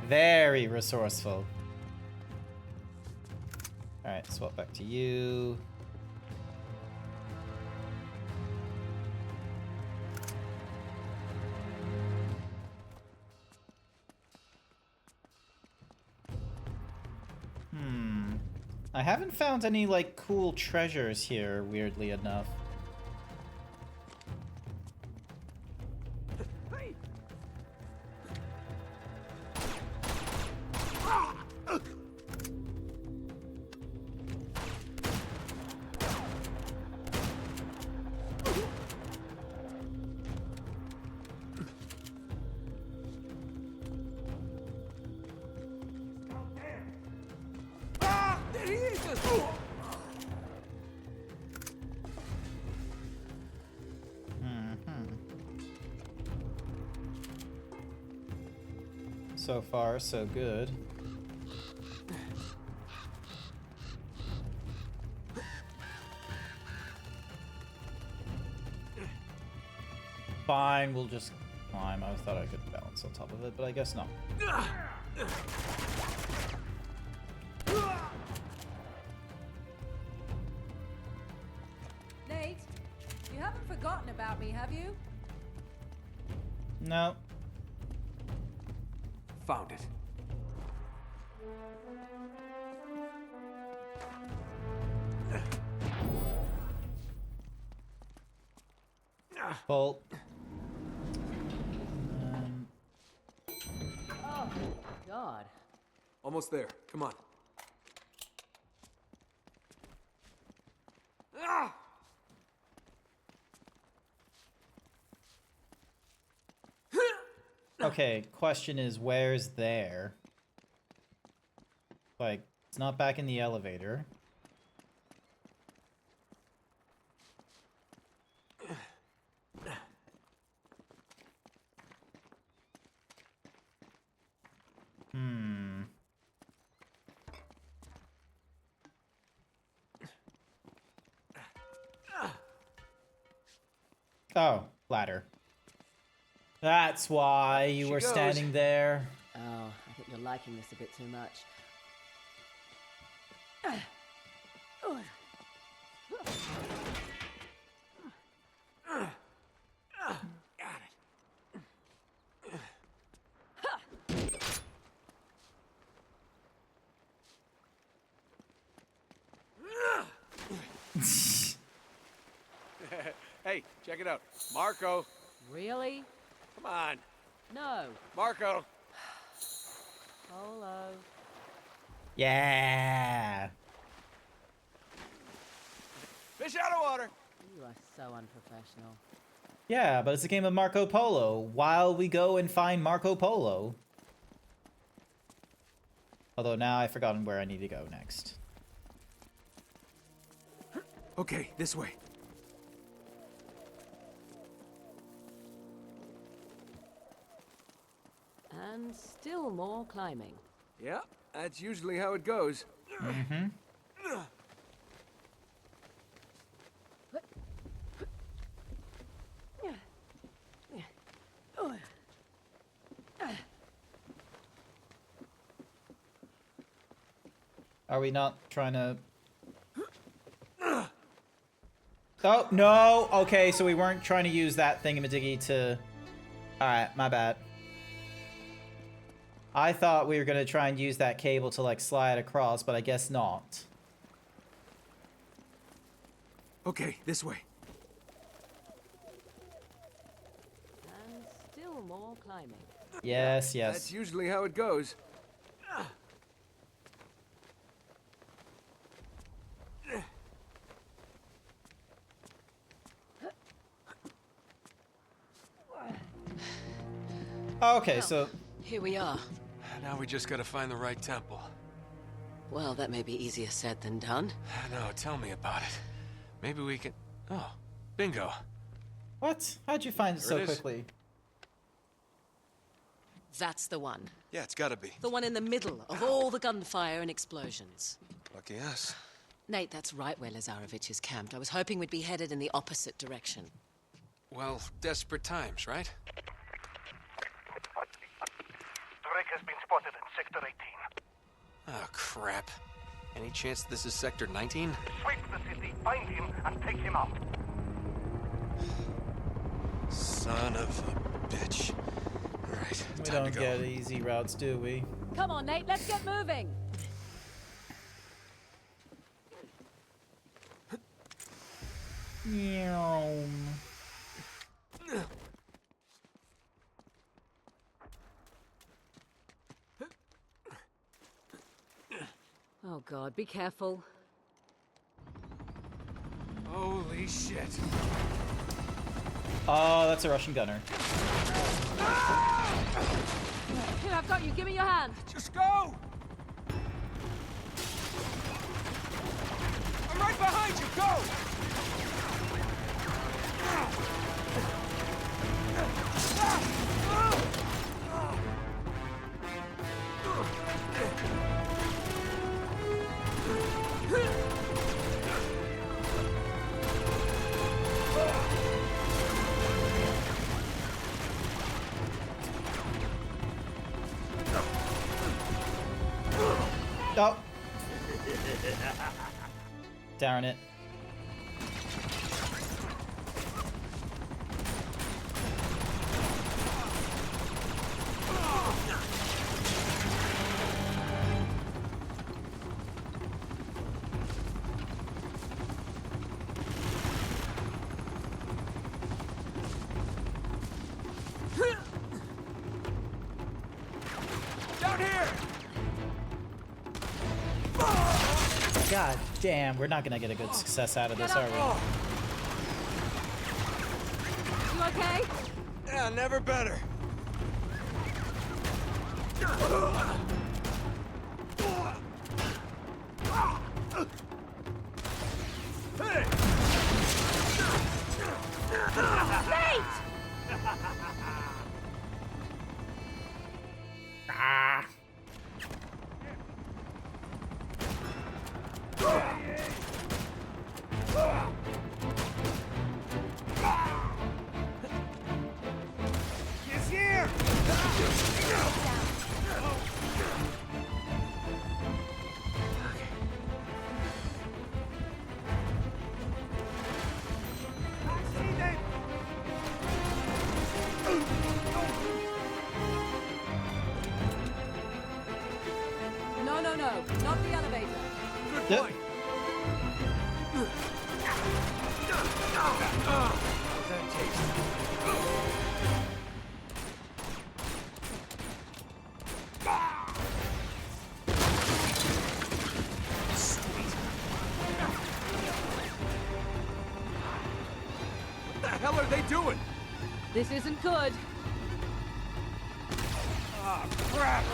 Very resourceful. Alright, swap back to you. I haven't found any, like, cool treasures here, weirdly enough. There he is! So far, so good. Fine, we'll just climb. I thought I could balance on top of it, but I guess not. Nate, you haven't forgotten about me, have you? No. Found it. Bolt. Oh, God. Almost there. Come on. Ah! Okay, question is, where's there? Like, it's not back in the elevator. Oh, ladder. That's why you were standing there. Oh, I think you're liking this a bit too much. Hey, check it out. Marco. Really? Come on. No. Marco. Polo. Yeah. Fish out of water. You are so unprofessional. Yeah, but it's a game of Marco Polo. While we go and find Marco Polo. Although now I've forgotten where I need to go next. Okay, this way. And still more climbing. Yeah, that's usually how it goes. Mm-hmm. Are we not trying to... Oh, no! Okay, so we weren't trying to use that thingamadiggy to... Alright, my bad. I thought we were gonna try and use that cable to, like, slide across, but I guess not. Okay, this way. And still more climbing. Yes, yes. That's usually how it goes. Okay, Well, so... Here we are. Now we just gotta find the right temple. Well, that may be easier said than done. No, tell me about it. Maybe we can... Oh, bingo. What? How'd you find it There so it is. quickly? That's the one. Yeah, it's gotta be. The one in the middle of all the gunfire and explosions. Lucky us. Nate, that's right where Lazarevich is camped. I was hoping we'd be headed in the opposite direction. Well, desperate times, right? Drake has been spotted in Sector 18. Oh, crap. Any chance this is Sector 19? Sweep the city, find him, and take him out. Son of a bitch. All right, We time don't to go. get easy routes, do we? Come on, Nate, let's get moving. Oh god, be careful. Holy shit. Oh, that's a Russian gunner. Here, I've got you. Give me your hand. Just go! I'm right behind you, go! Oh. Darn it. Down here! God damn, we're not gonna get a good success out of this, are we? You okay? Yeah, never better. Ah. He's here! No, no, no. Not the elevator. Good Yep. point. That taste. What the hell are they doing? This isn't good. Ah, crap!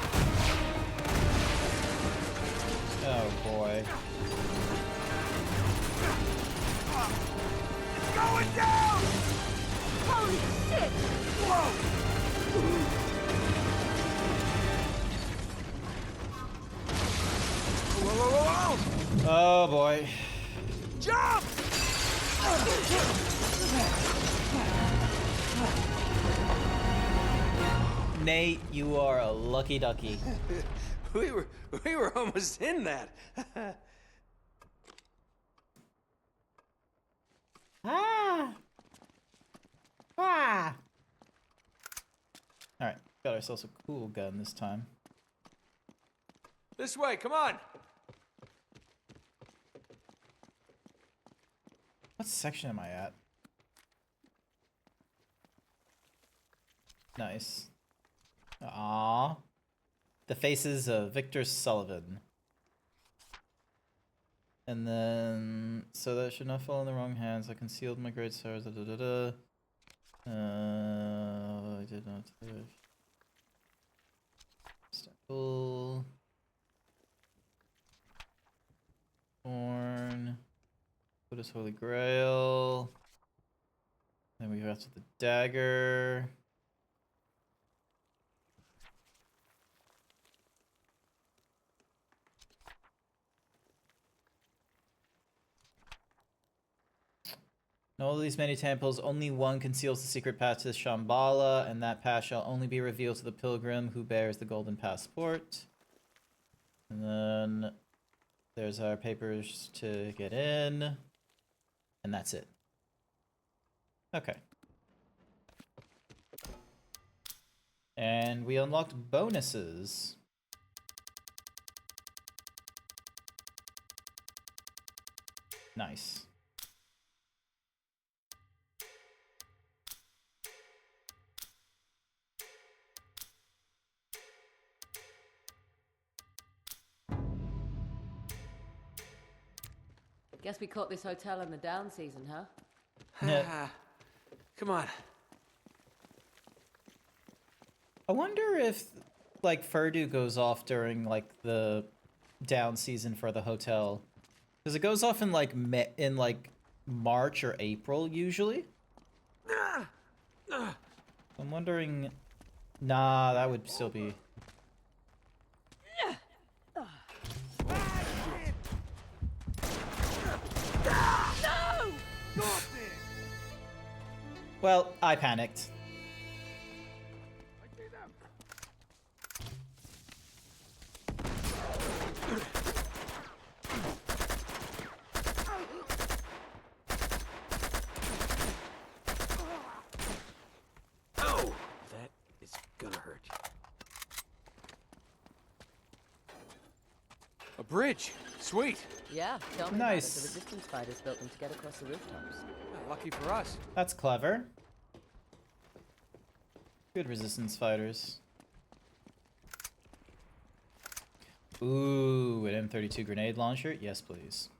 Oh boy. It's going down! Holy shit! Whoa, whoa, whoa, whoa! Oh boy. Jump! Nate, you are a lucky ducky. we were almost in that. Ah! Ah! Alright, got ourselves a cool gun this time. This way, come on. What section am I at? Nice. Ah, the faces of Victor Sullivan. And then, so that should not fall in the wrong hands. I concealed my great stars. I did not touch. Staple. Horn. Buddha's Holy Grail. Then we go after the dagger. In all of these many temples, only one conceals the secret path to Shambhala, and that path shall only be revealed to the pilgrim who bears the golden passport. And then there's our papers to get in, and that's it. Okay. And we unlocked bonuses. Nice. Guess we caught this hotel in the down season, huh? Yeah. Come on. I wonder if, like, Furdu goes off during, like, the down season for the hotel. Because it goes off in, like, March or April, usually. I'm wondering... Nah, that would still be... Well, I panicked. Oh, that is gonna hurt. A bridge. Sweet. Yeah, tell me Nice. about it. The resistance fighters built them to get across the rooftops. Lucky for us. That's clever. Good resistance fighters. Ooh, an M32 grenade launcher? Yes, please.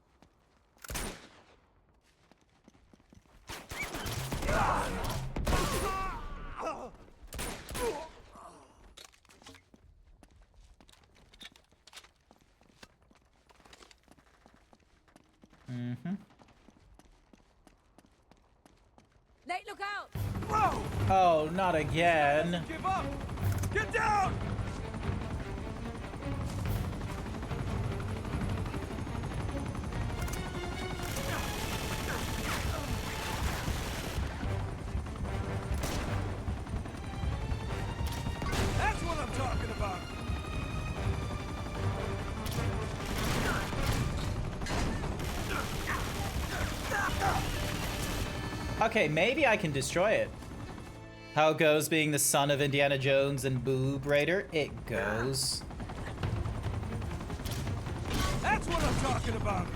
Mm-hmm. Nate, look out! Whoa! Oh, not again. Give up! Get down! That's what I'm talking about! Okay, maybe I can destroy it. How it goes being the son of Indiana Jones and Boob Raider? It goes. That's what I'm talking about!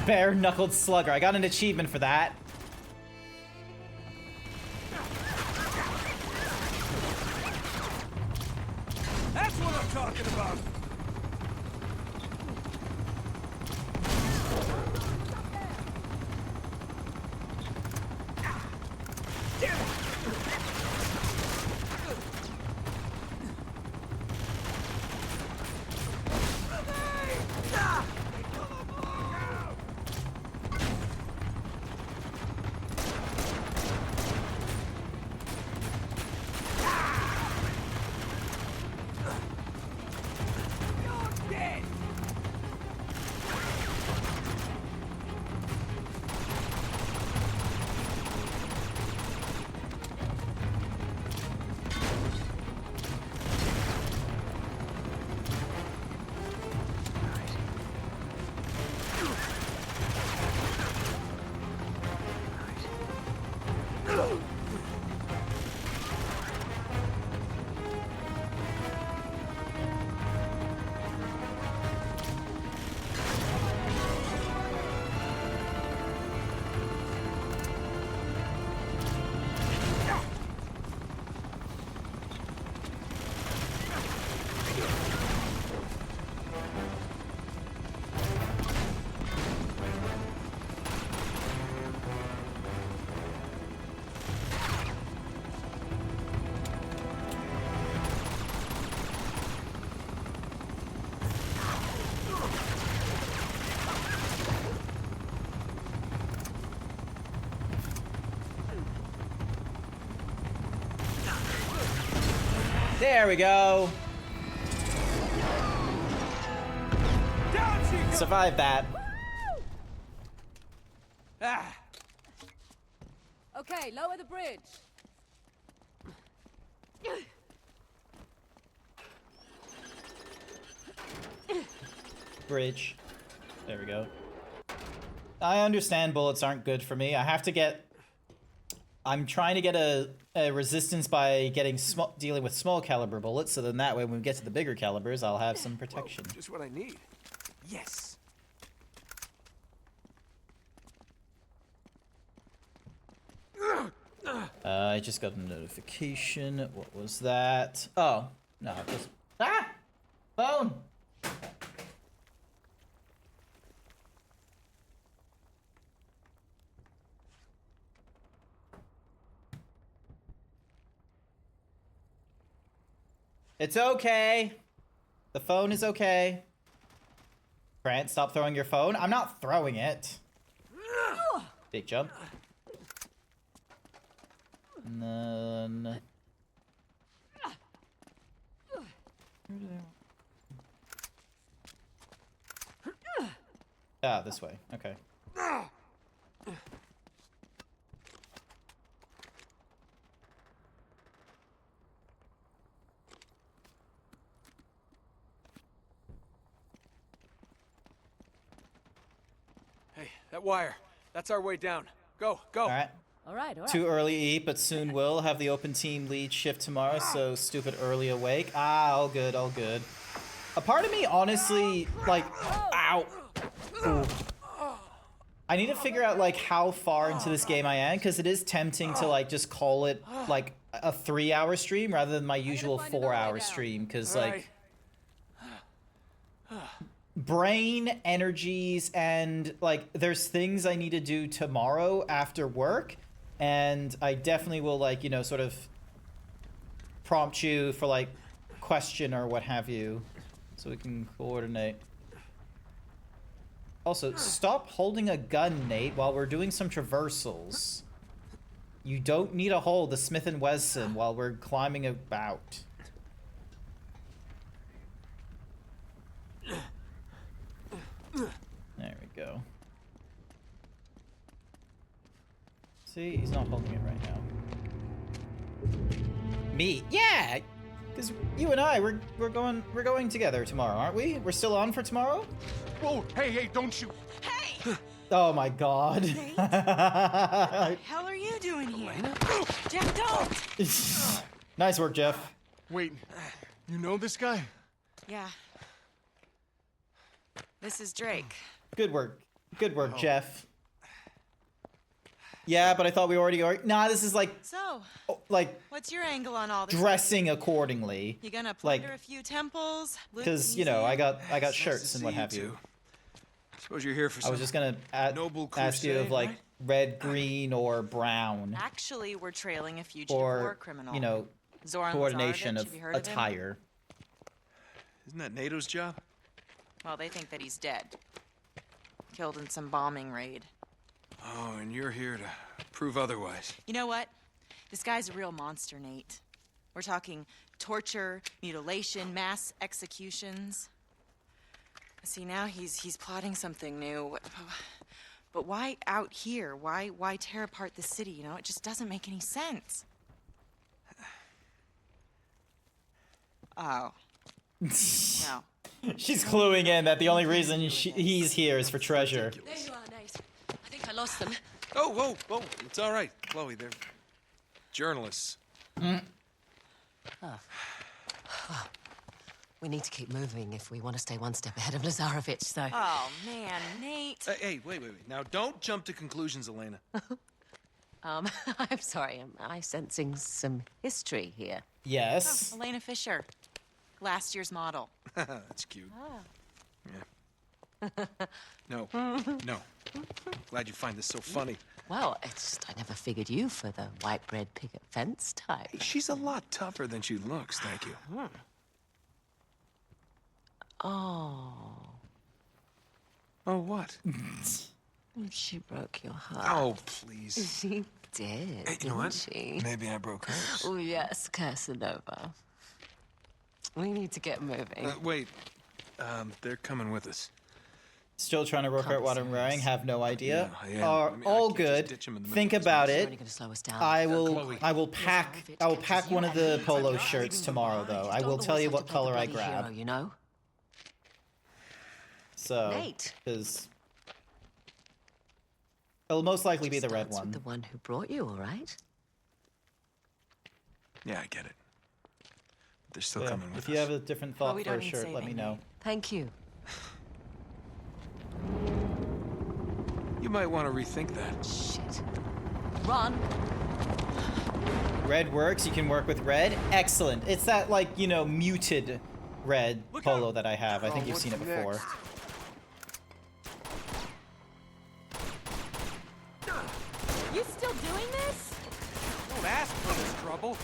Bare-knuckled slugger. I got an achievement for that. That's what I'm talking about! There we go. Survive that. Ah. Okay, lower the bridge. Bridge. There we go. I understand bullets aren't good for me. I have to get... I'm trying to get a resistance by getting dealing with small caliber bullets, so then that way when we get to the bigger calibers, I'll have some protection. Just what I need. Yes. I just got a notification. What was that? Oh, no, it was... Ah! Phone! It's okay. The phone is okay. Grant, stop throwing your phone. I'm not throwing it. Big jump. And then... Ah, this way. Okay. Hey, that wire. That's our way down. Go, go. All right. All right, all right. Too early to eat, but soon will. Have the open team lead shift tomorrow, so stupid early awake. Ah, all good, all good. A part of me, honestly, like, ow. Ooh. I need to figure out, like, how far into this game I am, because it is tempting to, like, just call it, like, a 3-hour stream rather than my usual 4-hour stream, because, like... brain energies and like there's things I need to do tomorrow after work, and I definitely will, like, you know, sort of prompt you for like question or what have you so we can coordinate. Also, stop holding a gun, Nate, while we're doing some traversals. You don't need to hold the Smith & Wesson while we're climbing about. There we go. See, he's not holding it right now. Me? Yeah, because you and I, we're going together tomorrow, aren't we? We're still on for tomorrow? Whoa! Hey, don't shoot! Hey! Oh my God! Nate? What the hell are you doing here? Jeff, don't! Nice work, Jeff. Wait, you know this guy? Yeah. This is Drake. Good work. Good work, Jeff. Yeah, but I thought we already are. Nah, this is like... So, like... what's your angle on all this? Dressing accordingly. You gonna plunder a few temples? Because, you know, I got shirts and what have you. Suppose you're here for some I was just gonna ask you of, like, right? red, green, or brown. Actually, we're trailing a fugitive Or, war criminal. you know, Zoran coordination Lazarevic. of Have you heard of him? attire. Isn't that NATO's job? Well, they think that he's dead. Killed in some bombing raid. Oh, and you're here to prove otherwise. You know what? This guy's a real monster, Nate. We're talking torture, mutilation, mass executions. See, now he's plotting something new. But why out here? Why tear apart the city, you know? It just doesn't make any sense. Oh. No. She's cluing in that the only reason he's here is for treasure. There you are, Nate. I think I lost them. Oh, whoa. It's all right, Chloe. They're journalists. Oh. We need to keep moving if we want to stay one step ahead of Lazarevic, so... Oh, man, Nate. Hey, wait. Now, don't jump to conclusions, Elena. I'm sorry, am I sensing some history here? Yes. Oh, Elena Fisher. Last year's model. That's cute. Ah. Yeah. No. Glad you find this so funny. Well, it's just I never figured you for the white bread picket fence type. Hey, she's a lot tougher than she looks, thank you. Oh. Oh, what? She broke your heart. Oh, please. She did, Hey, you know what? she? Maybe I broke hers. Oh, yes, Casanova. We need to get moving. Wait. They're coming with us. Still trying to work out what I'm wearing. Have no idea. Yeah, Are I mean, all I can't just good. ditch 'em in the middle Think of this about mess. it. Only gonna slow us down. I will Chloe. pack one of the polo shirts tomorrow though. I will tell you what color I grab. Hero, you know? So, Nate. because it'll most likely be the red Starts one. with the one who brought you, all right? Yeah, I get it. But they're still Yeah, coming with if us. you have a different Well, thought we for don't a need shirt, let me saving, know. Thank you. You might want to rethink that. Shit. Run. Red works. You can work with red. Excellent. It's that, like, you know, muted red polo that I have. I think you've seen it before. You still doing this? Don't ask for this trouble.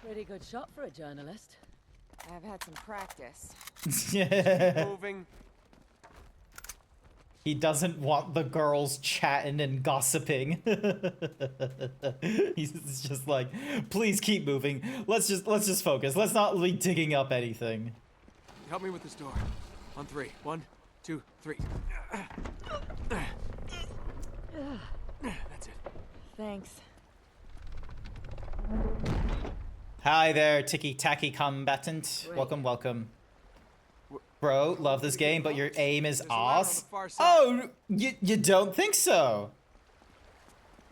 Pretty good shot for a journalist. I've had some practice. Yeah. Moving. He doesn't want the girls chatting and gossiping. He's just like, please keep moving. Let's just focus. Let's not be digging up anything. Help me with this door. On 3. 1, 2, 3. That's it. Thanks. Hi there, ticky-tacky combatant. Welcome, welcome. Bro, love this game, but your aim is ass. Oh, you don't think so?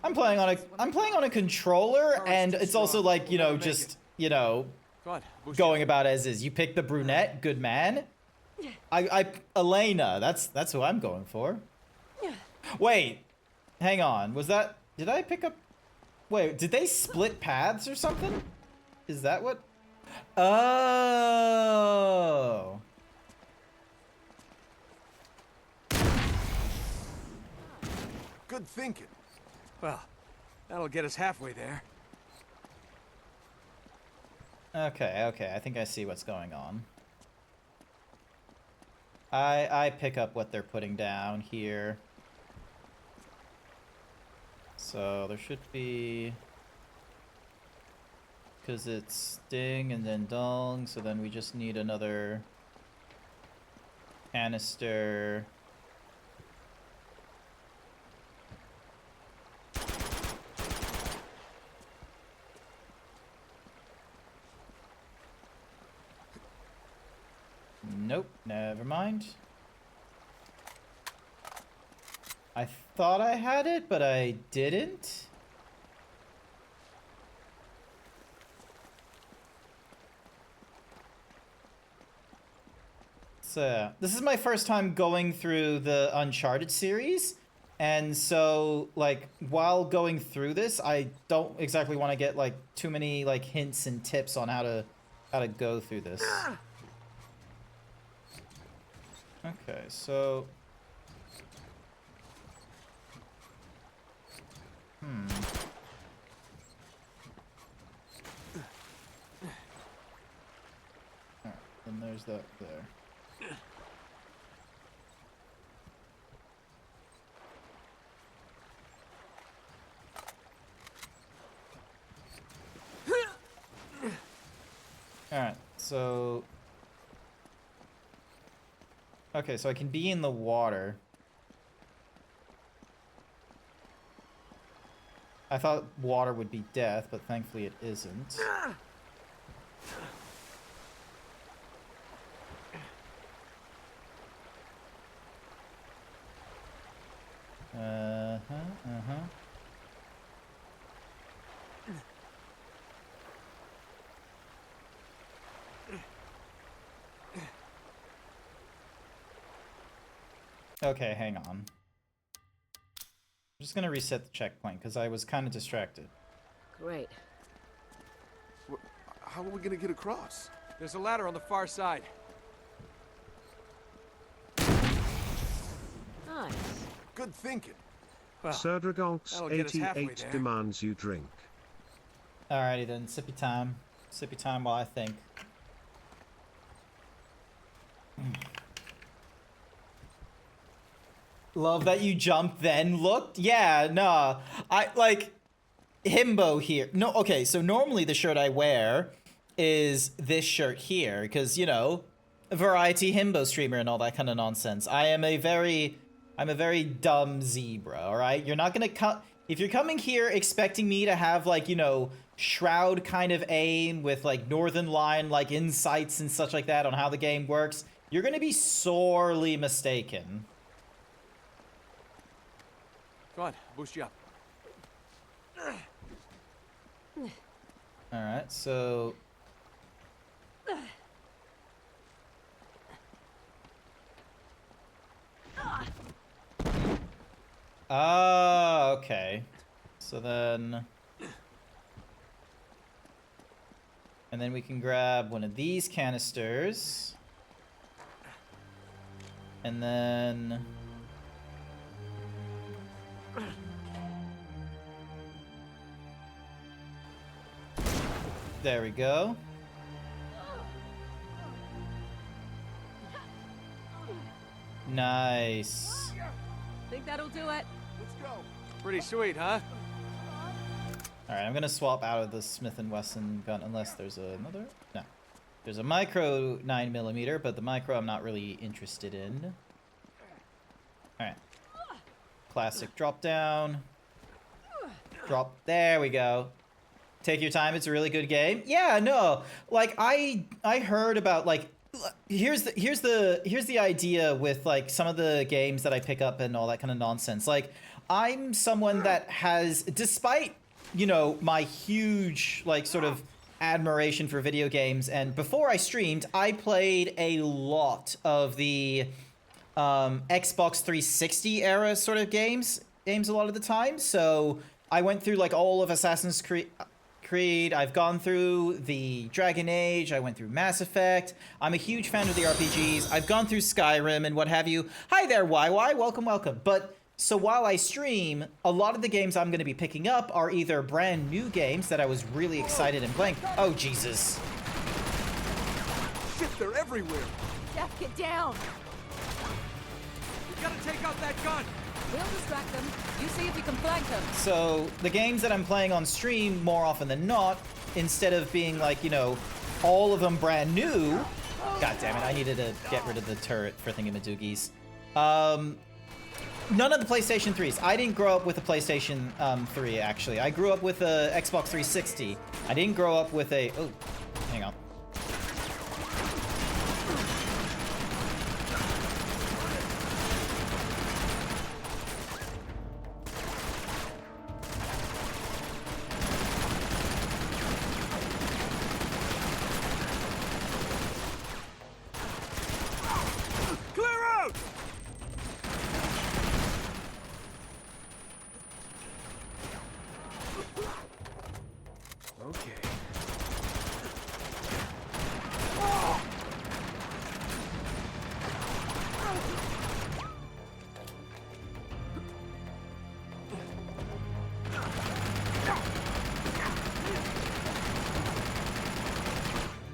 I'm playing on a controller, and it's also like, you know, just, you know, going about as is. You pick the brunette, good man. Elena, that's who I'm going for. Wait, hang on. Did I pick up? Wait, did they split paths or something? Is that what? Oh. Good thinking. Well, that'll get us halfway there. Okay, I think I see what's going on. I pick up what they're putting down here. So there should be... Because it's Sting and then Dong, so then we just need another canister. Nope, never mind. I thought I had it, but I didn't. So, this is my first time going through the Uncharted series, and so, like, while going through this, I don't exactly want to get, like, too many, like, hints and tips on how to go through this. Okay, so... Alright, then there's that there. Alright, so... Okay, so I can be in the water. I thought water would be death, but thankfully it isn't. Okay, hang on. I'm just gonna reset the checkpoint because I was kind of distracted. Great. How are we gonna get across? There's a ladder on the far side. Nice. Good thinking. Well, Serdragonx that'll get us halfway 88 there. demands you drink. Alrighty then, sippy time. Sippy time while I think. Love that you jumped then looked. Yeah, nah. I like himbo here. No, okay, so normally the shirt I wear is this shirt here, because, you know, variety himbo streamer and all that kind of nonsense. I'm a very dumb zebra, alright? You're not gonna cut. If you're coming here expecting me to have, like, you know, Shroud kind of aim with, like, Northern Line, like, insights and such like that on how the game works, you're gonna be sorely mistaken. Come on, boost you up. Alright, so... Ah, okay. So then... And then we can grab one of these canisters. And then... There we go. Nice. Think that'll do it? Let's go. Pretty sweet, huh? Alright, I'm gonna swap out of the Smith & Wesson gun unless there's another... No. There's a micro 9mm, but the micro I'm not really interested in. Alright. Classic drop down. Drop. There we go. Take your time, it's a really good game. Yeah, no. Like I heard about, like, here's the idea with, like, some of the games that I pick up and all that kind of nonsense. Like, I'm someone that has, despite, you know, my huge, like, sort of admiration for video games, and before I streamed, I played a lot of the Xbox 360 era sort of games a lot of the time. So I went through, like, all of Assassin's Creed, I've gone through the Dragon Age, I went through Mass Effect. I'm a huge fan of the RPGs. I've gone through Skyrim and what have you. Hi there, YY, welcome, welcome. But so while I stream, a lot of the games I'm going to be picking up are either brand new games that I was really excited in playing. Oh, Jesus. Shit, they're everywhere. Jeff, get down. We gotta take out that gun. We'll distract them. You see if you can flank them. So the games that I'm playing on stream, more often than not, instead of being like, you know, all of them brand new. God damn it, I needed to get rid of the turret for thingamadoogies. None of the PlayStation 3s. I didn't grow up with a PlayStation 3, actually. I grew up with a Xbox 360. I didn't grow up with a... Oh, hang on.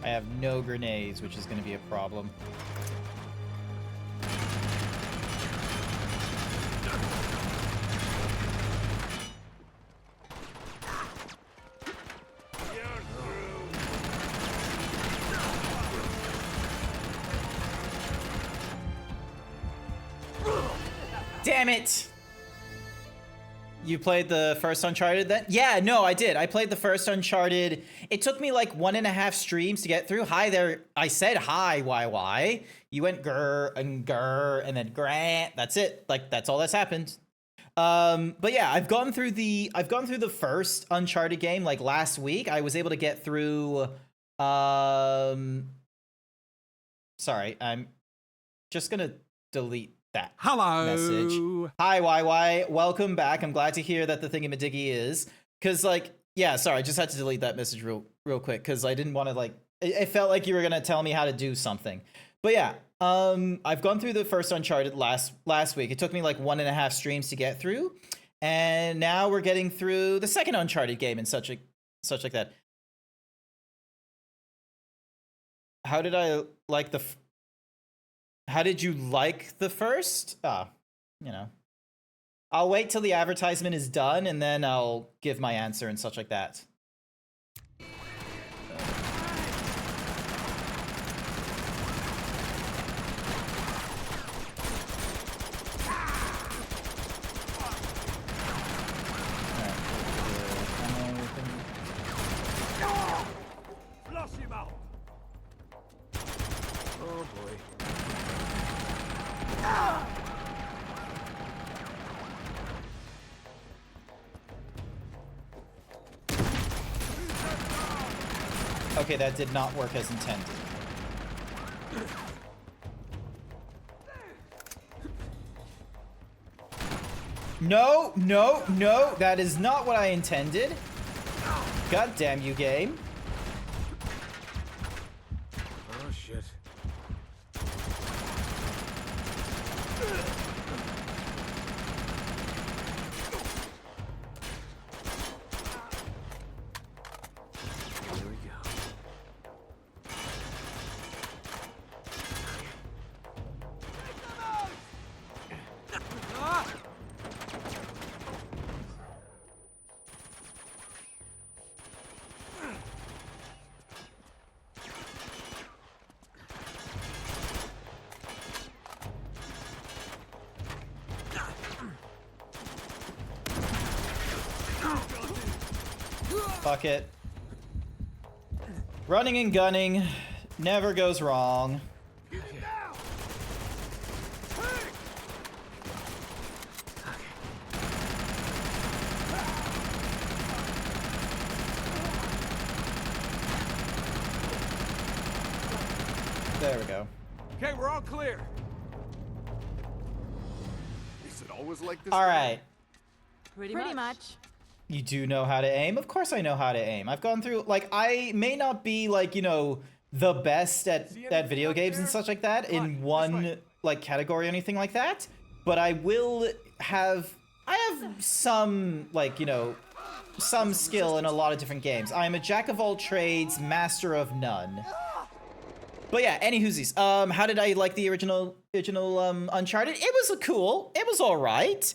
I have no grenades, which is going to be a problem. Damn it! You played the first Uncharted then? Yeah, no, I did. I played the first Uncharted. It took me like 1.5 streams to get through. Hi there. I said hi, YY. You went grr, and then grant. That's it. Like, that's all that's happened. But yeah, I've gone through the first Uncharted game like last week. I was able to get through sorry, I'm just gonna delete that message. Hi, YY. Welcome back. I'm glad to hear that the thingamadiggy is. Because, like, yeah, sorry, I just had to delete that message real quick because I didn't want to, like, it felt like you were going to tell me how to do something. But yeah, I've gone through the first Uncharted last week. It took me, like, 1.5 streams to get through. And now we're getting through the second Uncharted game and such like that. How did I like the... How did you like the first? you know. I'll wait till the advertisement is done, and then I'll give my answer and such like that. Flush him out. Oh boy. Okay, that did not work as intended. No, no, no, that is not what I intended. God damn you, game. Oh shit. Here we go. Fuck it. Running and gunning never goes wrong. There we go. Okay, we're all clear. Is it always like this? All right. Pretty much. You do know how to aim? Of course I know how to aim. I've gone through, like, I may not be, like, you know, the best at video games and such like that in one, like, category or anything like that, but I will have, I have some, like, you know, some skill in a lot of different games. I'm a jack of all trades, master of none. But yeah, anywhoosies, how did I like the original Uncharted? It was cool. It was all right.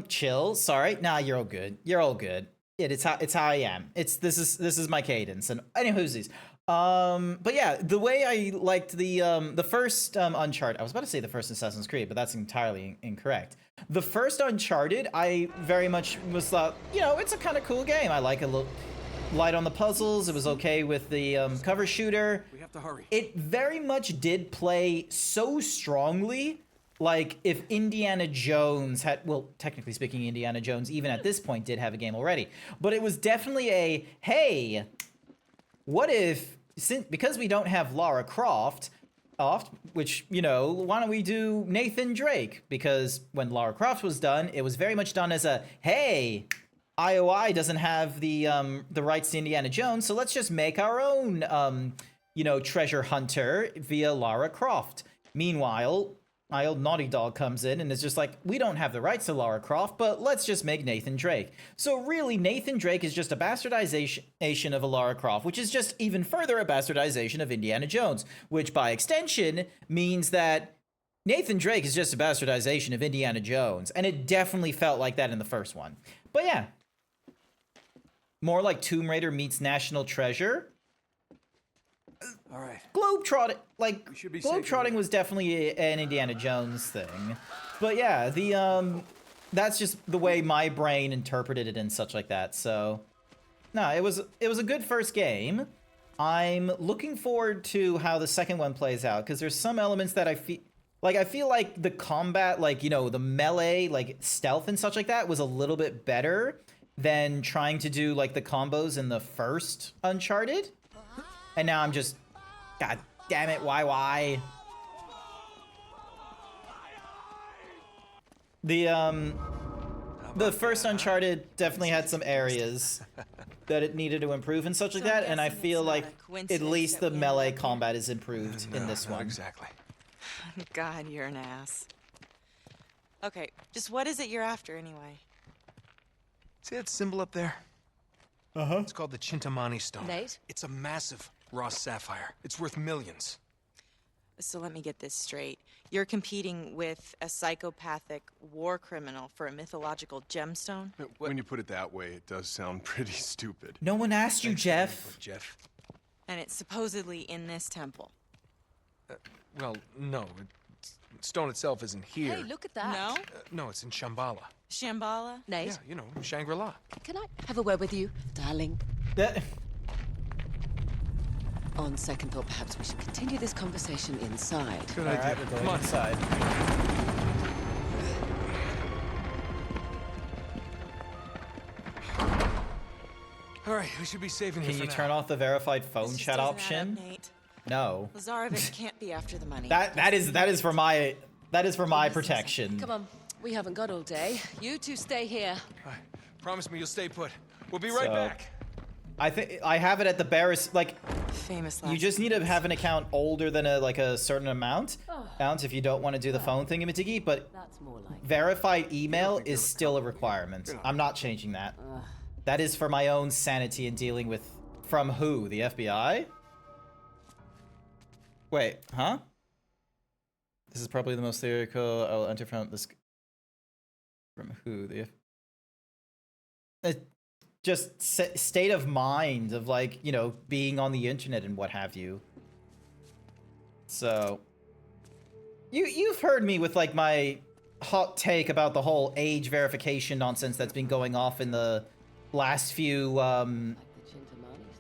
Chill. Sorry. Nah, you're all good. You're all good. It's how I am. This is my cadence. And anywhoosies. But yeah, the way I liked the first Uncharted. I was about to say the first Assassin's Creed, but that's entirely incorrect. The first Uncharted, I very much was you know, it's a kind of cool game. I like a little light on the puzzles. It was okay with the cover shooter. We have to hurry. It very much did play so strongly. Like if Indiana Jones had, well, technically speaking, Indiana Jones even at this point did have a game already, but it was definitely a, hey, what if, because we don't have Lara Croft, which, you know, why don't we do Nathan Drake? Because when Lara Croft was done, it was very much done as a, hey, IOI doesn't have the rights to Indiana Jones, so let's just make our own, you know, treasure hunter via Lara Croft. Meanwhile, my old Naughty Dog comes in and is just like, we don't have the rights to Lara Croft, but let's just make Nathan Drake. So really, Nathan Drake is just a bastardization of a Lara Croft, which is just even further a bastardization of Indiana Jones, which by extension means that Nathan Drake is just a bastardization of Indiana Jones, and it definitely felt like that in the first one. But yeah, more like Tomb Raider meets National Treasure. All right. Globetrotting, like, Globetrotting was definitely an Indiana Jones thing. But yeah, that's just the way my brain interpreted it and such like that. So, no, it was a good first game. I'm looking forward to how the second one plays out, because there's some elements that I feel like the combat, like, you know, the melee, like, stealth and such like that was a little bit better than trying to do, like, the combos in the first Uncharted. And now I'm just, god damn it, why? The first Uncharted definitely had some areas that it needed to improve and such like that, and I feel like at least the melee combat is improved in this one. Exactly. God, you're an ass. Okay, just what is it you're after anyway? See that symbol up there? Uh-huh. It's called the Chintamani Stone. Nate? It's a massive raw sapphire. It's worth millions. So let me get this straight. You're competing with a psychopathic war criminal for a mythological gemstone? When you put it that way, it does sound pretty stupid. No one asked you, Thanks for the Jeff. info, Jeff. And it's supposedly in this temple. Well, no. Stone itself isn't here. Hey, look at that. No? No, it's in Shambhala. Shambhala? Nate, Yeah, you know, Shangri-La. can I have a word with you, darling? On second thought, perhaps we should continue this conversation inside. Good All idea. right, we're going Come on. inside. All right, we should be saving Can it for you now. turn off the verified phone This just chat doesn't add option? up, Nate. No. Lazarevic can't be after the money. That is for my protection. Come on, we haven't got all day. You two stay here. All right, promise me you'll stay put. We'll be right So, back. I think I have it at the Barris. Like, Famous you last just need to have an account older than a certain amount if you don't want to do the phone thingamajiggy. But That's more like. verified email is still a requirement. I'm not changing that. That is for my own sanity in dealing with. From who? The FBI? Wait, huh? This is probably the most theoretical. I'll enter from this. From who? The just state of mind of, like, you know, being on the internet and what have you. So you've heard me with, like, my hot take about the whole age verification nonsense that's been going off in the last few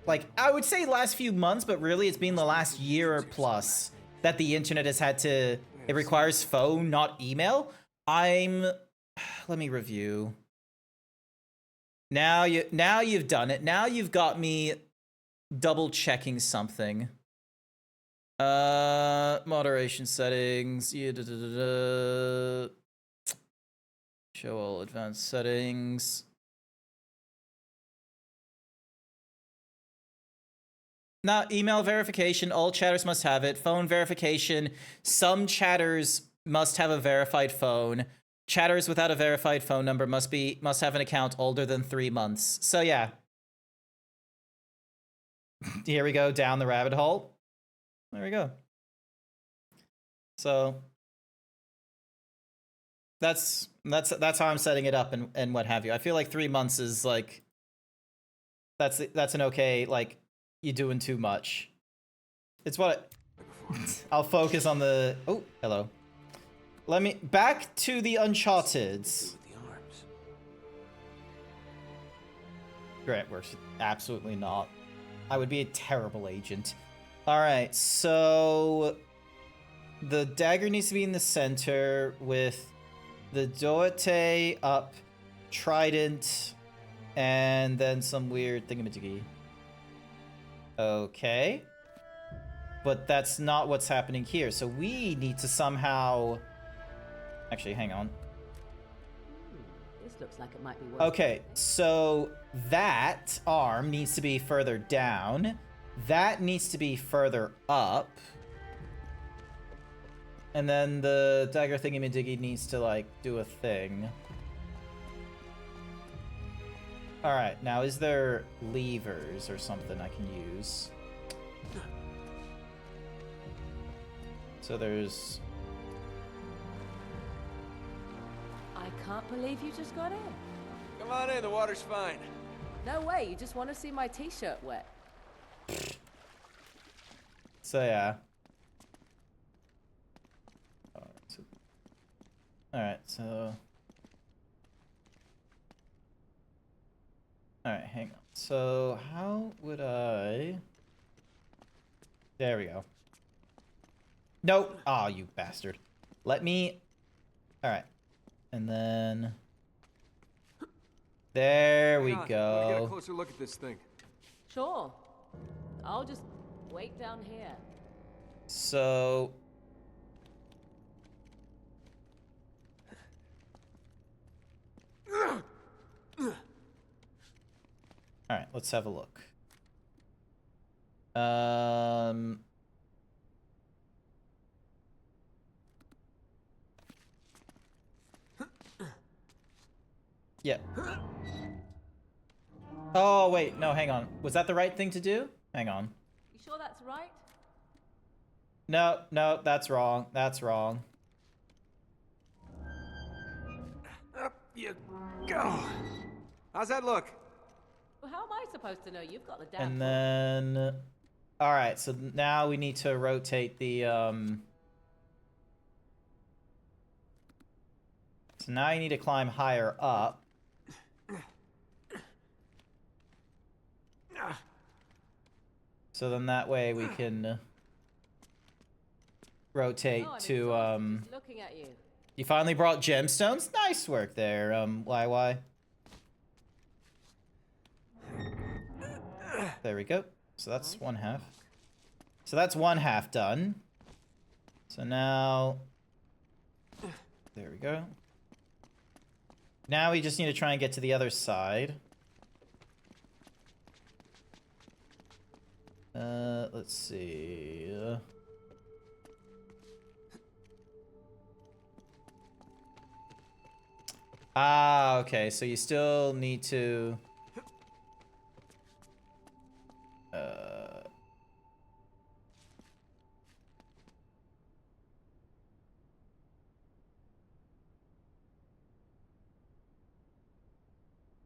like, I would say last few months, but really it's been the last year or plus that the internet has had to, it requires phone, not email. Let me review. Now you've done it. Now you've got me double checking something. Moderation settings. Yeah, show all advanced settings. Now, email verification, all chatters must have it. Phone verification, some chatters must have a verified phone. Chatters without a verified phone number must have an account older than 3 months. So yeah. Here we go, down the rabbit hole. There we go. So that's how I'm setting it up and what have you. I feel like 3 months is like that's an okay, like, you're doing too much. It's what I'll focus on the. Oh, hello. Let me back to the Uncharted's. Great works. Absolutely not. I would be a terrible agent. All right, so the dagger needs to be in the center with the Doite up, trident, and then some weird thingamajiggy. Okay. But that's not what's happening here. So we need to somehow... Actually, hang on. This looks like it might be worth. Okay, so that arm needs to be further down. That needs to be further up. And then the dagger thingy-majiggy needs to, like, do a thing. Alright, now is there levers or something I can use? So there's... I can't believe you just got in. Come on in, the water's fine. No way, you just want to see my t-shirt wet. So yeah. Alright, so... Alright, hang on. So, how would I... There we go. Nope. Aw, you bastard. Let me... Alright. And then... There we Hang on, go. I wanna get a closer look at this thing. Sure. I'll just wait down here. So... Alright, let's have a look. Yeah. Oh, wait, no, hang on. Was that the right thing to do? Hang on. You sure that's right? No, no, that's wrong. That's wrong. Up you go. How's that look? Well, how am I supposed to know? You've got the damn. And then, all right. So now we need to rotate the. So now you need to climb higher up. So then that way we can rotate to Looking at you. You finally brought gemstones? Nice work there, YY. There we go. So that's one half. So that's one half done. So now there we go. Now we just need to try and get to the other side. Let's see. Okay, so you still need to...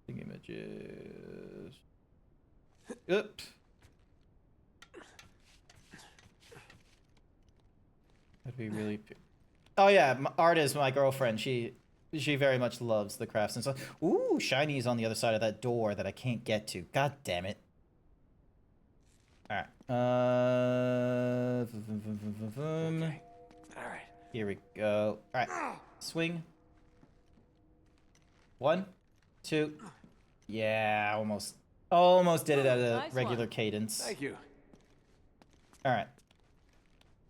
Images. Oops. That'd be really... Oh yeah, Art is my girlfriend. She very much loves the crafts and stuff. Ooh, Shiny's on the other side of that door that I can't get to. God damn it. Alright. Okay. Alright. Here we go. Alright. Swing. 1, 2. Yeah, almost. Almost did it at a regular cadence. Thank you. Alright.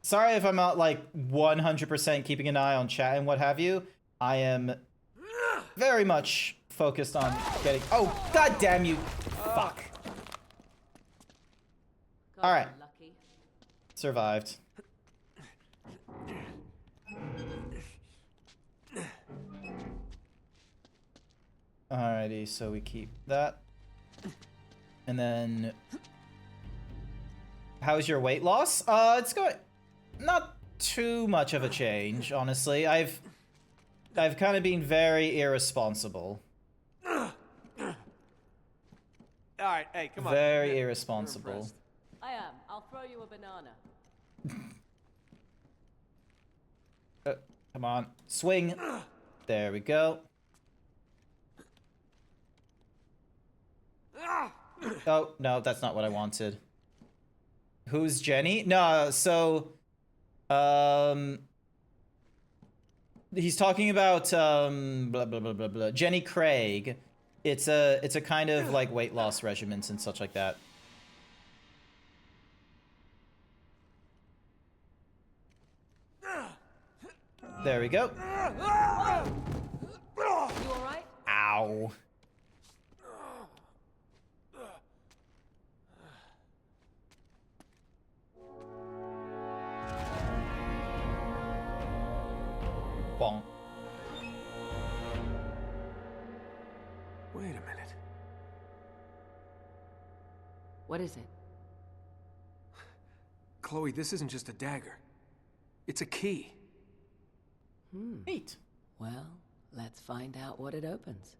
Sorry if I'm not like 100% keeping an eye on chat and what have you. I am very much focused on getting... Oh, god damn you! Fuck. Alright. Survived. Alrighty, so we keep that. And then... How's your weight loss? It's going... Not too much of a change, honestly. I've kind of been very irresponsible. Alright, hey, come on. Very irresponsible. I am. I'll throw you a banana. Come on. Swing. There we go. Oh, no, that's not what I wanted. Who's Jenny? No, so... He's talking about, blah, blah, blah, blah, blah. Jenny Craig. It's a kind of, like, weight loss regimens and such like that. There we go. You alright? Ow. Bonk. Wait a minute. What is it? Chloe, this isn't just a dagger. It's a key. Neat. Well, let's find out what it opens.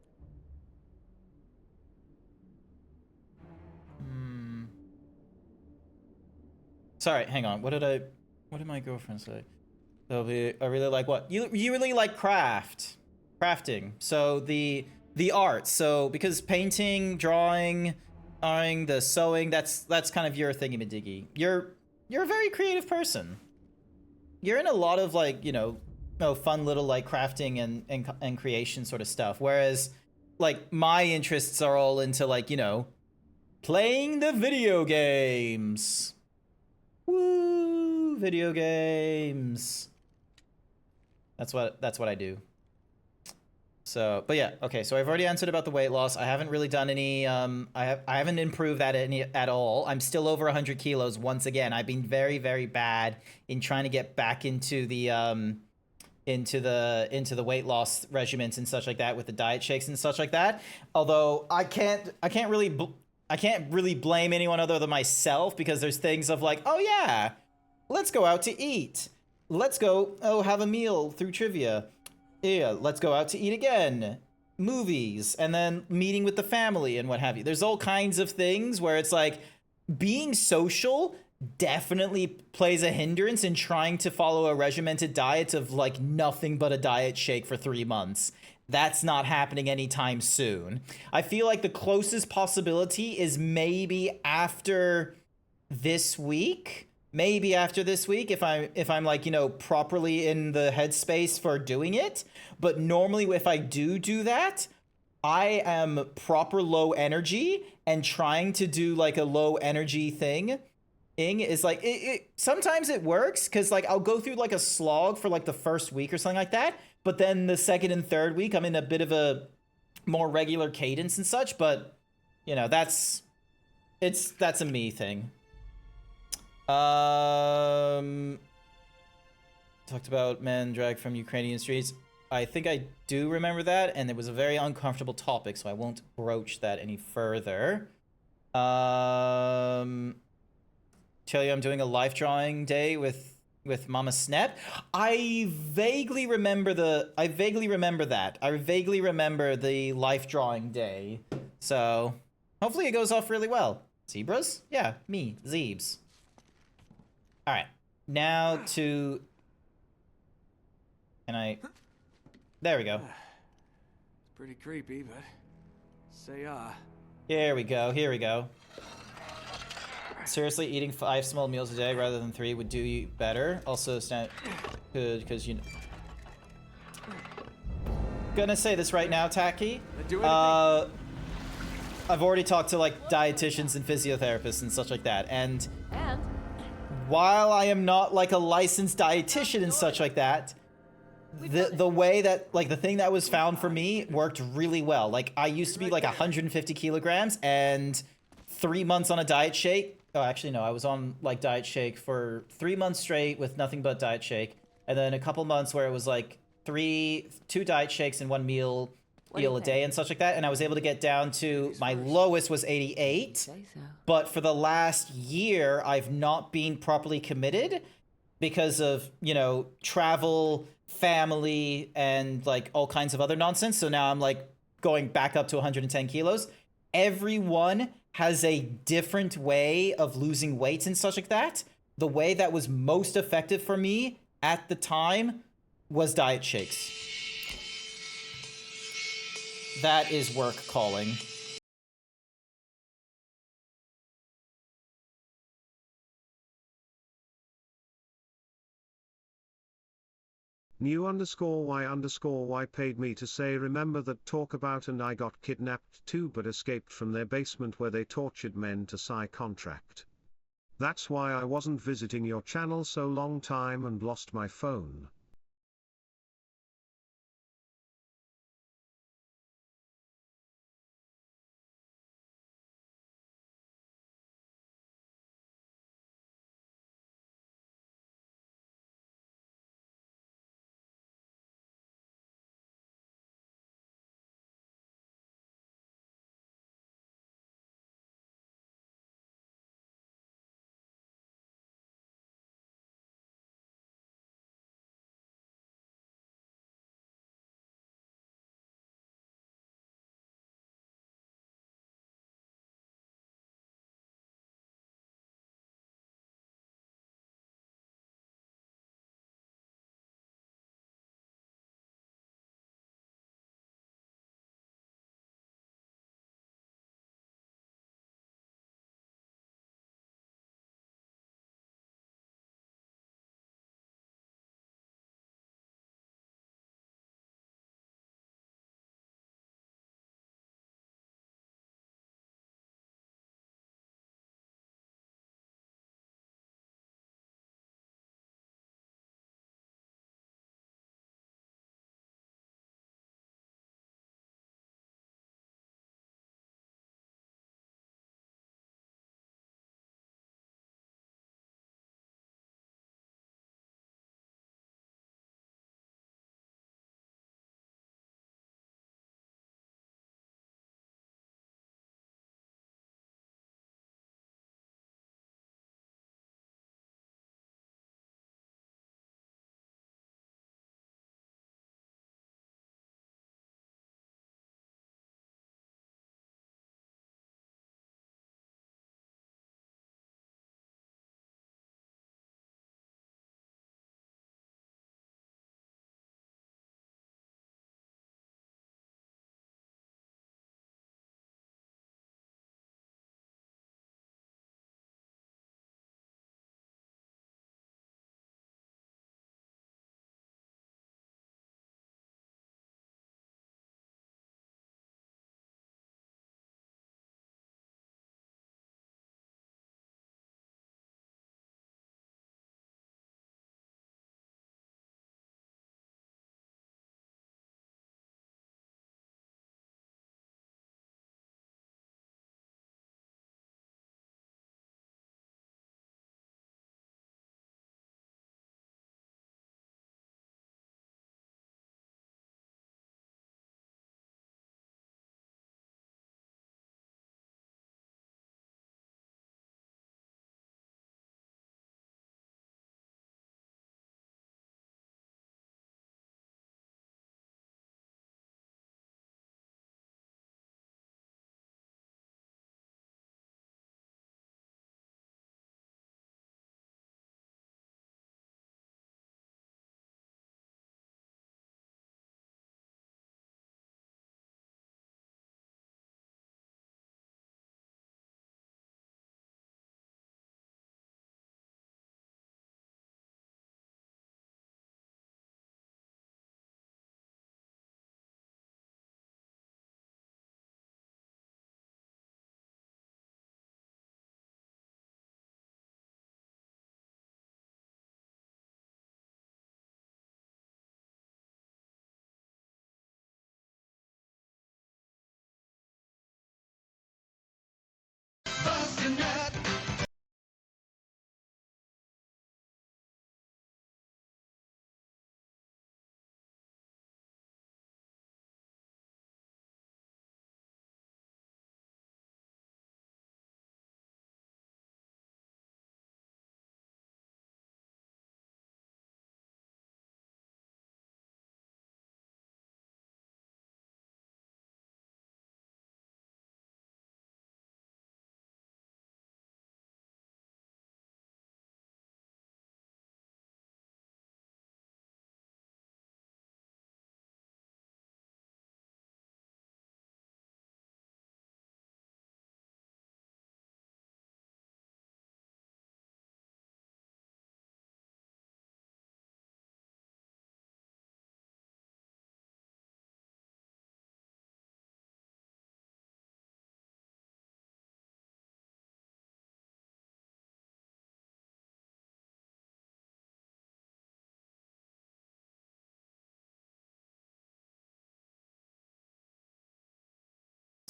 Sorry, hang on. What did my girlfriend say? I really like what? You really like crafting. So the art. So because painting, drawing, the sewing, that's kind of your thingy-majiggy. You're a very creative person. You're in a lot of like, fun little like crafting and creation sort of stuff. Whereas like my interests are all into like, playing the video games. Woo, video games. That's what I do. So, but yeah, okay. So I've already answered about the weight loss. I haven't really done any. I haven't improved that at all. I'm still over 100 kilos once again. I've been very, very bad in trying to get back into the weight loss regimens and such like that with the diet shakes and such like that. Although I can't really blame anyone other than myself, because there's things of like, oh yeah, Let's go out to eat. Let's go, have a meal through trivia. Yeah, let's go out to eat again. Movies, and then meeting with the family and what have you. There's all kinds of things where it's like being social definitely plays a hindrance in trying to follow a regimented diet of like nothing but a diet shake for 3 months. That's not happening anytime soon. I feel like the closest possibility is maybe after this week. Maybe after this week, if I'm like, you know, properly in the headspace for doing it. But normally if I do that, I am proper low energy, and trying to do like a low energy thing is like, sometimes it works, because like I'll go through like a slog for like the first week or something like that. But then the second and third week, I'm in a bit of a more regular cadence and such. But, you know, that's a me thing. Talked about men dragged from Ukrainian streets. I think I do remember that, and it was a very uncomfortable topic, so I won't broach that any further. Tell you I'm doing a life drawing day with Mama Snep. I vaguely remember that. I vaguely remember the life drawing day. So hopefully it goes off really well. Zebras? Yeah, me, Zebes. All right, now to, there we go. It's pretty creepy, but say Here we go. Seriously, eating 5 small meals a day rather than 3 would do you better. Also, good, because you know. Gonna say this right now, Tacky. I've already talked to like dietitians and physiotherapists and such like that, and while I am not like a licensed dietitian and such like that, the way that like the thing that was found for me worked really well. Like I used to be like 150 kilograms, and 3 months on a diet shake. Oh, actually no, I was on like diet shake for 3 months straight with nothing but diet shake, and then a couple months where it was like 2 diet shakes and 1 meal a day and such like that, and I was able to get down to, my lowest was 88. But for the last year, I've not been properly committed because of, you know, travel, family, and like all kinds of other nonsense. So now I'm like going back up to 110 kilos. Everyone has a different way of losing weight and such like that. The way that was most effective for me at the time was diet shakes. That is work calling. New_Y_Y paid me to say remember that talk about and I got kidnapped too but escaped from their basement where they tortured men to sign contract. That's why I wasn't visiting your channel so long time and lost my phone.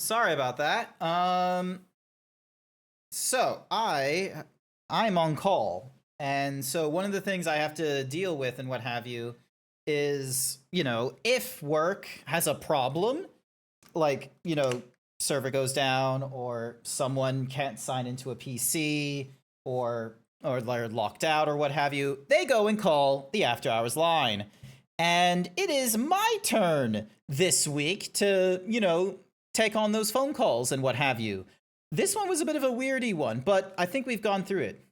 Sorry about that. So I'm on call, and so one of the things I have to deal with and what have you is, if work has a problem, like, server goes down or someone can't sign into a PC or they're locked out or what have you, they go and call the after hours line. And it is my turn this week to, take on those phone calls and what have you. This one was a bit of a weirdy one, but I think we've gone through it.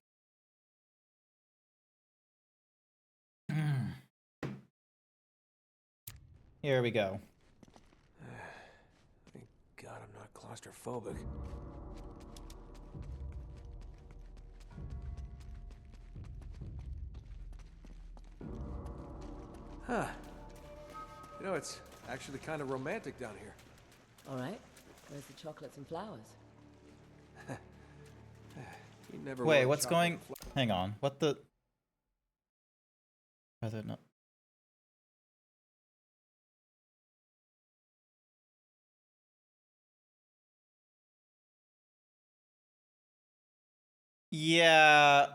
Here we go. Thank God I'm not claustrophobic. Huh. It's actually kind of romantic down here. All right. Where's the chocolates and flowers? You never Wait, want what's chocolate going... and fl- Hang on. What the... Rather not... Yeah,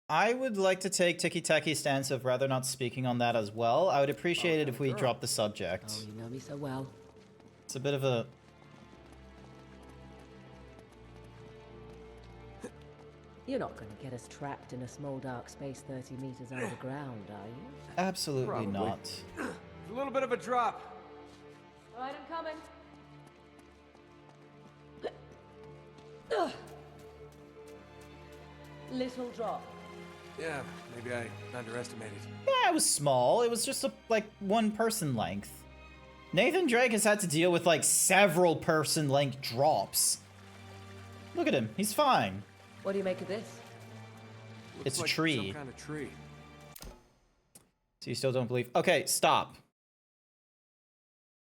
I would like to take ticky-tacky stance of rather not speaking on that as well. I would appreciate it if we drop the subject. Oh, you know me so well. It's a bit of a... You're not going to get us trapped in a small dark space 30 meters underground, are you? Absolutely Probably. not. A little bit of a drop. All right, I'm coming. Little drop. Yeah, maybe I underestimated. Yeah, it was small. It was just like one person length. Nathan Drake has had to deal with like several person length drops. Look at him. He's fine. What do you make of this? Looks It's a like tree. Some kind of tree. So you still don't believe? Okay, stop.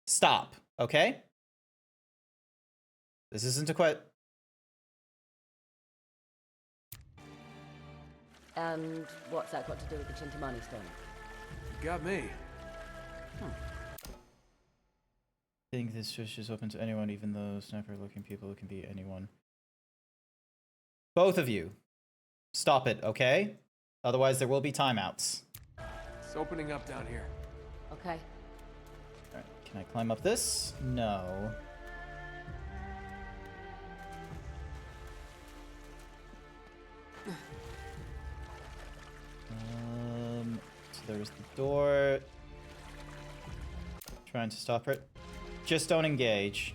Stop, okay? This isn't a And what's that got to do with the Chintamani stone? You got me. I think this fish is open to anyone, even though sniper-looking people can be anyone. Both of you, stop it, okay? Otherwise, there will be timeouts. It's opening up down here. Okay. Alright, can I climb up this? No. So there's the door. Trying to stop it. Just don't engage.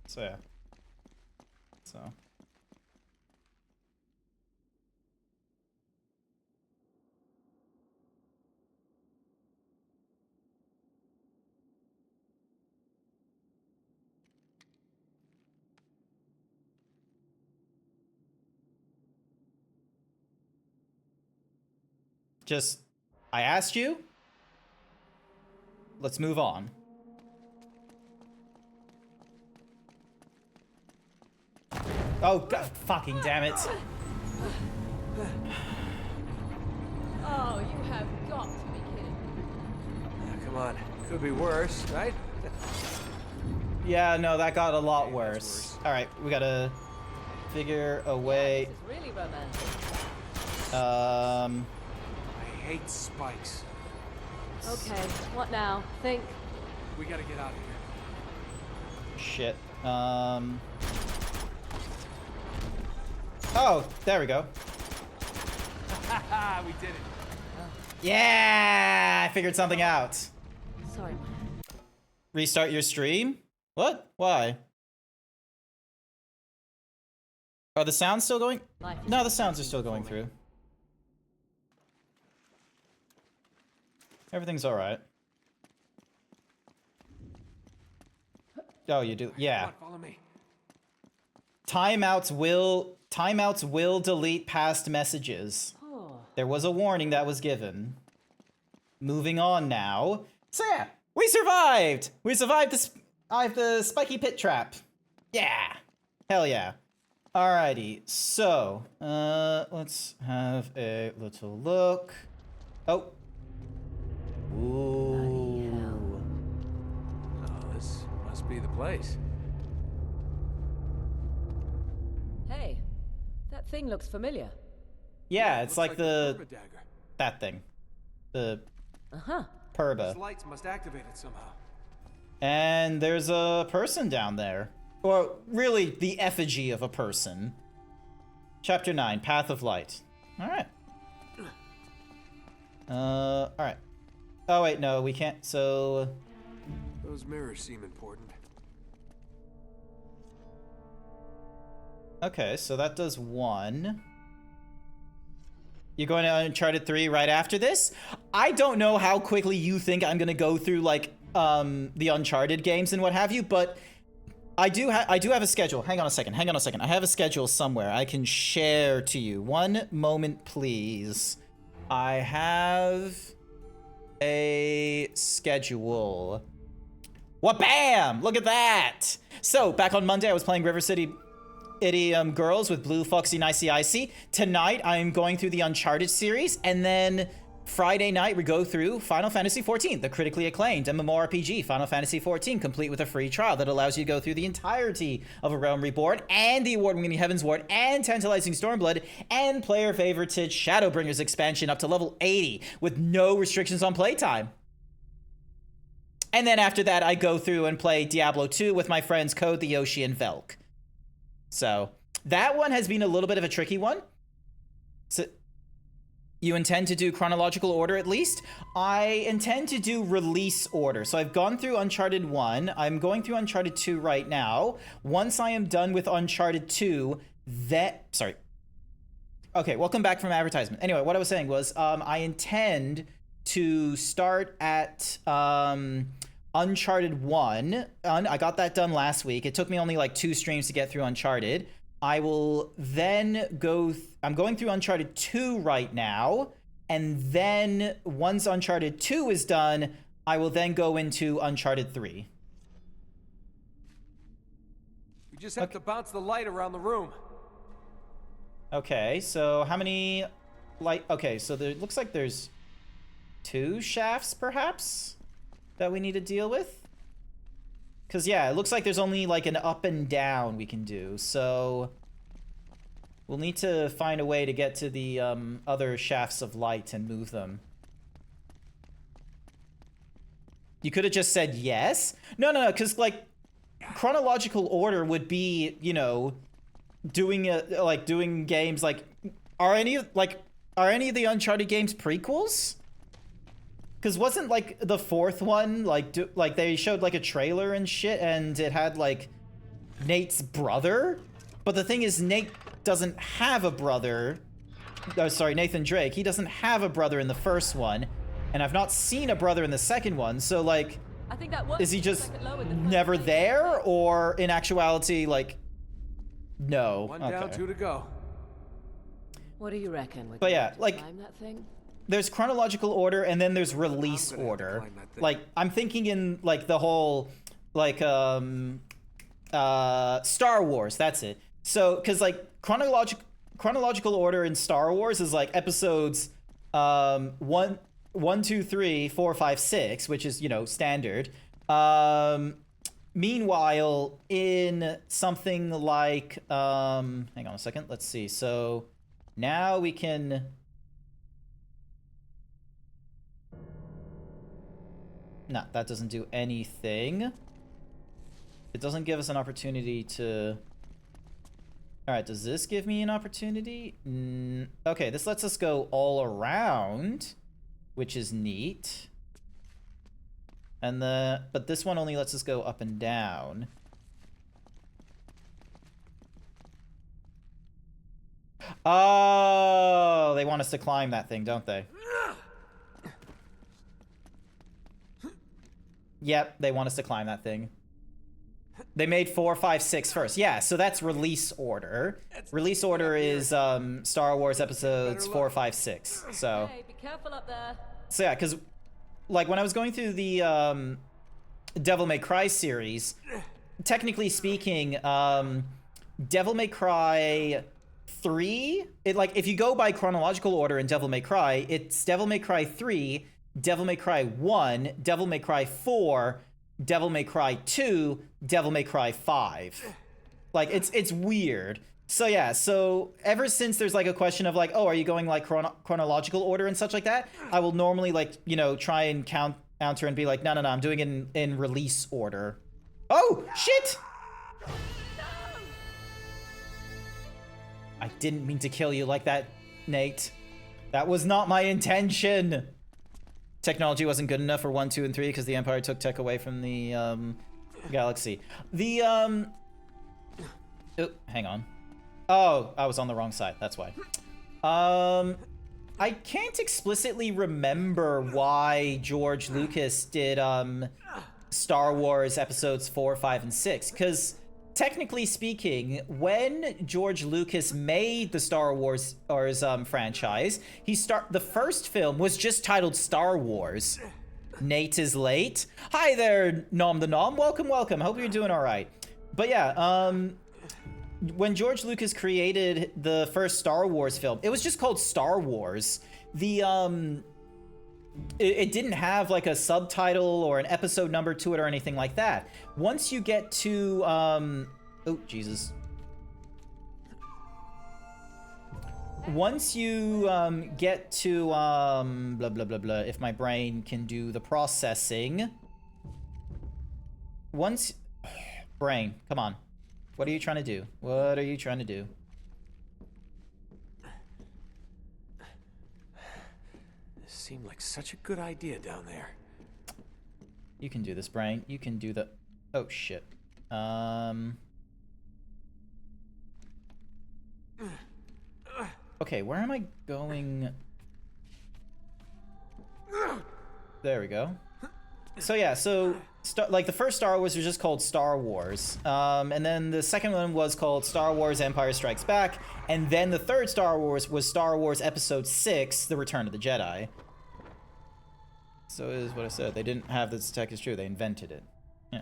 So yeah. So. Just, I asked you. Let's move on. Oh, God, fucking damn it. Oh, you have got to be kidding. Come on. Could be worse, right? Yeah, no, that got a lot worse. Alright, we gotta figure a way. This is really romantic. I hate spikes. Okay, what now? Think. We gotta get out of here. Shit. Oh, there we go. We did it. Yeah, I figured something out. Sorry. Restart your stream? What? Why? Are the sounds still going? No, the sounds are still going through. Everything's alright. Oh, you do? Yeah. Come on, follow me. Timeouts will delete past messages. Oh. There was a warning that was given. Moving on now. So yeah, we survived! We survived this I have the spiky pit trap. Yeah. Hell yeah. Alrighty, so, let's have a little look. Oh. Ooh. Oh, this must be the place. Hey, that thing looks familiar. Yeah, it's like the... Purba dagger. that thing. The... Uh-huh. Purba. These lights must activate it somehow. And there's a person down there. Or, really, the effigy of a person. Chapter 9, Path of Light. Alright. Alright. Oh, wait, no, we can't, so... Those mirrors seem important. Okay, so that does 1. You're going to Uncharted 3 right after this? I don't know how quickly you think I'm gonna go through, like, the Uncharted games and what have you, but... I do have a schedule. Hang on a second. I have a schedule somewhere I can share to you. One moment, please. I have a schedule. Wha-bam! Look at that! So, back on Monday, I was playing River City Idiom Girls with Blue, Foxy, Nicey, Icy. Tonight, I'm going through the Uncharted series, and then Friday night, we go through Final Fantasy XIV, the critically acclaimed MMORPG, Final Fantasy XIV, complete with a free trial that allows you to go through the entirety of A Realm Reborn, and the award-winning Heaven's Ward, and Tantalizing Stormblood, and player-favorited Shadowbringers expansion up to level 80, with no restrictions on playtime. And then after that, I go through and play Diablo 2 with my friends Code, the Yoshi, and Velk. So, that one has been a little bit of a tricky one. So, you intend to do chronological order at least? I intend to do release order. So I've gone through Uncharted 1. I'm going through Uncharted 2 right now. Once I am done with Uncharted 2, sorry. Okay, welcome back from advertisement. Anyway, what I was saying was I intend to start at Uncharted 1. I got that done last week. It took me only like 2 streams to get through Uncharted. I will then go... I'm going through Uncharted 2 right now, and then once Uncharted 2 is done, I will then go into Uncharted 3. We just have to bounce the light around the room. Okay, so how many light... Okay, so there looks like there's 2 shafts, perhaps, that we need to deal with? Because, yeah, it looks like there's only, like, an up and down we can do, so... We'll need to find a way to get to the, other shafts of light and move them. You could have just said yes? No, because, like, chronological order would be, you know, doing games, like... Are any of the Uncharted games prequels? Because wasn't, like, the 4th one, like, they showed, like, a trailer and shit, and it had, like, Nate's brother? But the thing is, Nate doesn't have a brother. Oh, sorry, Nathan Drake. He doesn't have a brother in the first one, and I've not seen a brother in the second one, so, like, I think that is he just never there, or in actuality, like, no? One down, 2 to go. What do you reckon? But yeah, like... Climb that thing? There's chronological order, and then there's release order. Like, I'm thinking in, like, the whole, like, Star Wars, that's it. So, because, like, chronological order in Star Wars is, like, episodes 1, 2, 3, 4, 5, 6, which is, you know, standard. Meanwhile, in something like, hang on a second, let's see. So, now we can... No, that doesn't do anything. It doesn't give us an opportunity to... Alright, does this give me an opportunity? Okay, this lets us go all around, which is neat. And but this one only lets us go up and down. Oh, they want us to climb that thing, don't they? Yep, they want us to climb that thing. They made 4, 5, 6 first. Yeah, so that's release order. Release order is Star Wars episodes 4, 5, 6. So. Hey, be careful up there. So yeah, because like when I was going through the Devil May Cry series, technically speaking, Devil May Cry 3, if you go by chronological order in Devil May Cry, it's Devil May Cry 3, Devil May Cry 1, Devil May Cry 4, Devil May Cry 2, Devil May Cry 5. Like, it's weird. So yeah, so ever since there's like a question of like, oh, are you going like chronological order and such like that, I will normally like, you know, try and counter and be like, no, I'm doing it in release order. Oh, shit! I didn't mean to kill you like that, Nate. That was not my intention. Technology wasn't good enough for 1, 2, and 3 because the Empire took tech away from the galaxy. Oh, hang on. Oh, I was on the wrong side. That's why. I can't explicitly remember why George Lucas did Star Wars episodes 4, 5, and 6, because technically speaking, when George Lucas made the Star Wars franchise, the first film was just titled Star Wars. Nate is late. Hi there, Nom the Nom. Welcome. Hope you're doing all right. But yeah, when George Lucas created the first Star Wars film, it was just called Star Wars. It didn't have like a subtitle or an episode number to it or anything like that. Once you get to oh Jesus. Once you get to blah blah blah blah, if my brain can do the processing. Brain, come on. What are you trying to do? What are you trying to do? This seemed like such a good idea down there. You can do this, Brain. You can do the... Oh, shit. Okay, where am I going? There we go. So yeah, like the first Star Wars was just called Star Wars, and then the second one was called Star Wars Empire Strikes Back, and then the third Star Wars was Star Wars Episode 6, The Return of the Jedi. So is what I said. They didn't have this tech is true. They invented it. Yeah.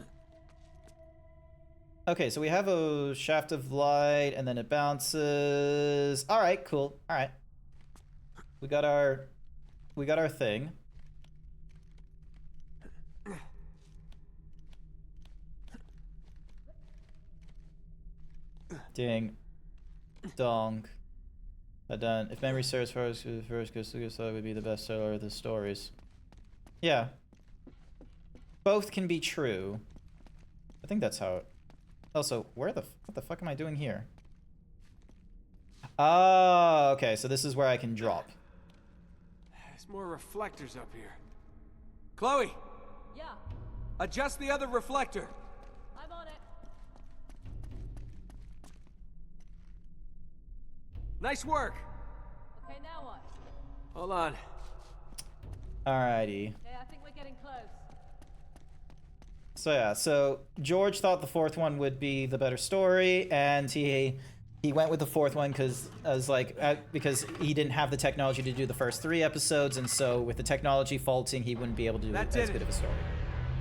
Okay, so we have a shaft of light, and then it bounces. All right, cool. All right. We got our thing. Ding. Dong. Done. If memory serves, first Lucas thought it would be the bestseller of the stories. Yeah. Both can be true. I think that's how it... Also, what the fuck am I doing here? Oh, okay, so this is where I can drop. There's more reflectors up here. Chloe! Yeah? Adjust the other reflector! I'm on it. Nice work! Okay, now what? Hold on. Alrighty. Okay, I think we're getting close. So yeah, so George thought the fourth one would be the better story, and he went with the fourth one because he didn't have the technology to do the first 3 episodes, and so with the technology faulting, he wouldn't be able to do as good of a story.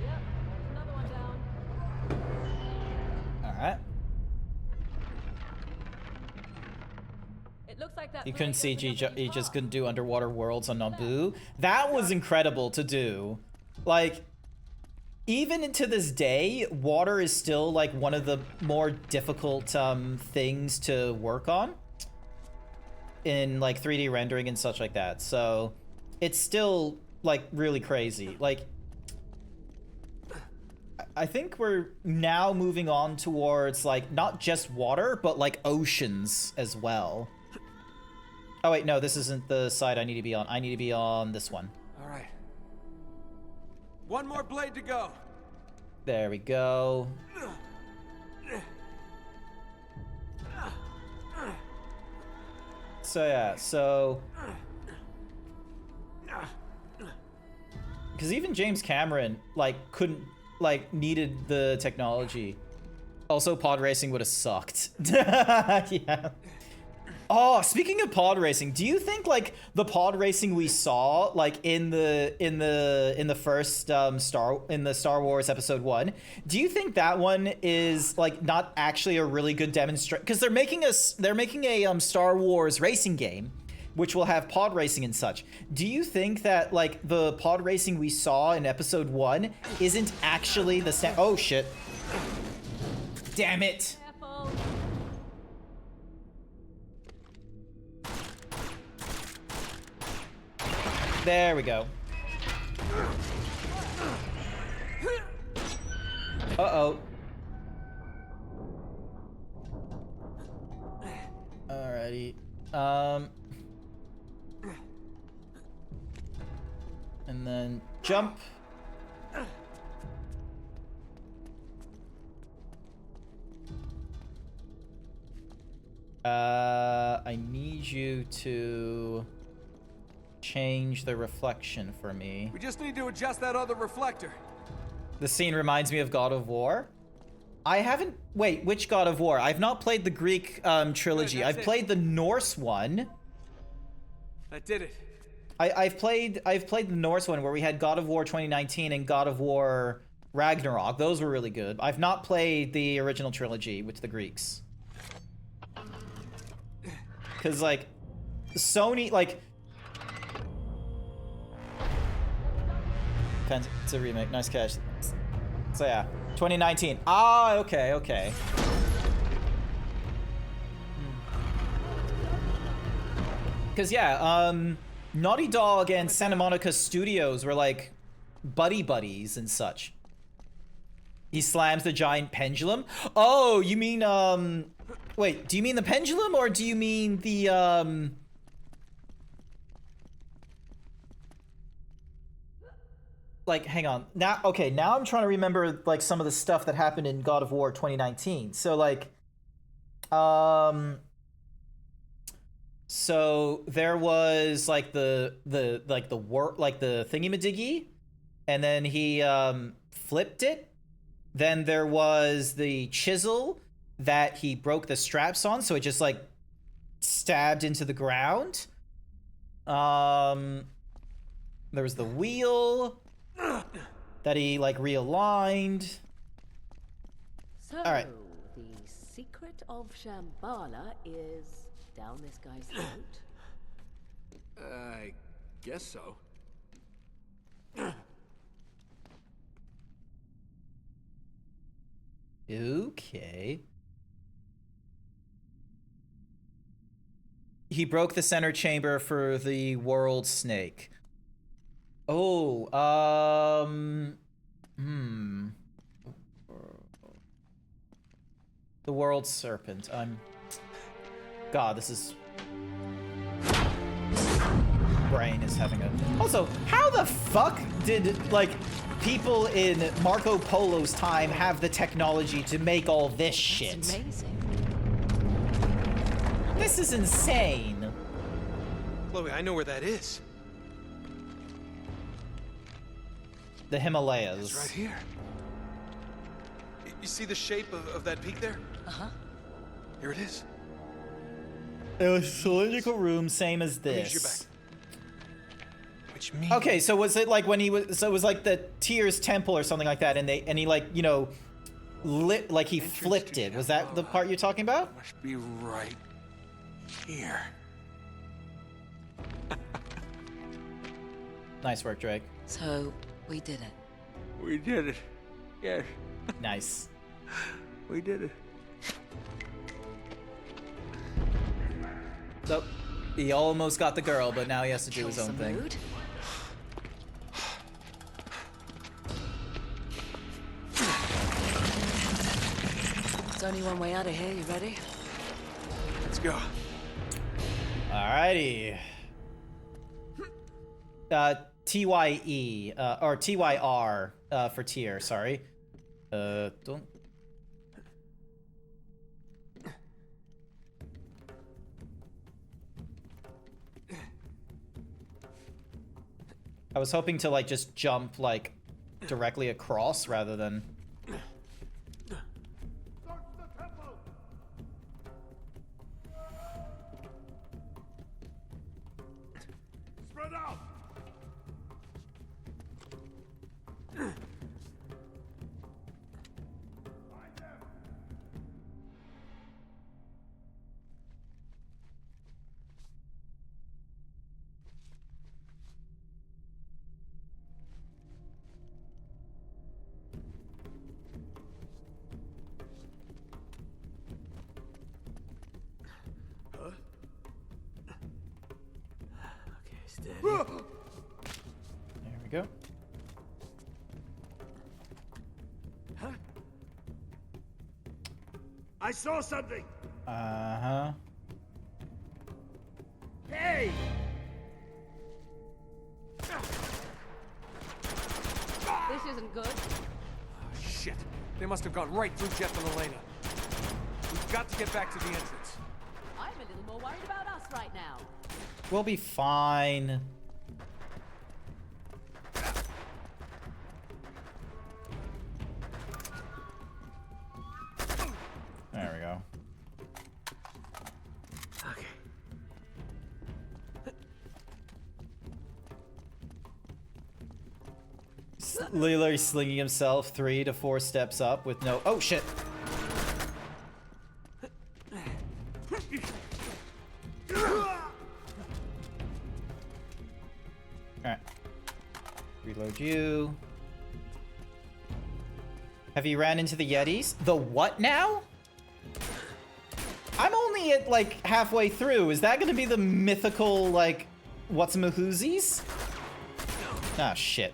Yep, there's another one down. All right. It looks like that. You couldn't see he just couldn't do underwater worlds on Naboo. That was incredible to do. Like, even to this day, water is still like one of the more difficult things to work on in like 3D rendering and such like that. So it's still like really crazy. Like, I think we're now moving on towards like not just water, but like oceans as well. Oh wait, no, this isn't the side I need to be on. I need to be on this one. All right. One more blade to go. There we go. So yeah, because even James Cameron needed the technology. Also, pod racing would have sucked. Yeah. Oh, speaking of pod racing, do you think like the pod racing we saw like in the first Star Wars Episode 1, do you think that one is like not actually a really good demonstration? Because they're making a Star Wars racing game, which will have pod racing and such. Do you think that like the pod racing we saw in Episode 1 isn't actually the same? Oh shit! Damn it! There we go. Uh-oh. Alrighty. And then jump. I need you to change the reflection for me. We just need to adjust that other reflector. The scene reminds me of God of War. I haven't... Wait, which God of War? I've not played the Greek trilogy. I've played the Norse one. That did it. I've played the Norse one where we had God of War 2019 and God of War Ragnarok. Those were really good. I've not played the original trilogy with the Greeks. Because, like, Sony, like... It's a remake. Nice catch. So, yeah. 2019. Ah, okay, okay. Because, yeah, Naughty Dog and Santa Monica Studios were, like, buddies and such. He slams the giant pendulum. Oh, you mean, wait, do you mean the pendulum or do you mean the, like, hang on. Now, okay, now I'm trying to remember, like, some of the stuff that happened in God of War 2019. So, like, so there was, like, the thingy-majiggy, and then he, flipped it. Then there was the chisel that he broke the straps on, so it just, like, stabbed into the ground. There was the wheel that he, like, realigned. So, all right. The secret of Shambhala is down this guy's throat? I guess so. Okay. He broke the center chamber for the world snake. Oh, the world serpent. God, this is... Brain is having a... Also, how the fuck did, like, people in Marco Polo's time have the technology to make all this shit? It's amazing. This is insane. Chloe, I know where that is. The Himalayas. It's right here. You see the shape of that peak there? Uh-huh. Here it is. A cylindrical room, same as this. Which means... Okay, so was it like when he was... So it was like the Tears Temple or something like that, and he, like, you know, lit, like he flipped it. Was that the part you're talking about? Must be right here. Nice work, Drake. So, we did it. We did it. Yes. Nice. We did it. So, he almost got the girl, but now he has to do his own thing. Mood? There's only one way out of here. You ready? Let's go. Alrighty. TYE, or TYR, for tier, sorry. Don't... I was hoping to, like, just jump, like, directly across rather than... There we go. Huh? I saw something. Uh-huh. Hey! This isn't good. Shit. They must have gone right through Jeff and Elena. We've got to get back to the entrance. I'm a little more worried about us right now. We'll be fine. There we go. Okay. Literally slinging himself 3 to 4 steps up with no— oh shit! Alright. Reload you. Have you ran into the Yetis? The what now? I'm only at like halfway through. Is that gonna be the mythical like what's-a-mahoozies? Ah, shit.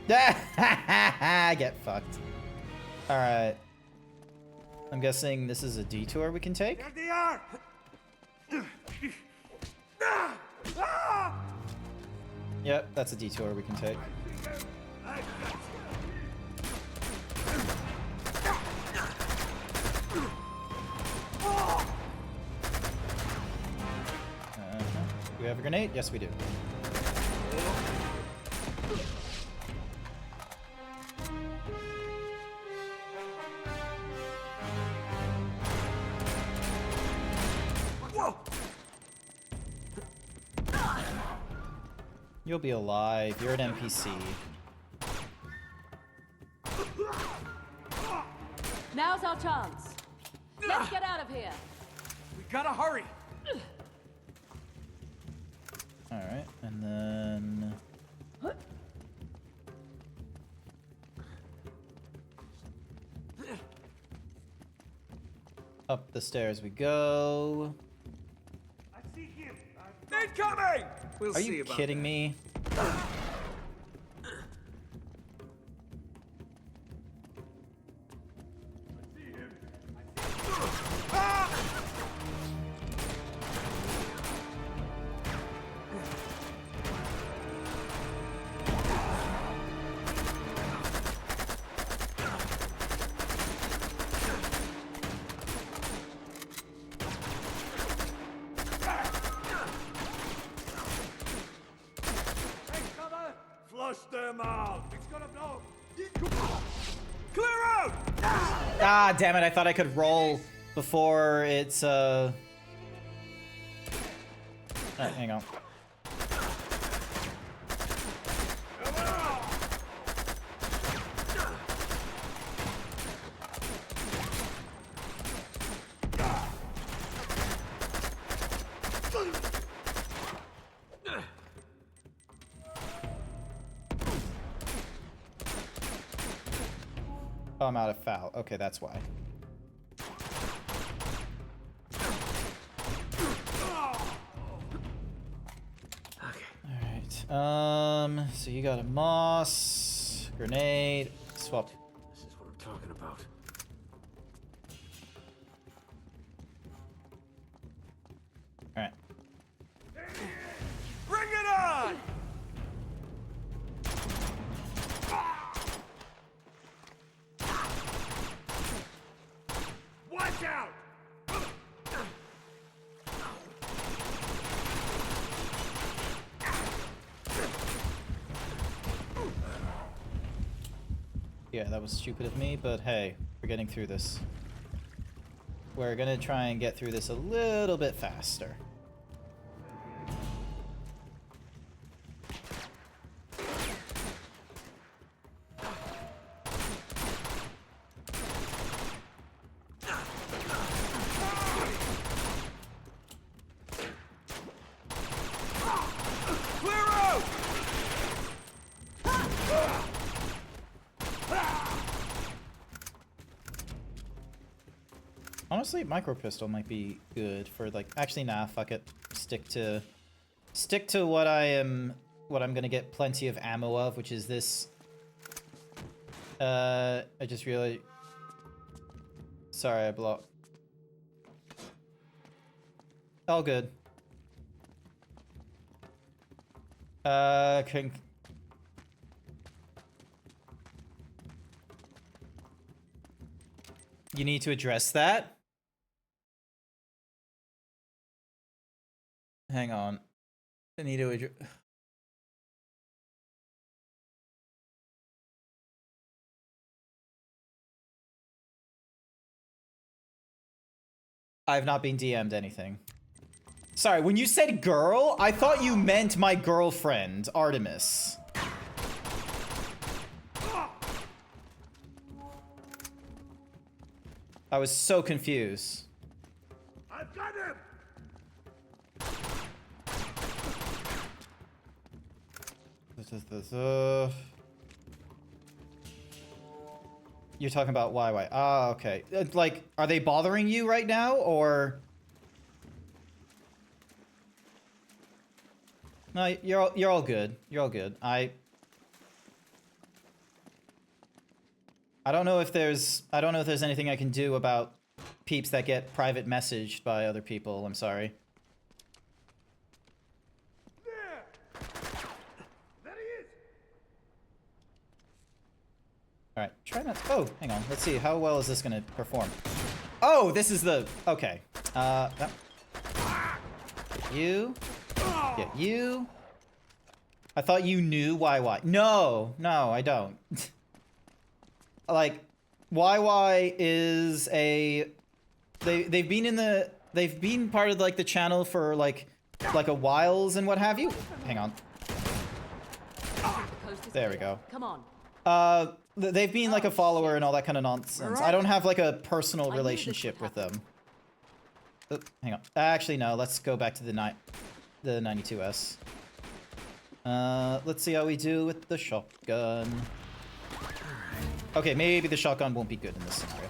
Get fucked. Alright. I'm guessing this is a detour we can take? There they are! Yep, that's a detour we can take. Do we have a grenade? Yes, we do. You'll be alive. You're an NPC. Now's our chance. Let's get out of here. We gotta hurry. Alright, and then... up the stairs we go. I see him. Incoming! We'll Are see you about kidding that. me? Flush them out. It's gonna blow. Clear out! Ah, damn it, I thought I could roll before it's, Alright, hang on. Oh, I'm out of foul. Okay, that's why. Alright, so you got a moss, grenade, swap. This is what I'm talking about. Alright. Bring it on! Watch out! Yeah, that was stupid of me, but hey, we're getting through this. We're gonna try and get through this a little bit faster. Clear out! Honestly, micro pistol might be good for like. Actually, nah. Fuck it. stick to what I'm gonna get plenty of ammo of, which is this. I just really. Sorry, I blocked. All good. You need to address that? Hang on. I need to address... I've not been DM'd anything. Sorry, when you said girl, I thought you meant my girlfriend, Artemis. I was so confused. I've got him! You're talking about why? Ah, okay. Like, are they bothering you right now, or? No, you're all good. You're all good. I don't know if there's anything I can do about peeps that get private messaged by other people. I'm sorry. Alright, try not to... Oh, hang on. Let's see. How well is this going to perform? Oh, this is the... Okay. You. Yeah, you. I thought you knew YY. No, I don't. Like, YY is a... They've been part of, like, the channel for, like a whiles and what have you. Hang on. There we go. Come on. They've been like a follower and all that kind of nonsense. I don't have like a personal relationship with them. Oh, hang on. Actually, no. Let's go back to the 92S. Let's see how we do with the shotgun. Okay, maybe the shotgun won't be good in this scenario.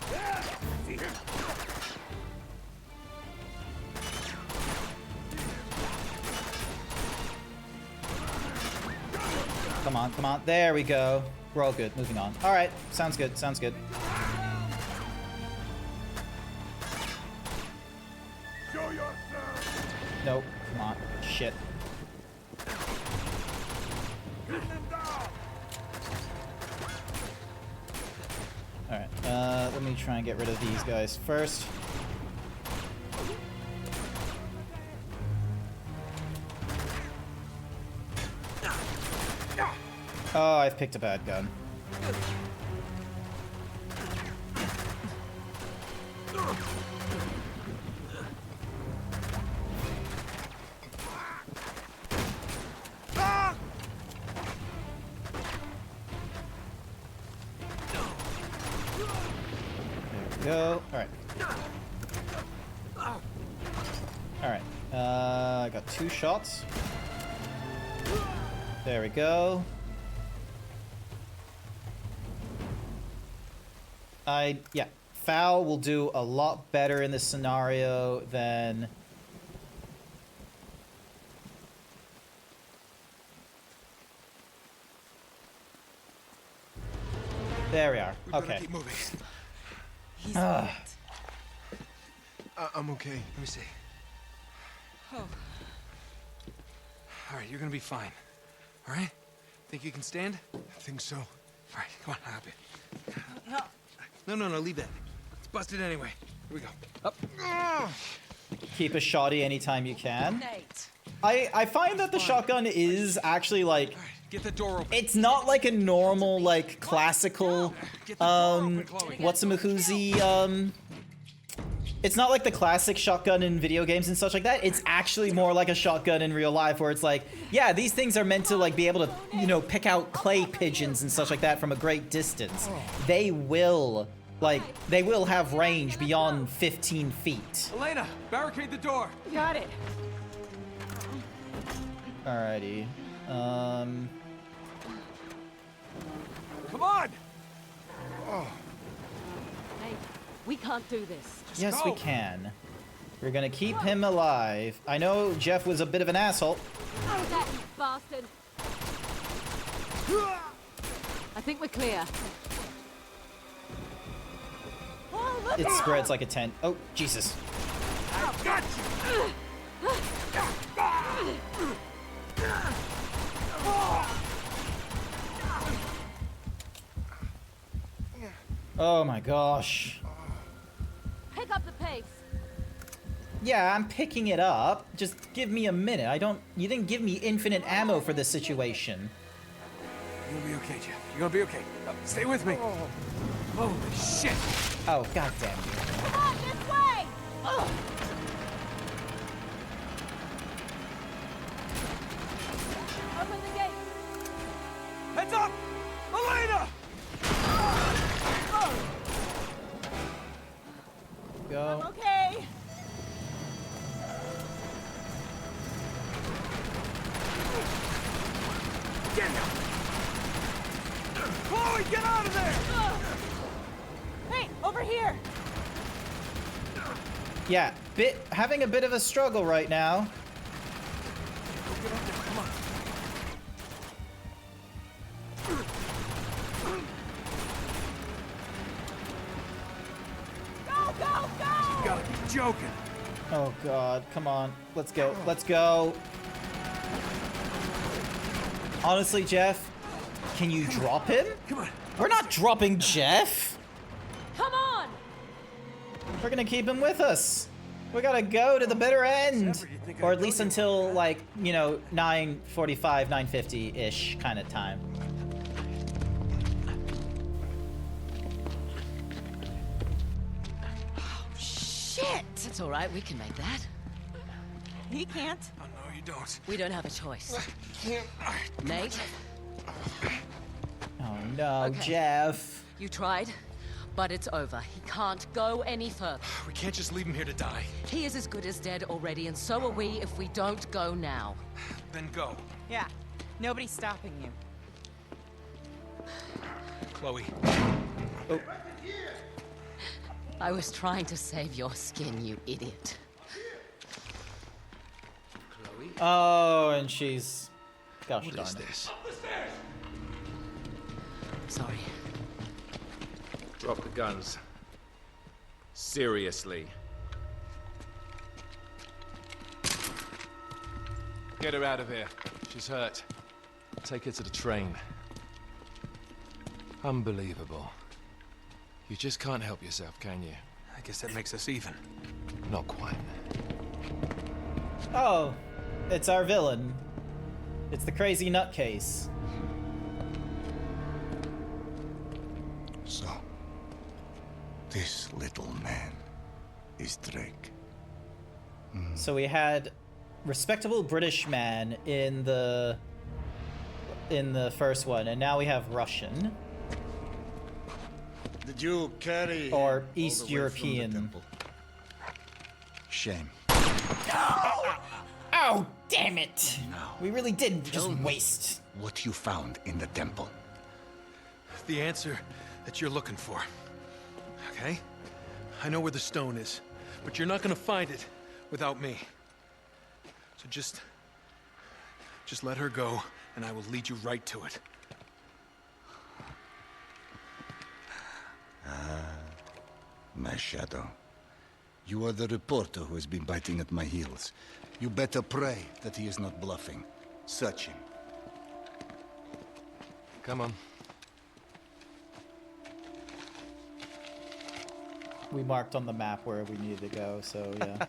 Come on, come on. There we go. We're all good. Moving on. All right. Sounds good. Sounds good. Nope. Come on. Shit. All right. Let me try and get rid of these guys first. Oh, I've picked a bad gun. There we go. Alright. Alright. I got 2 shots. There we go. Yeah, Foul will do a lot better in this scenario than... There we are. Okay. Keep moving. He's I'm okay. Let me see. Oh. All right, you're gonna be fine. All right? Think you can stand? I think so. All right, come on, hop it. No, leave that. It's busted anyway. Here we go. Up. Keep a shotty anytime you can. I find that the shotgun is actually like... Get the door open. It's not like a normal, like, classical, what's-a-mahoozy, It's not like the classic shotgun in video games and such like that. It's actually more like a shotgun in real life where it's like, yeah, these things are meant to, like, be able to, you know, pick out clay pigeons and such like that from a great distance. They will, like, they will have range beyond 15 feet. Elena, barricade the door. Got it. Alrighty. Come on! Hey, we can't do this. Yes, we can. We're gonna keep him alive. I know Jeff was a bit of an asshole. Oh, that you bastard! I think we're clear. Oh, look It out! spreads like a tent. Oh, Jesus. I got you! Oh my gosh. Pick up the pace. Yeah, I'm picking it up. Just give me a minute. You didn't give me infinite ammo for this situation. You're gonna be okay, Jeff. You're gonna be okay. Stay with me. Holy shit! Oh, god damn you. Come on, this way! Ugh. Open the gate. Heads up! Elena! Go. Okay. Get him! Chloe, get out of there! Hey, over here. Yeah, having a bit of a struggle right now. Get up there, come on. Go, go, go! You gotta be joking. Oh god, come on. Let's go. Let's go. Honestly, Jeff, can you drop him? Come on. We're not dropping Jeff. Come on! We're gonna keep him with us. We gotta go to the bitter end. Or at least until, like, you know, 9:45, 9:50-ish kind of time. Shit! It's all right, we can make that. He can't. Oh, no, you don't. We don't have a choice. Nate, Oh no, Okay. Jeff. you tried, but it's over. He can't go any further. We can't just leave him here to die. He is as good as dead already, and so are we if we don't go now. Then go. Yeah. Nobody's stopping you. Chloe. Oh. I was trying to save your skin, you idiot. Oh, and she's... Gosh What darn is it. this? Sorry. Drop the guns. Seriously. Get her out of here. She's hurt. Take her to the train. Unbelievable. You just can't help yourself, can you? I guess that makes us even. Not quite. Oh, it's our villain. It's the crazy nutcase. So, this little man is Drake. So we had respectable British man in the first one, and now we have Russian Did you carry or him East all the way from the European. temple? Shame. Oh, damn it! We really did just waste. What you found in the temple. The answer that you're looking for. Okay? I know where the stone is, but you're not gonna find it without me. So just let her go, and I will lead you right to it. My shadow. You are the reporter who has been biting at my heels. You better pray that he is not bluffing. Search him. Come on. We marked on the map where we needed to go, so yeah.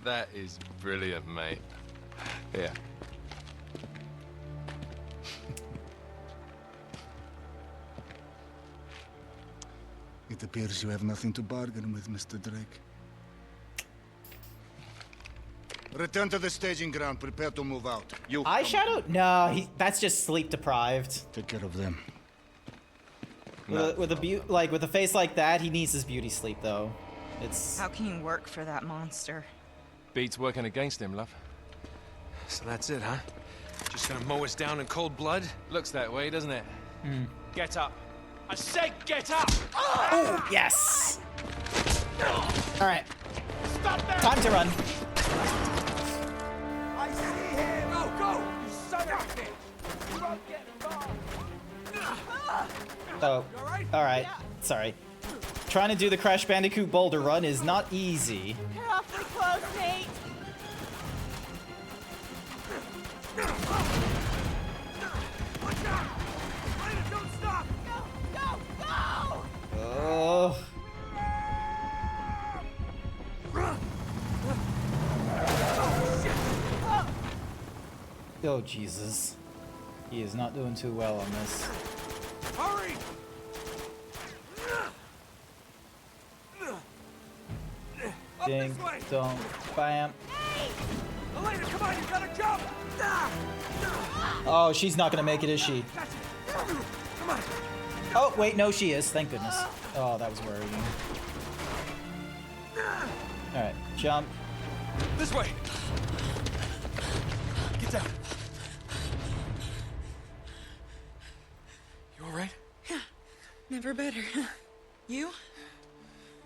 That is brilliant, mate. Here. It appears you have nothing to bargain with, Mr. Drake. Return to the staging ground. Prepare to move out. You. Eyeshadow? No, that's just sleep deprived. Take care of them. With a face like that, he needs his beauty sleep though. It's How can you work for that monster? Beats working against him, love. So that's it, huh? Just gonna mow us down in cold blood? Looks that way, doesn't it? Get up. I said get up! Oh, yes! Alright. Time to run. I see him! Go, go! You son of a bitch! You won't get far! Oh, alright. Sorry. Trying to do the Crash Bandicoot boulder run is not easy. You're awfully close, Nate. Watch out! Lena, don't stop! Go, go, go! Oh. Oh, Jesus. He is not doing too well on this. Hurry! Ding, dong, bam. Elena, come on, you gotta jump! Oh, she's not gonna make it, is she? Come on! Oh, wait, no, she is. Thank goodness. Oh, that was worrying. Alright, jump. This way! Get down. You alright? Yeah, never better. You?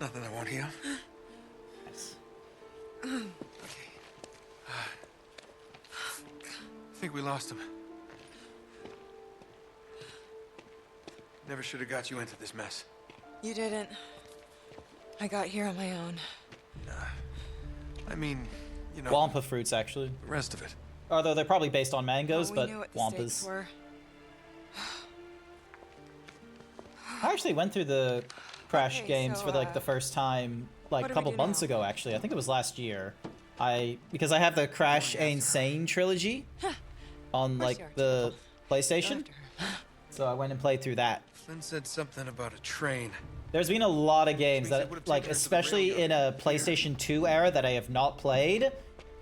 Nothing I won't heal. Nice. I think we lost him. Never should have got you into this mess. You didn't. I got here on my own. I mean, you know... Wampa fruits, actually. The rest of it. Although they're probably based on mangoes, We but knew what the Wampas. stakes were. I actually went through the Crash Okay, games so, for like the first time, like what a do we couple do months now? ago. Actually, I think it was last year. Because I have the Crash Insane trilogy on course you like are, the PlayStation, so I went and played through that. Flynn said something about a train. There's been a lot of games means they that, would've like, taken her to the especially rail in a PlayStation 2 era that I have not played,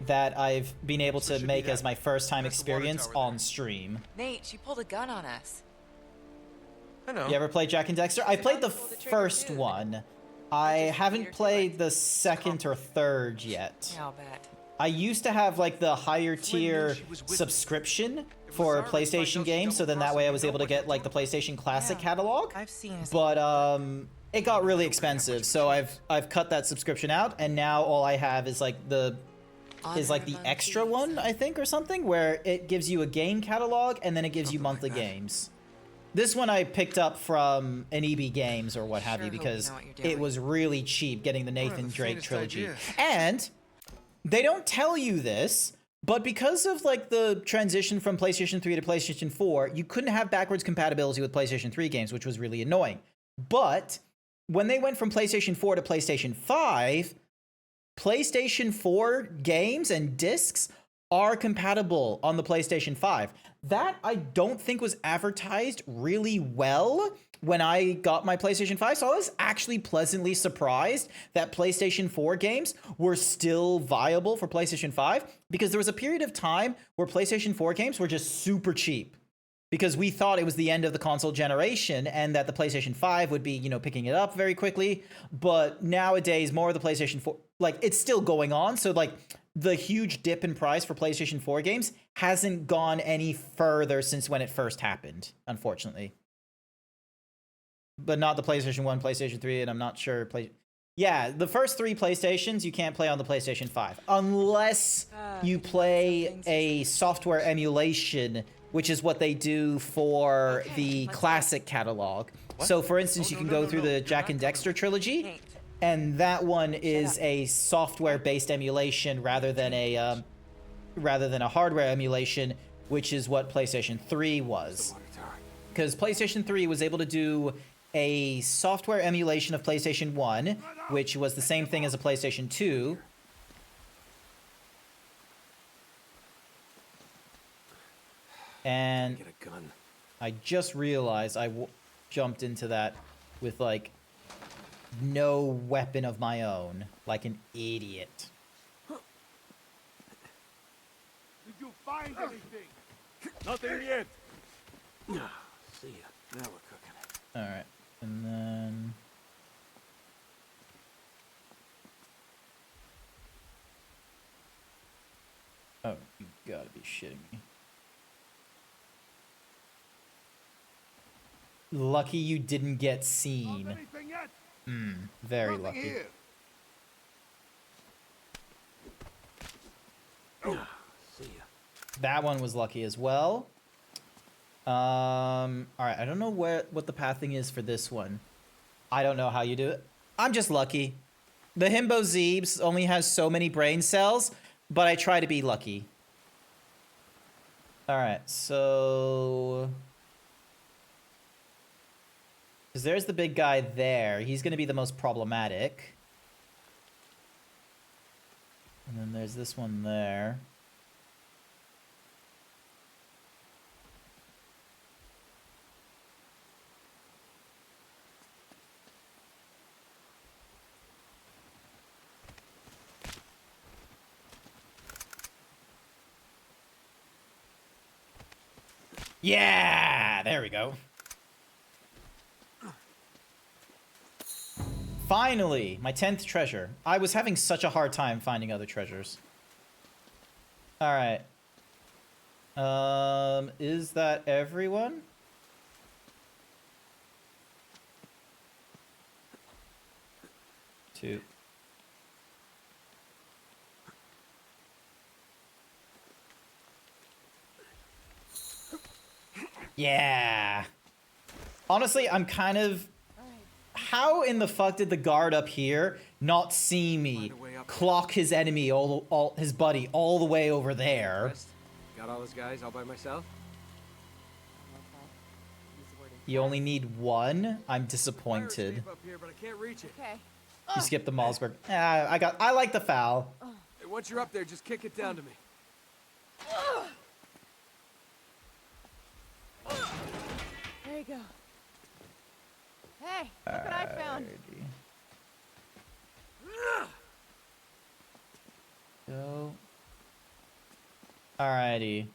that I've been able to should make be as that. my first time There's the water experience tower on there. stream. Nate, she pulled a gun on us. I know. You ever played Jack and Dexter? I played the pull the trigger first too. one. I just haven't Peter played the second or third yet. Yeah, I'll bet. I used to have like the higher tier she was with subscription for our responsibility PlayStation to games, so then that way I was able to get like the double-crossing PlayStation Classic Yeah. catalog. I've seen his But it got really expensive, so I've cut that subscription out, and now all I have is like the extra one, I think, or something, where it gives you a game catalog and then it gives you monthly games. This one I picked up from an EB Games or what have Sure you hope you because know what you're it doing. was really cheap getting the Nathan the Drake faintest trilogy. idea. And they don't tell you this, but because of like the transition from PlayStation 3 to PlayStation 4, you couldn't have backwards compatibility with PlayStation 3 games, which was really annoying. But when they went from PlayStation 4 to PlayStation 5, PlayStation 4 games and discs are compatible on the PlayStation 5. That I don't think was advertised really well when I got my PlayStation 5, so I was actually pleasantly surprised that PlayStation 4 games were still viable for PlayStation 5, because there was a period of time where PlayStation 4 games were just super cheap, because we thought it was the end of the console generation and that the PlayStation 5 would be, you know, picking it up very quickly. But nowadays, more of the PlayStation 4, like, it's still going on. So, like, the huge dip in price for PlayStation 4 games hasn't gone any further since when it first happened, unfortunately. But not the PlayStation 1, PlayStation 3, and I'm not sure. Yeah, the first 3 PlayStations you can't play on the PlayStation 5 unless you play a software emulation, which is what they do for the classic catalog. So, for instance, you can go through the Jack and Dexter trilogy, and that one is a software-based emulation rather than a hardware emulation, which is what PlayStation 3 was. Because PlayStation 3 was able to do a software emulation of PlayStation 1, which was the same thing as a PlayStation 2. And Get a gun. I just realized I jumped into that with, like, no weapon of my own, like an idiot. Did you find anything? Nothing yet. See ya. Now we're cooking. Alright, and then... Oh, you gotta be shitting me. Lucky you didn't get seen. Anything yet? Very Nothing lucky. here. That one was lucky as well. All right, I don't know what the pathing is for this one. I don't know how you do it. I'm just lucky. The Himbo Zeebs only has so many brain cells, but I try to be lucky. All right, so... because there's the big guy there. He's going to be the most problematic. And then there's this one there. Yeah! There we go. Finally! My 10th treasure. I was having such a hard time finding other treasures. Alright. Is that everyone? Two. Yeah. Honestly, I'm kind of... how in the fuck did the guard up here not see me clock his enemy, his buddy, all the way over there? Got all those guys all by myself? You only need one? I'm disappointed. Up here, but I can't reach it. Okay. You skipped the Malsberg. I like the foul. Hey, once you're up there, just kick it down to me. There you go. Hey, look what I found. Go. Alrighty.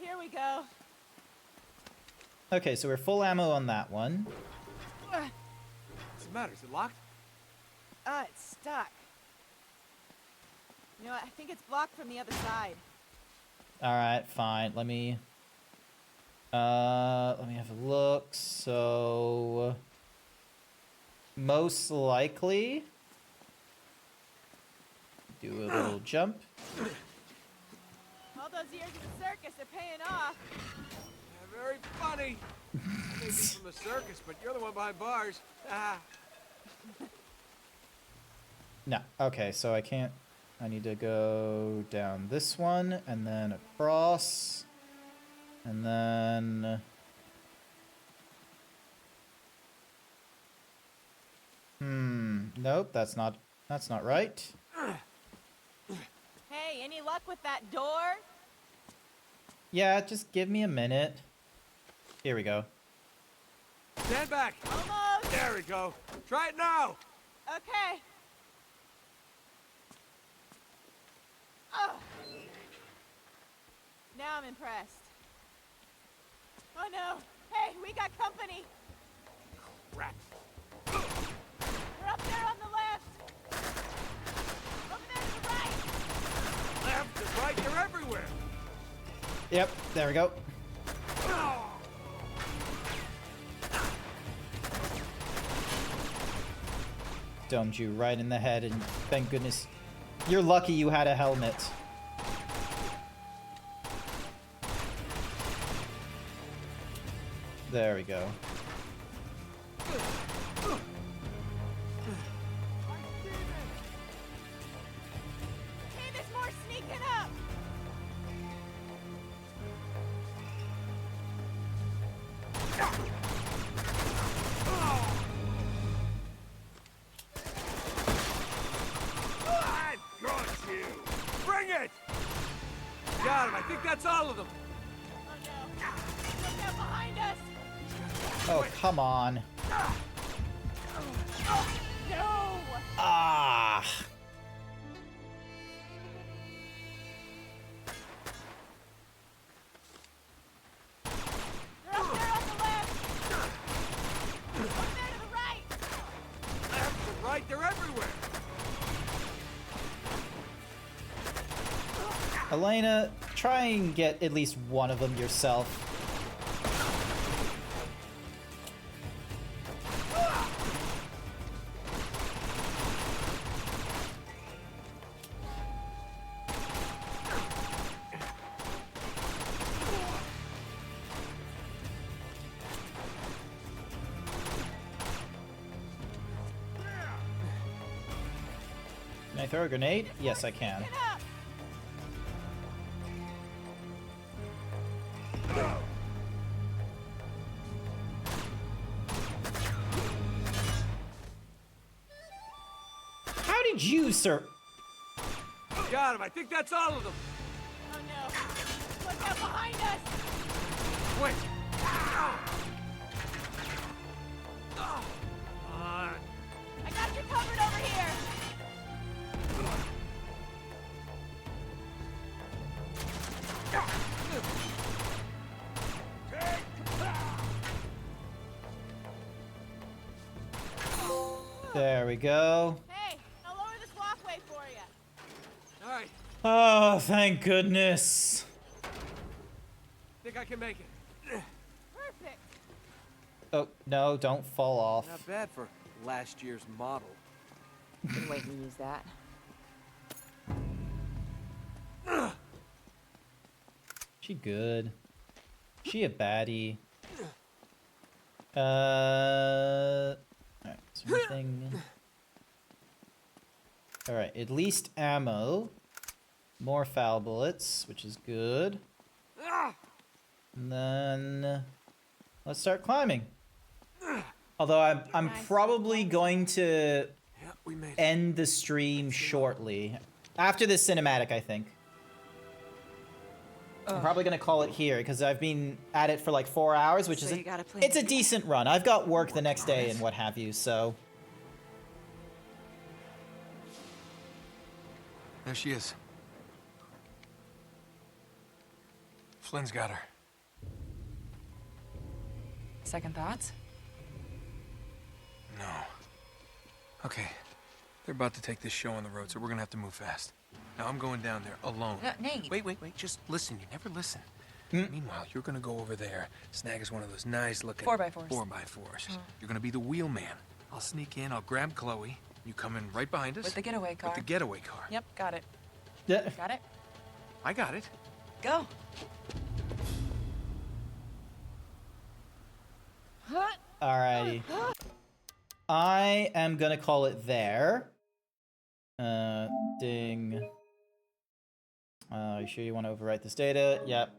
Here we go. Okay, so we're full ammo on that one. What's the matter? Is it locked? It's stuck. You know what? I think it's blocked from the other side. Alright, fine. Let me have a look. So most likely do a little jump. All those years in the circus are paying off. Yeah, very funny. I may be from the circus, but you're the one behind bars. Ah. No. Okay, so I can't. I need to go down this one and then across. And then... nope, that's not right. Hey, any luck with that door? Yeah, just give me a minute. Here we go. Stand back. Almost. There we go. Try it now. Okay. Oh. Now I'm impressed. Oh no! Hey, we got company! Crap. We're up there on the left! Over there to the right! Left and right, they're everywhere! Yep, there we go. Domed you right in the head, and thank goodness. You're lucky you had a helmet. There we go. Hey, there's more sneaking up! I got you! Bring it! Got him, I think that's all of them. Oh no! Look out behind us! Oh, come on. No! Ah. They're up there on the left! Up there to the right! Left and right, they're everywhere! Elena, try and get at least one of them yourself. Can I throw a grenade? Yes, I can. How did you, sir? Got him. I think that's all of them. Oh no. Look out behind us! Wait. I got you covered over here! There we go. Hey, I'll lower this walkway for you. All right. Oh, thank goodness. Think I can make it. Perfect. Oh, no, don't fall off. Not bad for last year's model. Been waiting to use that. She good. She a baddie. Alright, something. Alright, at least ammo. More foul bullets, which is good. And then let's start climbing. Although I'm probably going to end the stream shortly. After this cinematic, I think. I'm probably gonna call it here because I've been at it for like 4 hours, which So is you gotta play it's a decent run. I've got work the next day and what have you, so. There she is. Flynn's got her. Second thoughts? No. Okay. They're about to take this show on the road, so we're gonna have to move fast. Now I'm going down there alone. Nate. Wait. Just listen. You never listen. Meanwhile, you're gonna go over there, snag us one of those nice-looking 4x4s. 4x4s. You're gonna be the wheel man. I'll sneak in. I'll grab Chloe. You come in right behind us With the getaway car. With the getaway car. Yep, got it. Yeah. Got it? I got it. Go. Alrighty. I am gonna call it there. Ding. You sure you want to overwrite this data? Yep.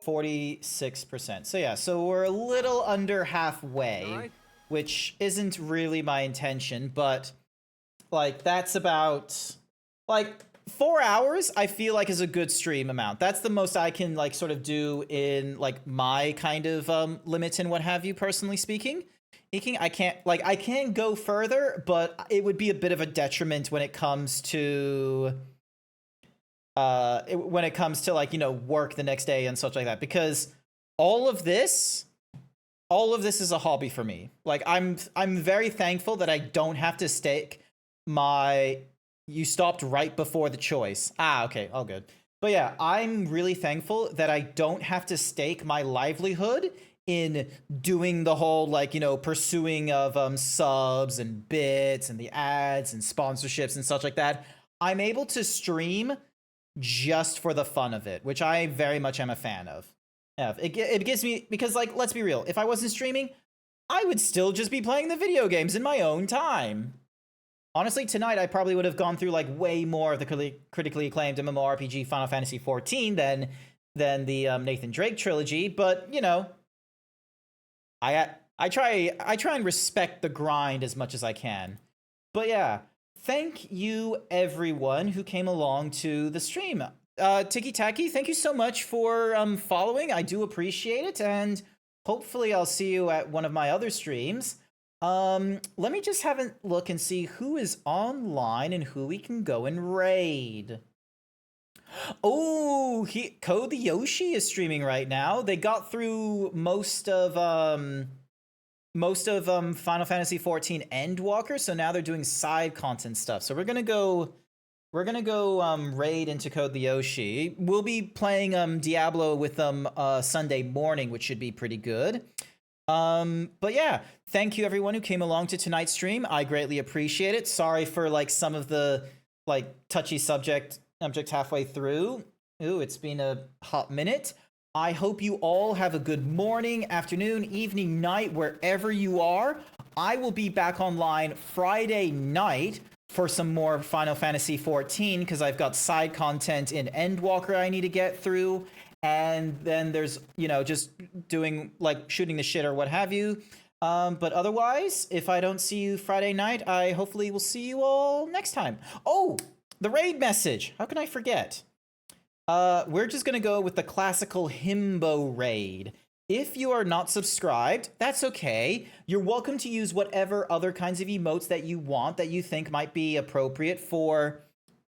46%. So yeah, so we're a little under halfway, which isn't really my intention, but like that's about like 4 hours I feel like is a good stream amount. That's the most I can like sort of do in like my kind of limits and what have you, personally speaking. I can go further, but it would be a bit of a detriment when it comes to like, you know, work the next day and such like that, because all of this is a hobby for me. Like I'm very thankful that I don't have to stake my you stopped right before the choice. Okay, all good. But yeah, I'm really thankful that I don't have to stake my livelihood in doing the whole, like, you know, pursuing of subs and bits and the ads and sponsorships and such like that. I'm able to stream just for the fun of it, which I very much am a fan of. Yeah, it gives me, because like, let's be real, if I wasn't streaming, I would still just be playing the video games in my own time. Honestly, tonight I probably would have gone through like way more of the critically acclaimed MMORPG Final Fantasy XIV than the Nathan Drake trilogy, but you know, I try and respect the grind as much as I can. But yeah, thank you everyone who came along to the stream. Tiki Taki, thank you so much for following. I do appreciate it, and hopefully I'll see you at one of my other streams. Let me just have a look and see who is online and who we can go and raid. Oh, Code the Yoshi is streaming right now. They got through most of Final Fantasy XIV Endwalker, so now they're doing side content stuff. So we're gonna go raid into Code the Yoshi. We'll be playing Diablo with them Sunday morning, which should be pretty good. But yeah, thank you everyone who came along to tonight's stream. I greatly appreciate it. Sorry for like some of the like touchy subjects halfway through. Ooh, it's been a hot minute. I hope you all have a good morning, afternoon, evening, night, wherever you are. I will be back online Friday night for some more Final Fantasy 14 because I've got side content in Endwalker I need to get through. And then there's, you know, just doing like shooting the shit or what have you. But otherwise, if I don't see you Friday night, I hopefully will see you all next time. Oh, the raid message. How can I forget? We're just going to go with the classical himbo raid. If you are not subscribed, that's okay. You're welcome to use whatever other kinds of emotes that you want that you think might be appropriate for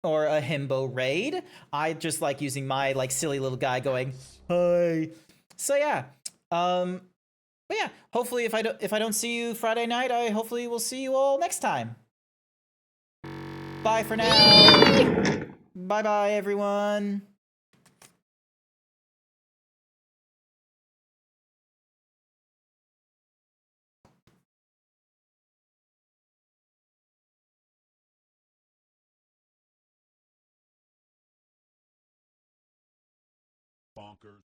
or a himbo raid. I just like using my like silly little guy going, "Hi." So yeah. But yeah, hopefully if I don't see you Friday night, I hopefully will see you all next time. Bye for now. Bye-bye everyone. Bonkers.